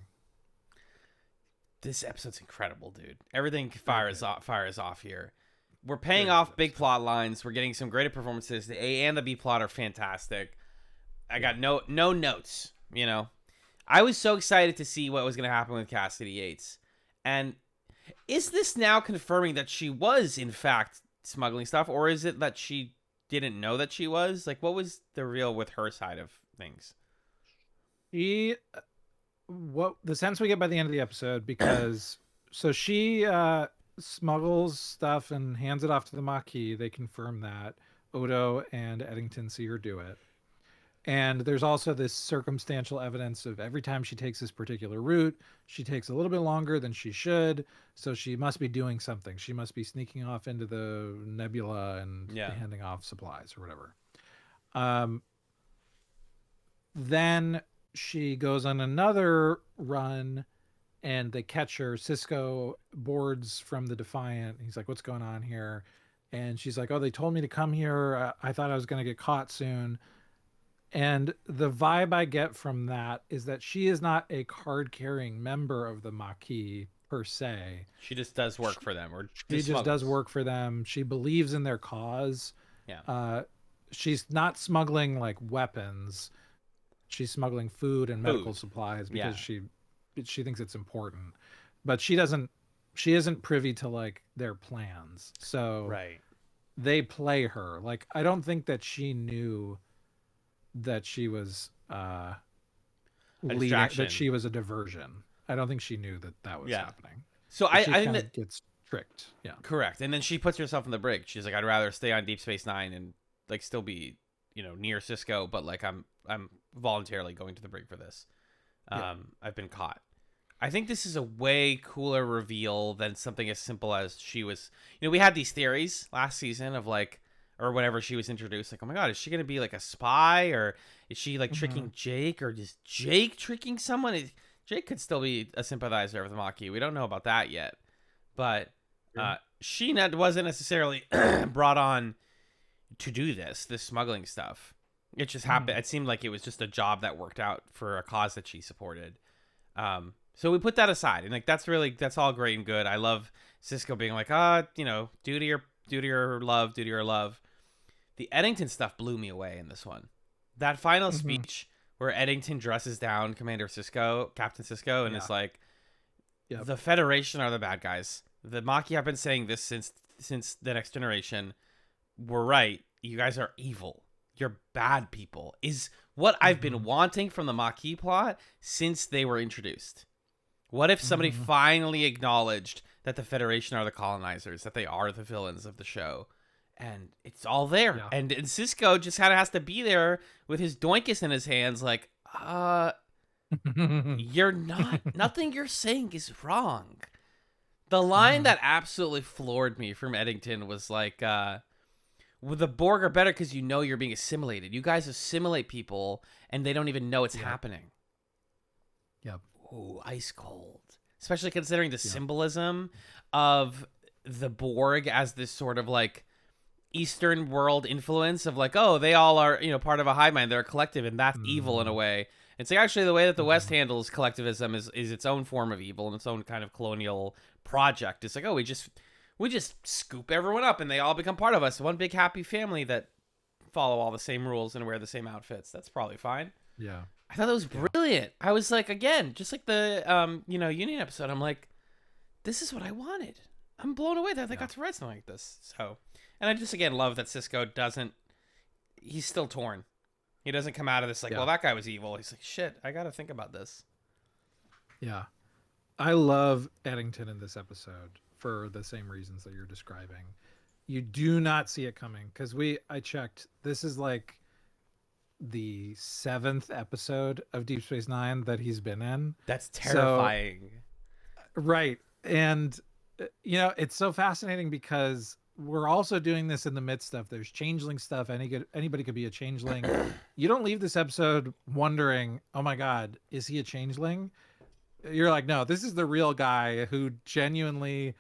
This episode's incredible, dude. Everything fires off here. We're paying Very off good big episode. plot lines. We're getting some great performances. The A and the B plot are fantastic. I got no notes, you know. I was so excited to see what was going to happen with Cassidy Yates. And is this now confirming that she was, in fact, smuggling stuff? Or is it that she didn't know that she was? Like, what was the real with her side of things? What the sense we get by the end of the episode, because so she smuggles stuff and hands it off to the Maquis. They confirm that Odo and Eddington see her do it. And there's also this circumstantial evidence of every time she takes this particular route, she takes a little bit longer than she should. So she must be doing something. She must be sneaking off into the nebula and handing off supplies or whatever. Then she goes on another run and they catch her. Cisco boards from the Defiant. He's like, what's going on here? And she's like, oh, they told me to come here. I thought I was going to get caught soon. And the vibe I get from that is that she is not a card-carrying member of the Maquis per se. She just does work for them. Or she just does work for them. She believes in their cause. Yeah. She's not smuggling like weapons. She's smuggling food and medical supplies because she thinks it's important. But she isn't privy to like their plans. So they play her. Like, I don't think that she knew that she was leading, that she was a diversion. I don't think she knew that was happening. So I think that gets tricked. Yeah, correct. And then she puts herself in the brig. She's like, I'd rather stay on Deep Space Nine and like still be, you know, near Cisco, but like I'm voluntarily going to the brig for this. I've been caught. I think this is a way cooler reveal than something as simple as she was. You know, we had these theories last season of like, or whenever she was introduced, like, oh my god, is she gonna be like a spy, or is she like tricking Jake, or is Jake tricking someone? Jake could still be a sympathizer of the Maquis. We don't know about that yet, but she wasn't necessarily brought on to do this smuggling stuff. It just happened. It seemed like it was just a job that worked out for a cause that she supported. So we put that aside, and like that's all great and good. I love Cisco being like, you know, do to your love. The Eddington stuff blew me away in this one. That final speech where Eddington dresses down Captain Cisco, and it's like, the Federation are the bad guys. The Maquis have been saying this since the Next Generation. We're right. You guys are evil. You're bad people. Is what I've been wanting from the Maquis plot since they were introduced. What if somebody finally acknowledged that the Federation are the colonizers, that they are the villains of the show? And it's all there. Yeah. And Cisco just kind of has to be there with his doinkus in his hands like, you're not, nothing you're saying is wrong. The line that absolutely floored me from Eddington was like, well, the Borg are better because you know you're being assimilated. You guys assimilate people and they don't even know it's happening. Yep. Ooh, ice cold. Especially considering the symbolism of the Borg as this sort of like Eastern world influence of like, oh, they all are, you know, part of a hive mind. They're a collective, and that's evil in a way. It's like actually the way that the West handles collectivism is its own form of evil and its own kind of colonial project. It's like, oh, we just scoop everyone up and they all become part of us. One big happy family that follow all the same rules and wear the same outfits. That's probably fine. Yeah. I thought that was brilliant. I was like, again, just like the Union episode, I'm like, this is what I wanted. I'm blown away that they got to write something like this. So, and I just again love that Cisco he's still torn. He doesn't come out of this like, well, that guy was evil. He's like, shit, I got to think about this. Yeah. I love Eddington in this episode for the same reasons that you're describing. You do not see it coming because I checked. This is like the 7th episode of Deep Space Nine that he's been in. That's terrifying. Right. And, you know, it's so fascinating because we're also doing this in the midst of there's changeling stuff. Anybody could be a changeling. You don't leave this episode wondering, oh my God, is he a changeling? You're like, no, this is the real guy who genuinely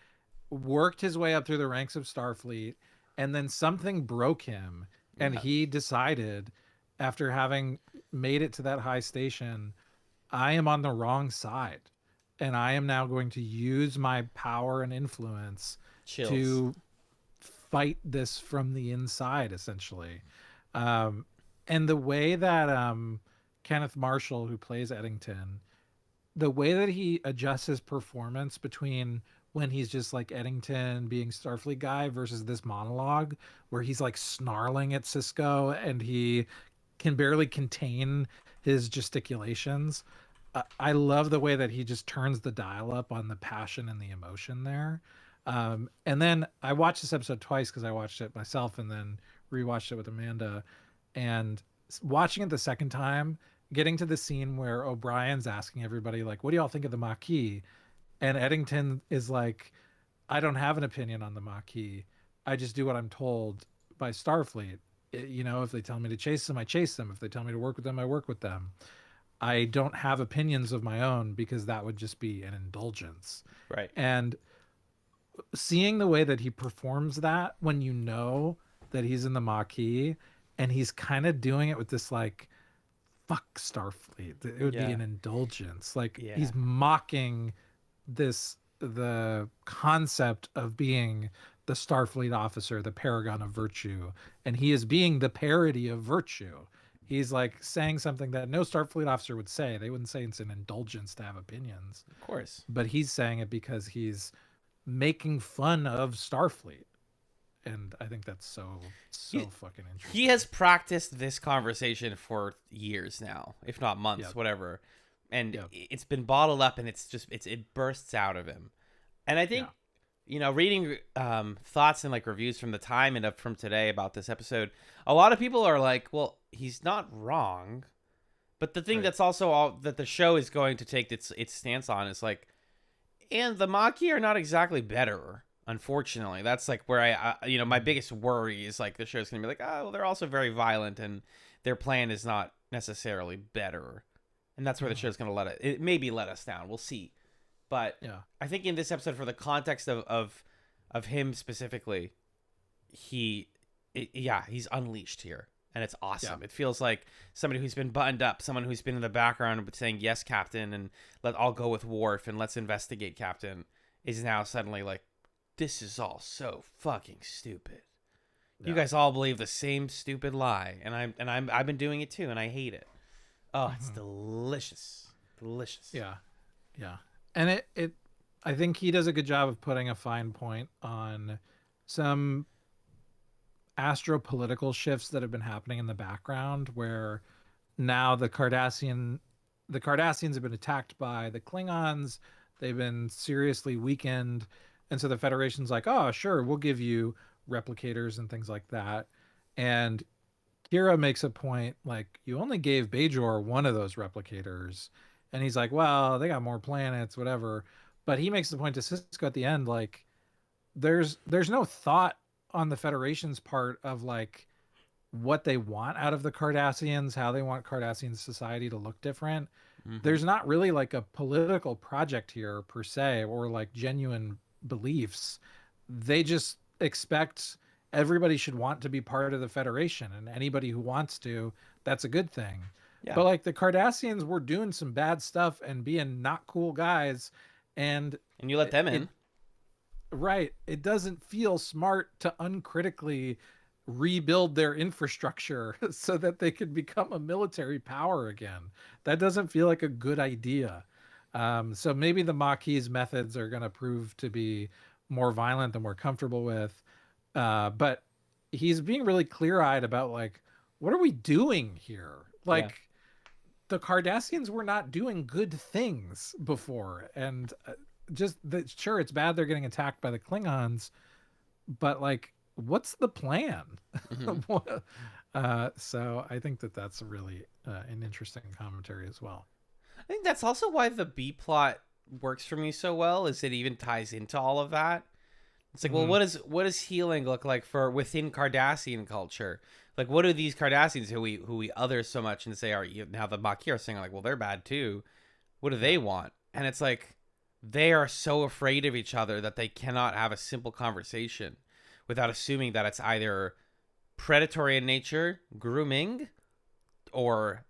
worked his way up through the ranks of Starfleet, and then something broke him, and he decided, after having made it to that high station, I am on the wrong side. and I am now going to use my power and influence to fight this from the inside, essentially. And the way that Kenneth Marshall, who plays Eddington, the way that he adjusts his performance between when he's just like Eddington being Starfleet guy versus this monologue where he's like snarling at Cisco and he can barely contain his gesticulations. I love the way that he just turns the dial up on the passion and the emotion there. And then I watched this episode twice because I watched it myself and then rewatched it with Amanda. And watching it the second time, getting to the scene where O'Brien's asking everybody, like, what do y'all think of the Maquis? And Eddington is like, I don't have an opinion on the Maquis. I just do what I'm told by Starfleet. If they tell me to chase them, I chase them. If they tell me to work with them, I work with them. I don't have opinions of my own because that would just be an indulgence. Right. And seeing the way that he performs that when you know that he's in the Maquis and he's kind of doing it with this like, fuck Starfleet. It would be an indulgence. Like he's mocking the concept of being the Starfleet officer, the paragon of virtue. And he is being the parody of virtue. He's like saying something that no Starfleet officer would say. They wouldn't say it's an indulgence to have opinions. Of course. But he's saying it because he's making fun of Starfleet. And I think that's so fucking interesting. He has practiced this conversation for years now, if not months, whatever. And it's been bottled up and it bursts out of him. And I think, reading thoughts and like reviews from the time and from today about this episode, a lot of people are like, well, he's not wrong. But the thing that's also that the show is going to take its stance on is like, and the Maquis are not exactly better. Unfortunately, that's like where I my biggest worry is like the show's gonna be like, oh, well, they're also very violent and their plan is not necessarily better, and that's where the show's gonna it maybe let us down. We'll see, but I think in this episode, for the context of him specifically, he's unleashed here, and it's awesome. Yeah. It feels like somebody who's been buttoned up, someone who's been in the background but saying yes, Captain, and I'll go with Worf and let's investigate, Captain, is now suddenly like, this is all so fucking stupid. Yeah. You guys all believe the same stupid lie, and I've been doing it too, and I hate it. Oh, it's delicious. Yeah. And I think he does a good job of putting a fine point on some astropolitical shifts that have been happening in the background, where now the Cardassians have been attacked by the Klingons. They've been seriously weakened. And so the Federation's like, oh, sure, we'll give you replicators and things like that. And Kira makes a point, like, you only gave Bajor one of those replicators. And he's like, well, they got more planets, whatever. But he makes the point to Cisco at the end, like, there's no thought on the Federation's part of, like, what they want out of the Cardassians, how they want Cardassian society to look different. Mm-hmm. There's not really, like, a political project here, per se, or, like, genuine beliefs. They just expect everybody should want to be part of the Federation, and anybody who wants to, that's a good thing. But like the Cardassians were doing some bad stuff and being not cool guys, and you let them in. Right. It doesn't feel smart to uncritically rebuild their infrastructure so that they could become a military power again. That doesn't feel like a good idea. So maybe the Maquis methods are going to prove to be more violent than we're comfortable with. But he's being really clear-eyed about, like, what are we doing here? Like, the Cardassians were not doing good things before. And sure, it's bad they're getting attacked by the Klingons, but, like, what's the plan? Mm-hmm. So I think that's really an interesting commentary as well. I think that's also why the B plot works for me so well, is it even ties into all of that. It's like, well, what does healing look like for within Cardassian culture? Like, what do these Cardassians who we other so much and say now the Maquis are saying, like, well, they're bad too. What do they want? And it's like, they are so afraid of each other that they cannot have a simple conversation without assuming that it's either predatory in nature, grooming, or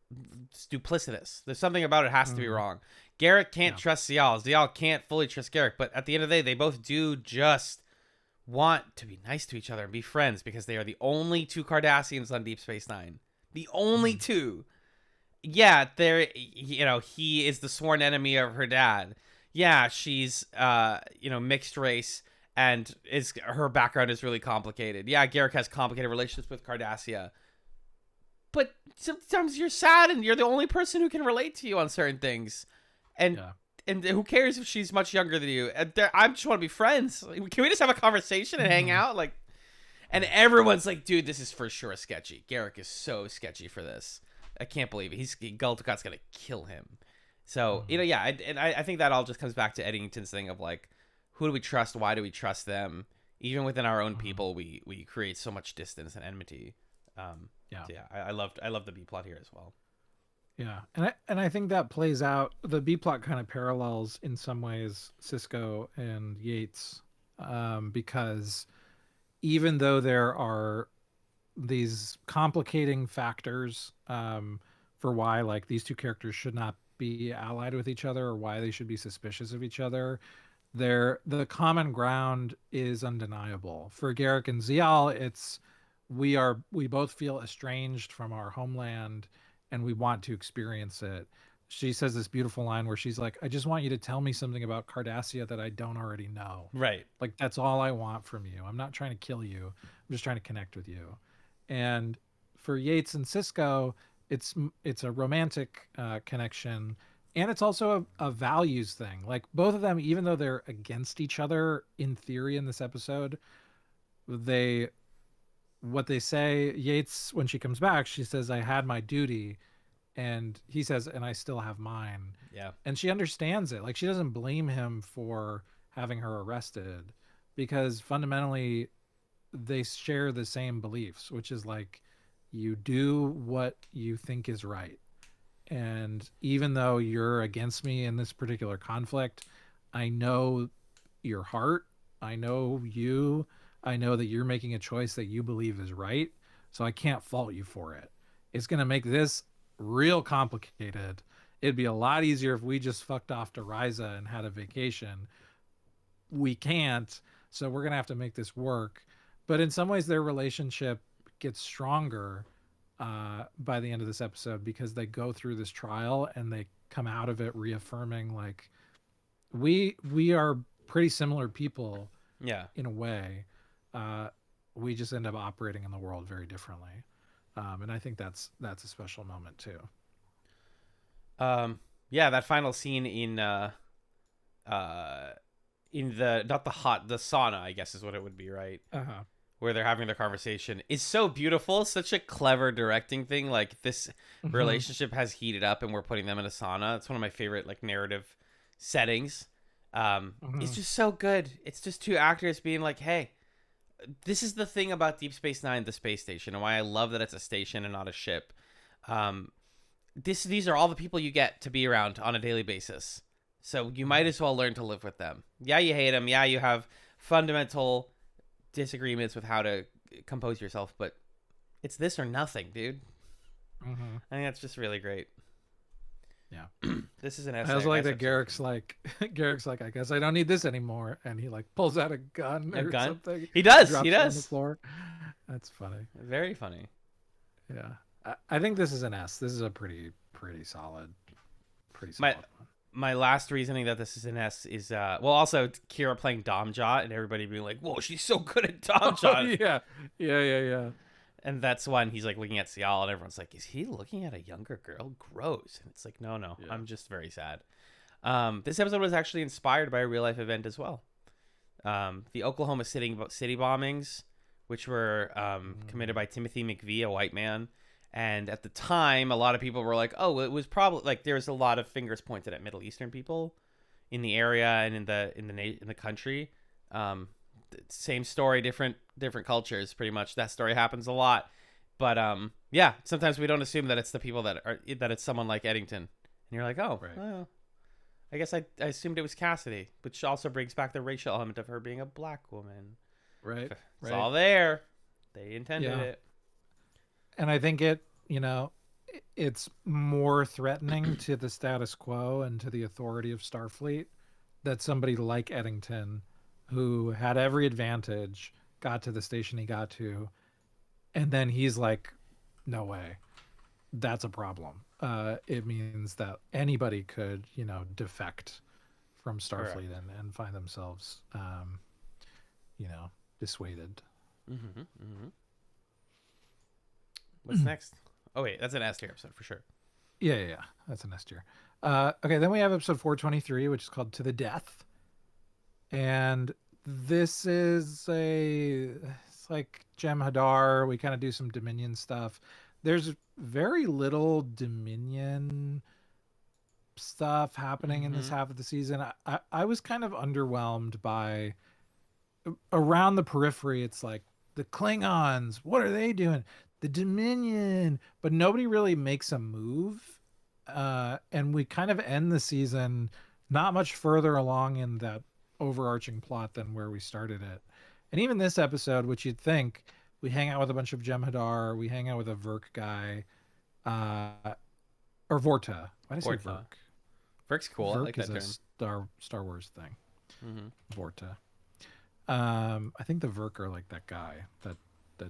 duplicitous. There's something about it has to be wrong. Garrick can't trust Zial. Zial can't fully trust Garrick. But at the end of the day, they both do just want to be nice to each other and be friends because they are the only two Cardassians on Deep Space Nine. The only two. Yeah, he is the sworn enemy of her dad. Yeah, she's, mixed race, and her background is really complicated. Yeah, Garrick has complicated relationships with Cardassia. But sometimes you're sad, and you're the only person who can relate to you on certain things. And who cares if she's much younger than you? I just want to be friends. Can we just have a conversation and hang out? And everyone's like, dude, this is for sure sketchy. Garrick is so sketchy for this. I can't believe it. Gul Dukat's gonna kill him. So I think that all just comes back to Eddington's thing of like, who do we trust? Why do we trust them? Even within our own people, we create so much distance and enmity. I love the B plot here as well. Yeah, and I think that plays out. The B plot kind of parallels in some ways Sisko and Yates, because even though there are these complicating factors for why like these two characters should not be allied with each other or why they should be suspicious of each other, the common ground is undeniable. For Garrick and Zial, it's we both feel estranged from our homeland and we want to experience it. She says this beautiful line where she's like, I just want you to tell me something about Cardassia that I don't already know. Right. Like, that's all I want from you. I'm not trying to kill you. I'm just trying to connect with you. And for Yates and Sisko, it's a romantic connection. And it's also a values thing. Like, both of them, even though they're against each other in theory in this episode, what they say, Yates, when she comes back, she says, I had my duty. And he says, and I still have mine. Yeah. And she understands it. Like, she doesn't blame him for having her arrested because fundamentally they share the same beliefs, which is like, you do what you think is right. And even though you're against me in this particular conflict, I know your heart. I know you. I know that you're making a choice that you believe is right. So I can't fault you for it. It's going to make this real complicated. It'd be a lot easier if we just fucked off to Ryza and had a vacation. We can't. So we're going to have to make this work. But in some ways, their relationship gets stronger by the end of this episode because they go through this trial and they come out of it reaffirming like we are pretty similar people. Yeah. In a way. We just end up operating in the world very differently. And I think that's a special moment too. That final scene in the sauna, I guess is what it would be, right? Uh-huh. Where they're having their conversation is so beautiful. Such a clever directing thing. Like, this relationship has heated up and we're putting them in a sauna. It's one of my favorite like narrative settings. It's just so good. It's just two actors being like, hey, this is the thing about Deep Space Nine, the space station, and why I love that it's a station and not a ship. These are all the people you get to be around on a daily basis. So you might as well learn to live with them. Yeah, you hate them. Yeah, you have fundamental disagreements with how to compose yourself, but it's this or nothing, dude. I think that's just really great. Yeah. This is an essay. I also like that Garrick's like, I guess I don't need this anymore. And he like pulls out a gun or something. He does. Drops He it does. on the floor. That's funny. Very funny. Yeah. I think this is an S. This is a pretty solid one. My last reasoning that this is an S is, also Kira playing Domjot and everybody being like, whoa, she's so good at Domjot. Yeah. And that's when he's like looking at Sial and everyone's like, is he looking at a younger girl? Gross. And it's like, no, yeah. I'm just very sad. This episode was actually inspired by a real life event as well. The Oklahoma City bombings, which were committed by Timothy McVeigh, a white man. And at the time, a lot of people were like, oh, it was probably like there was a lot of fingers pointed at Middle Eastern people in the area and in the country. Same story, different cultures, pretty much. That story happens a lot. But sometimes we don't assume that it's the people that it's someone like Eddington. And you're like, oh, right. Well, I guess I assumed it was Cassidy, which also brings back the racial element of her being a black woman. Right. It's all there. They intended it. And I think it, it's more threatening to the status quo and to the authority of Starfleet that somebody like Eddington, who had every advantage, got to the station he got to, and then he's like, no way. That's a problem. It means that anybody could, defect from Starfleet and find themselves, dissuaded. Mm-hmm, mm-hmm. What's next? Oh wait, that's an S tier episode for sure. Yeah. That's an S tier. Okay, then we have episode 423, which is called To the Death. And this is it's like Jem'Hadar. We kind of do some Dominion stuff. There's very little Dominion stuff happening in this half of the season. I was kind of underwhelmed by around the periphery. It's like the Klingons, what are they doing? The Dominion, but nobody really makes a move. And we kind of end the season not much further along in that overarching plot than where we started it. And even this episode, which you'd think we hang out with a bunch of Jem'Hadar, we hang out with a Verk guy, or Vorta. Why did I say Verk? Verk's cool. Verk I like that is term. a Star Wars thing. Mm-hmm. Vorta. I think the Verk are like that guy, that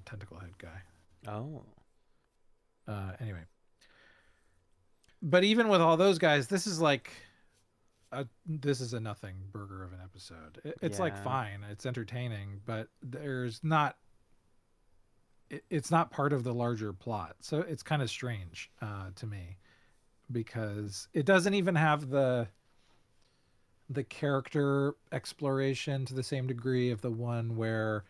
tentacle head guy. Oh. Anyway. But even with all those guys, this is like this is a nothing burger of an episode. It's like fine, it's entertaining, but there's not. It's not part of the larger plot, so it's kind of strange to me, because it doesn't even have the character exploration to the same degree of the one where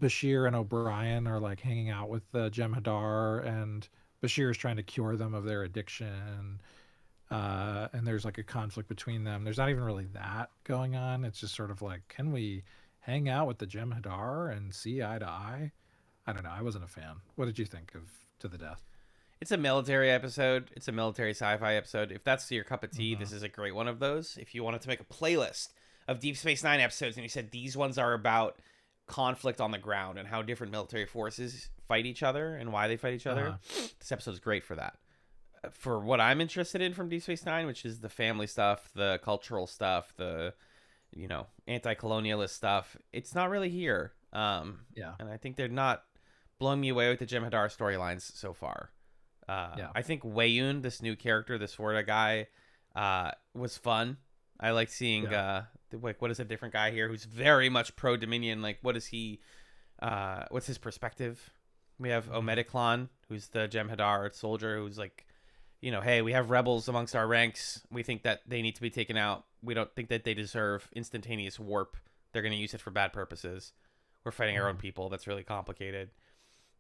Bashir and O'Brien are like hanging out with the Jem'Hadar, and Bashir is trying to cure them of their addiction. And there's like a conflict between them. There's not even really that going on. It's just sort of like, can we hang out with the Jem'Hadar and see eye to eye? I don't know. I wasn't a fan. What did you think of To the Death? It's a military episode. It's a military sci-fi episode. If that's your cup of tea, this is a great one of those. If you wanted to make a playlist of Deep Space Nine episodes and you said these ones are about conflict on the ground and how different military forces fight each other and why they fight each other, this episode is great for that. For what I'm interested in from Deep Space Nine, which is the family stuff, the cultural stuff, the anti-colonialist stuff, it's not really here. And I think they're not blowing me away with the Jem'Hadar storylines so far. I think Weyoun, this new character, this Vorta guy, was fun. I like seeing what is a different guy here who's very much pro Dominion. Like, what is he? What's his perspective? We have Omediclon, who's the Jem'Hadar soldier, who's like, hey, we have rebels amongst our ranks. We think that they need to be taken out. We don't think that they deserve instantaneous warp. They're going to use it for bad purposes. We're fighting our own people. That's really complicated.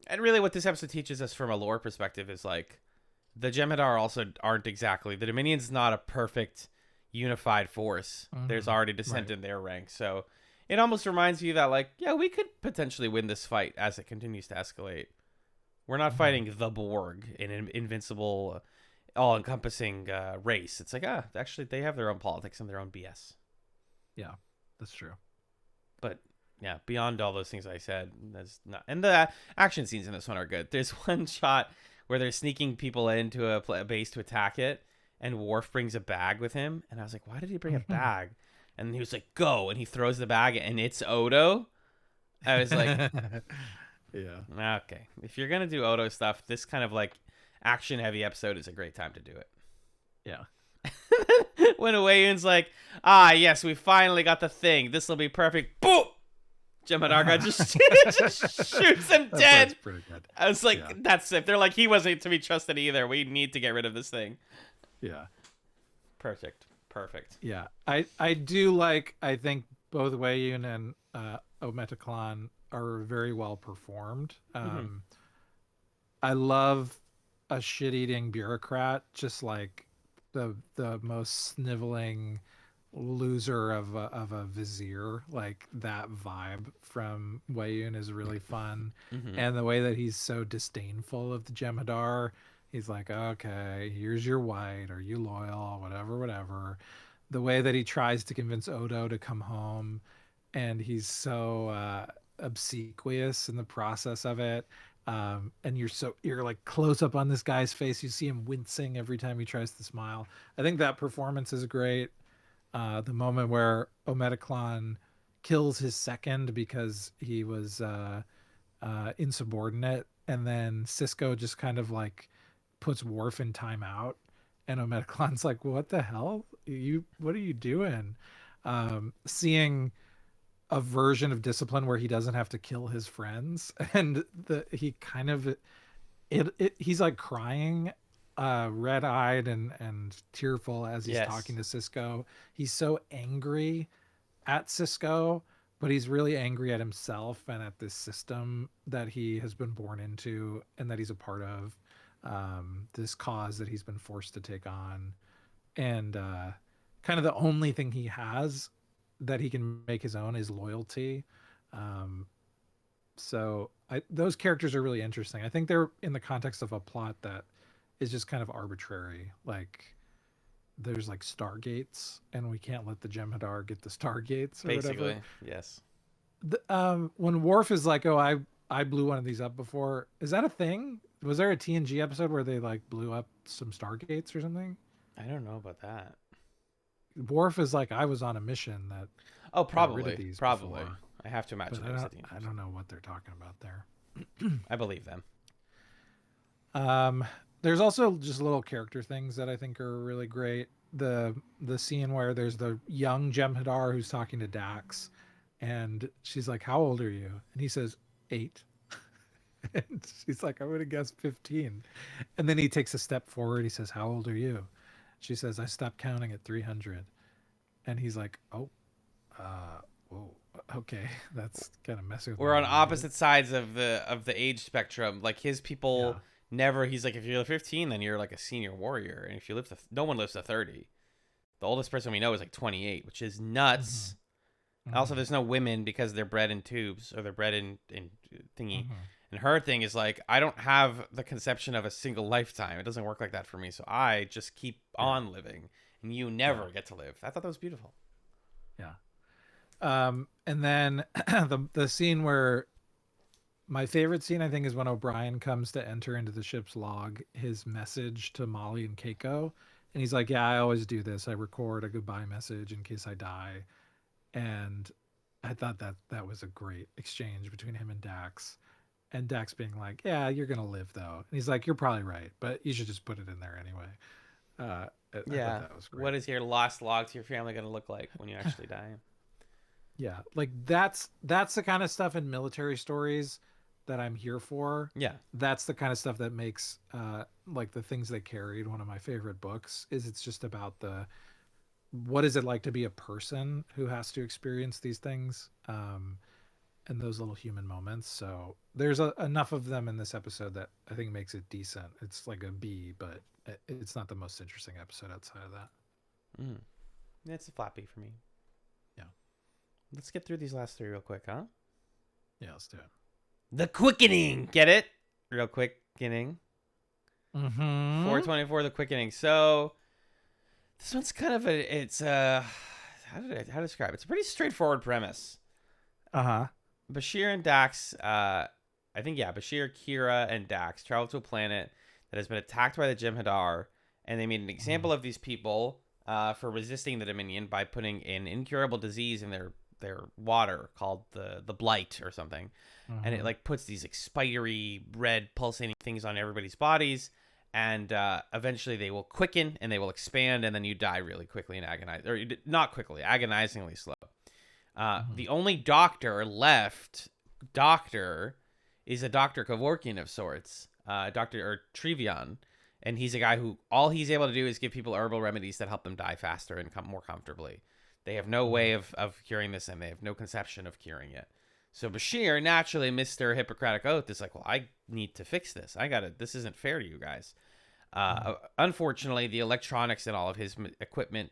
And really what this episode teaches us from a lore perspective is like the Jem'Hadar also aren't exactly, the Dominion's not a perfect unified force. There's already dissent in their ranks. So it almost reminds you that like, yeah, we could potentially win this fight as it continues to escalate. We're not fighting the Borg, an invincible, all-encompassing race. It's like, actually they have their own politics and their own BS. Yeah, that's true. But yeah, beyond all those things I said, that's not. And the action scenes in this one are good. There's one shot where they're sneaking people into a base to attack it, and Worf brings a bag with him, and I was like, why did he bring a bag? And he was like, go, and he throws the bag, and it's Odo. I was like, yeah, okay. If you're gonna do Odo stuff, this kind of like action-heavy episode is a great time to do it. Yeah. When Weyoun's like, yes, we finally got the thing. This will be perfect. Boom! Jem'Hadar just shoots him dead. That's pretty good. I was like, that's it. They're like, he wasn't to be trusted either. We need to get rid of this thing. Yeah. Perfect. Yeah. I do like, I think both Weyoun and Ometiclon are very well performed. I love a shit-eating bureaucrat, just like the most sniveling loser of a vizier. Like that vibe from Weyoun is really fun. And the way that he's so disdainful of the Jem'Hadar, he's like, okay, here's your white, are you loyal, whatever. The way that he tries to convince Odo to come home, and he's so obsequious in the process of it. And you're like close up on this guy's face. You see him wincing every time he tries to smile. I think that performance is great. The moment where Ometaclon kills his second because he was insubordinate, and then Cisco just kind of like puts Worf in timeout, and Ometaclon's like, "What the hell? What are you doing?" Seeing a version of discipline where he doesn't have to kill his friends, and he kind of he's like crying, red-eyed and tearful as he's talking to Cisco. He's so angry at Cisco, but he's really angry at himself and at this system that he has been born into and that he's a part of, this cause that he's been forced to take on, and kind of the only thing he has that he can make his own is loyalty. So those characters are really interesting. I think they're in the context of a plot that is just kind of arbitrary. Like there's like stargates, and we can't let the Jem'Hadar get the stargates or basically whatever. Yes. When Worf is like, "Oh, I blew one of these up before," is that a thing? Was there a TNG episode where they like blew up some stargates or something? I don't know about that. Worf is like, "I was on a mission that." Oh, probably. Got rid of these probably. before. I have to imagine. I don't know what they're talking about there. I believe them. There's also just little character things that I think are really great. The scene where there's the young Jem'Hadar who's talking to Dax, and she's like, "How old are you?" And he says, 8. And she's like, "I'm gonna guess 15." And then he takes a step forward. He says, "How old are you?" She says, "I stopped counting at 300." And he's like, "Oh, whoa, okay, that's kind of messy with We're on my opposite sides of the age spectrum. Like his people never. He's like, if you're 15, then you're like a senior warrior, and if you live to, no one lives to 30. The oldest person we know is like 28, which is nuts. Mm-hmm. Also, there's no women because they're bred in tubes or they're bred in thingy. Mm-hmm. And her thing is like, I don't have the conception of a single lifetime. It doesn't work like that for me. So I just keep on living, and you never get to live. I thought that was beautiful. Yeah. And then the scene where my favorite scene, I think, is when O'Brien comes to enter into the ship's log his message to Molly and Keiko. And he's like, "Yeah, I always do this. I record a goodbye message in case I die." And I thought that was a great exchange between him and Dax. And Dax being like, "Yeah, you're going to live, though." And he's like, "You're probably right, but you should just put it in there anyway." I that was great. What is your lost log to your family going to look like when you actually die? Yeah, like that's the kind of stuff in military stories that I'm here for. Yeah. That's the kind of stuff that makes like The Things They Carried one of my favorite books. Is it's just about what is it like to be a person who has to experience these things, and those little human moments. So there's enough of them in this episode that I think makes it decent. It's like a B, but it's not the most interesting episode outside of that. It's a flat B for me. Yeah. Let's get through these last 3 real quick, huh? Yeah, let's do it. The Quickening. Get it? Real quickening. 424, The Quickening. So this one's kind of how to describe it? It's a pretty straightforward premise. Bashir and Dax, I think, Bashir, Kira, and Dax travel to a planet that has been attacked by the Jem'Hadar, and they made an example of these people for resisting the Dominion by putting an incurable disease in their water called the blight or something. And it like puts these like spidery red pulsating things on everybody's bodies, and eventually they will quicken and they will expand, and then you die really quickly and agonizingly slow. The only doctor left is a Dr. Kevorkian of sorts, Dr. Trivion, and he's a guy who all he's able to do is give people herbal remedies that help them die faster and more comfortably. They have no way of curing this, and they have no conception of curing it. So Bashir, naturally, Mr. Hippocratic Oath, is like, well, I need to fix this. This isn't fair to you guys. Unfortunately, the electronics and all of his equipment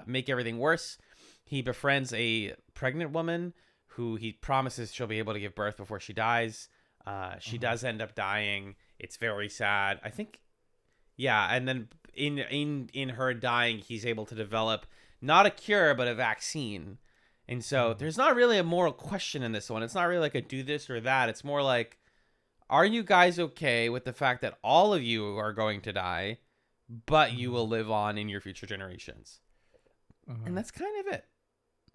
make everything worse. He befriends a pregnant woman who he promises she'll be able to give birth before she dies. She does end up dying. It's very sad. I think, and then in her dying, he's able to develop not a cure, but a vaccine. And so there's not really a moral question in this one. It's not really like a do this or that. It's more like, Are you guys okay with the fact that all of you are going to die, but you will live on in your future generations? And that's kind of it.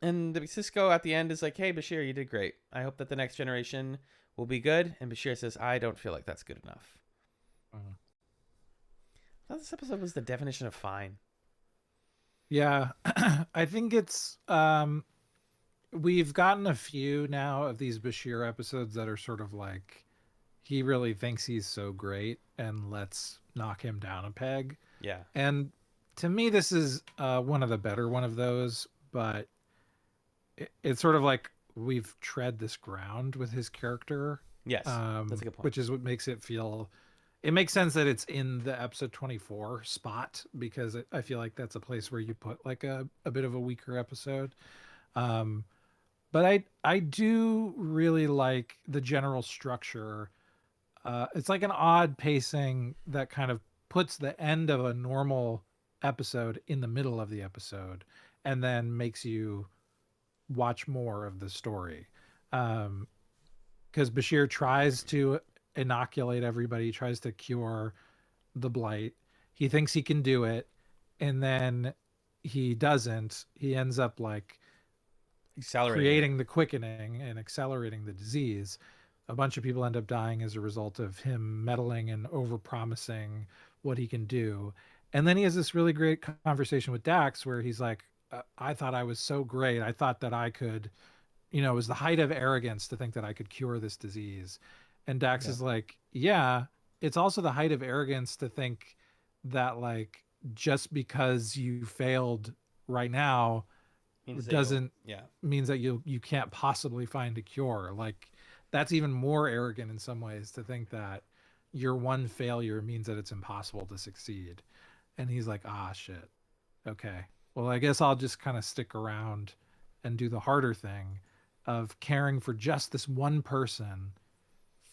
And Cisco at the end is like, hey, Bashir, you did great. I hope that the next generation will be good. And Bashir says, I don't feel like that's good enough. I thought this episode was the definition of fine. Yeah. I think it's... we've gotten a few now of these Bashir episodes that are sort of like, he really thinks he's so great and let's knock him down a peg. Yeah. And to me, this is one of the better one of those, but it's sort of like we've tread this ground with his character. Yes, that's a good point. Which is what makes it feel... It makes sense that it's in the episode 24 spot, because I feel like that's a place where you put like a bit of a weaker episode. But I do really like the general structure. It's like an odd pacing that kind of puts the end of a normal episode in the middle of the episode and then makes you watch more of the story. Because Bashir tries to inoculate everybody, tries to cure the blight. He thinks he can do it, and then he doesn't. He ends up like creating the quickening and accelerating the disease. A bunch of people end up dying as a result of him meddling and overpromising what he can do. And then he has this really great conversation with Dax where he's like, I thought I was so great. I thought that I could, it was the height of arrogance to think that I could cure this disease. And Dax is like, yeah, it's also the height of arrogance to think that like, just because you failed right now means that you can't possibly find a cure. Like, that's even more arrogant in some ways to think that your one failure means that it's impossible to succeed. And he's like, shit. Okay. Well, I guess I'll just kind of stick around and do the harder thing of caring for just this one person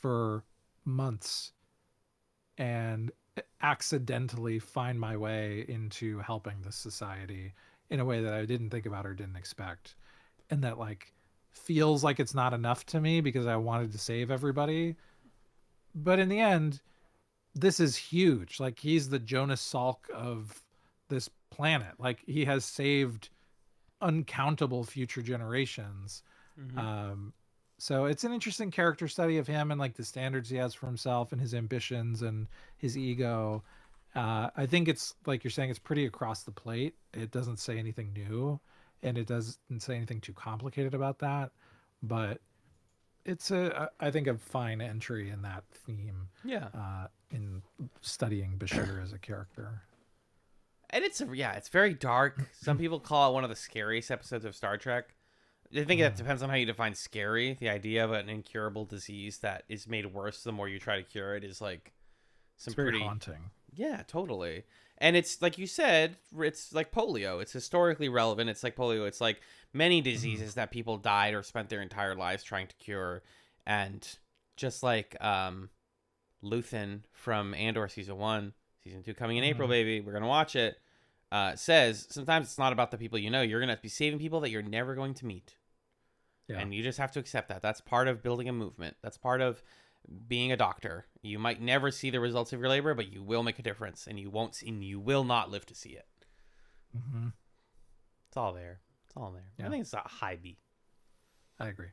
for months and accidentally find my way into helping this society in a way that I didn't think about or didn't expect. And that like feels like it's not enough to me because I wanted to save everybody. But in the end, this is huge. Like, he's the Jonas Salk of this planet. Like, he has saved uncountable future generations. So it's an interesting character study of him and like the standards he has for himself and his ambitions and his ego. I think it's like you're saying, it's pretty across the plate. It doesn't say anything new, and it doesn't say anything too complicated about that, but it's I think a fine entry in that theme. In studying Bashir as a character. And it's very dark. Some people call it one of the scariest episodes of Star Trek. I think it depends on how you define scary. The idea of an incurable disease that is made worse the more you try to cure it is like it's pretty haunting. Yeah, totally. And it's like you said, it's like polio. It's historically relevant. It's like polio. It's like many diseases that people died or spent their entire lives trying to cure. And just like Luthen from Andor season 1, season 2 coming in April, baby. We're going to watch it. Says sometimes it's not about the people you know. You're going to be saving people that you're never going to meet. Yeah. And you just have to accept that. That's part of building a movement. That's part of being a doctor. You might never see the results of your labor, but you will make a difference, and you will not live to see it. It's all there. Yeah. I think it's a high B. I agree.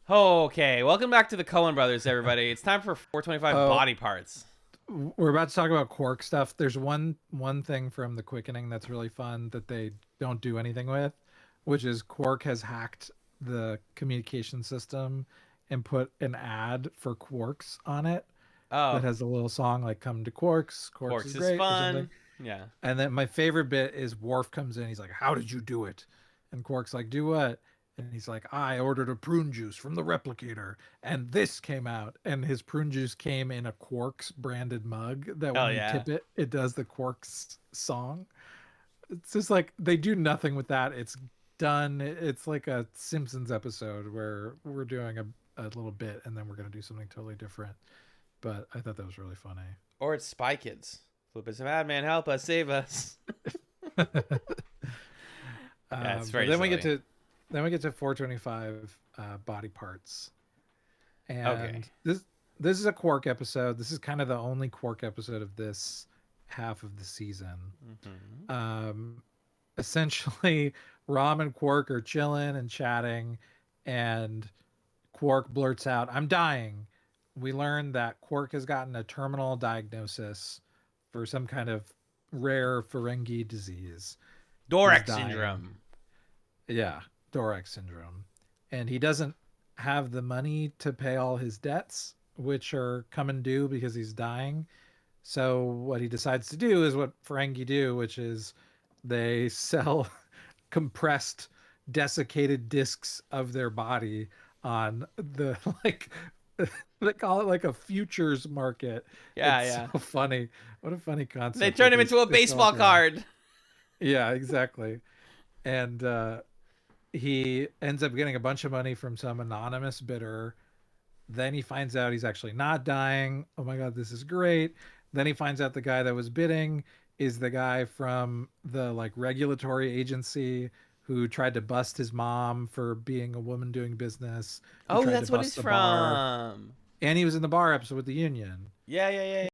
Okay, welcome back to the Coen Brothers, everybody. It's time for 425 body parts. We're about to talk about Quark stuff. There's one thing from the quickening that's really fun that they don't do anything with, which is Quark has hacked the communication system and put an ad for Quarks on it. That has a little song like "Come to Quarks." Quarks is great, fun. Yeah. And then my favorite bit is Worf comes in. He's like, "How did you do it?" And Quark's like, "Do what?" And he's like, "I ordered a prune juice from the replicator, and this came out." And his prune juice came in a Quarks branded mug that when you tip it, it does the Quarks song. It's just like they do nothing with that. It's done. It's like a Simpsons episode where we're doing a little bit and then we're going to do something totally different. But I thought that was really funny. Or it's Spy Kids. Flip is a madman. Help us. Save us. It's very then we get to 425 body parts. And Okay. this is a Quark episode. This is kind of the only Quark episode of this half of the season. Mm-hmm. Um, essentially, Rom and Quark are chilling and chatting, and Quark blurts out, "I'm dying." We learn that Quark has gotten a terminal diagnosis for some kind of rare Ferengi disease. He's Dorek dying. syndrome. Yeah, Dorek syndrome. And he doesn't have the money to pay all his debts, which are coming due because he's dying. So what he decides to do is what Ferengi do, which is they sell compressed, desiccated discs of their body on the like they call it like a futures market. Yeah, It's yeah. so funny. What a funny They concept turn that him into a they sell it baseball for that. card. Yeah, exactly. And he ends up getting a bunch of money from some anonymous bidder. Then he finds out he's actually not dying. Oh my god, this is great. Then he finds out the guy that was bidding is the guy from the like regulatory agency who tried to bust his mom for being a woman doing business, who Oh, tried to that's what bust he's the bar. from. And he was in the bar episode with the union. Yeah, yeah, yeah.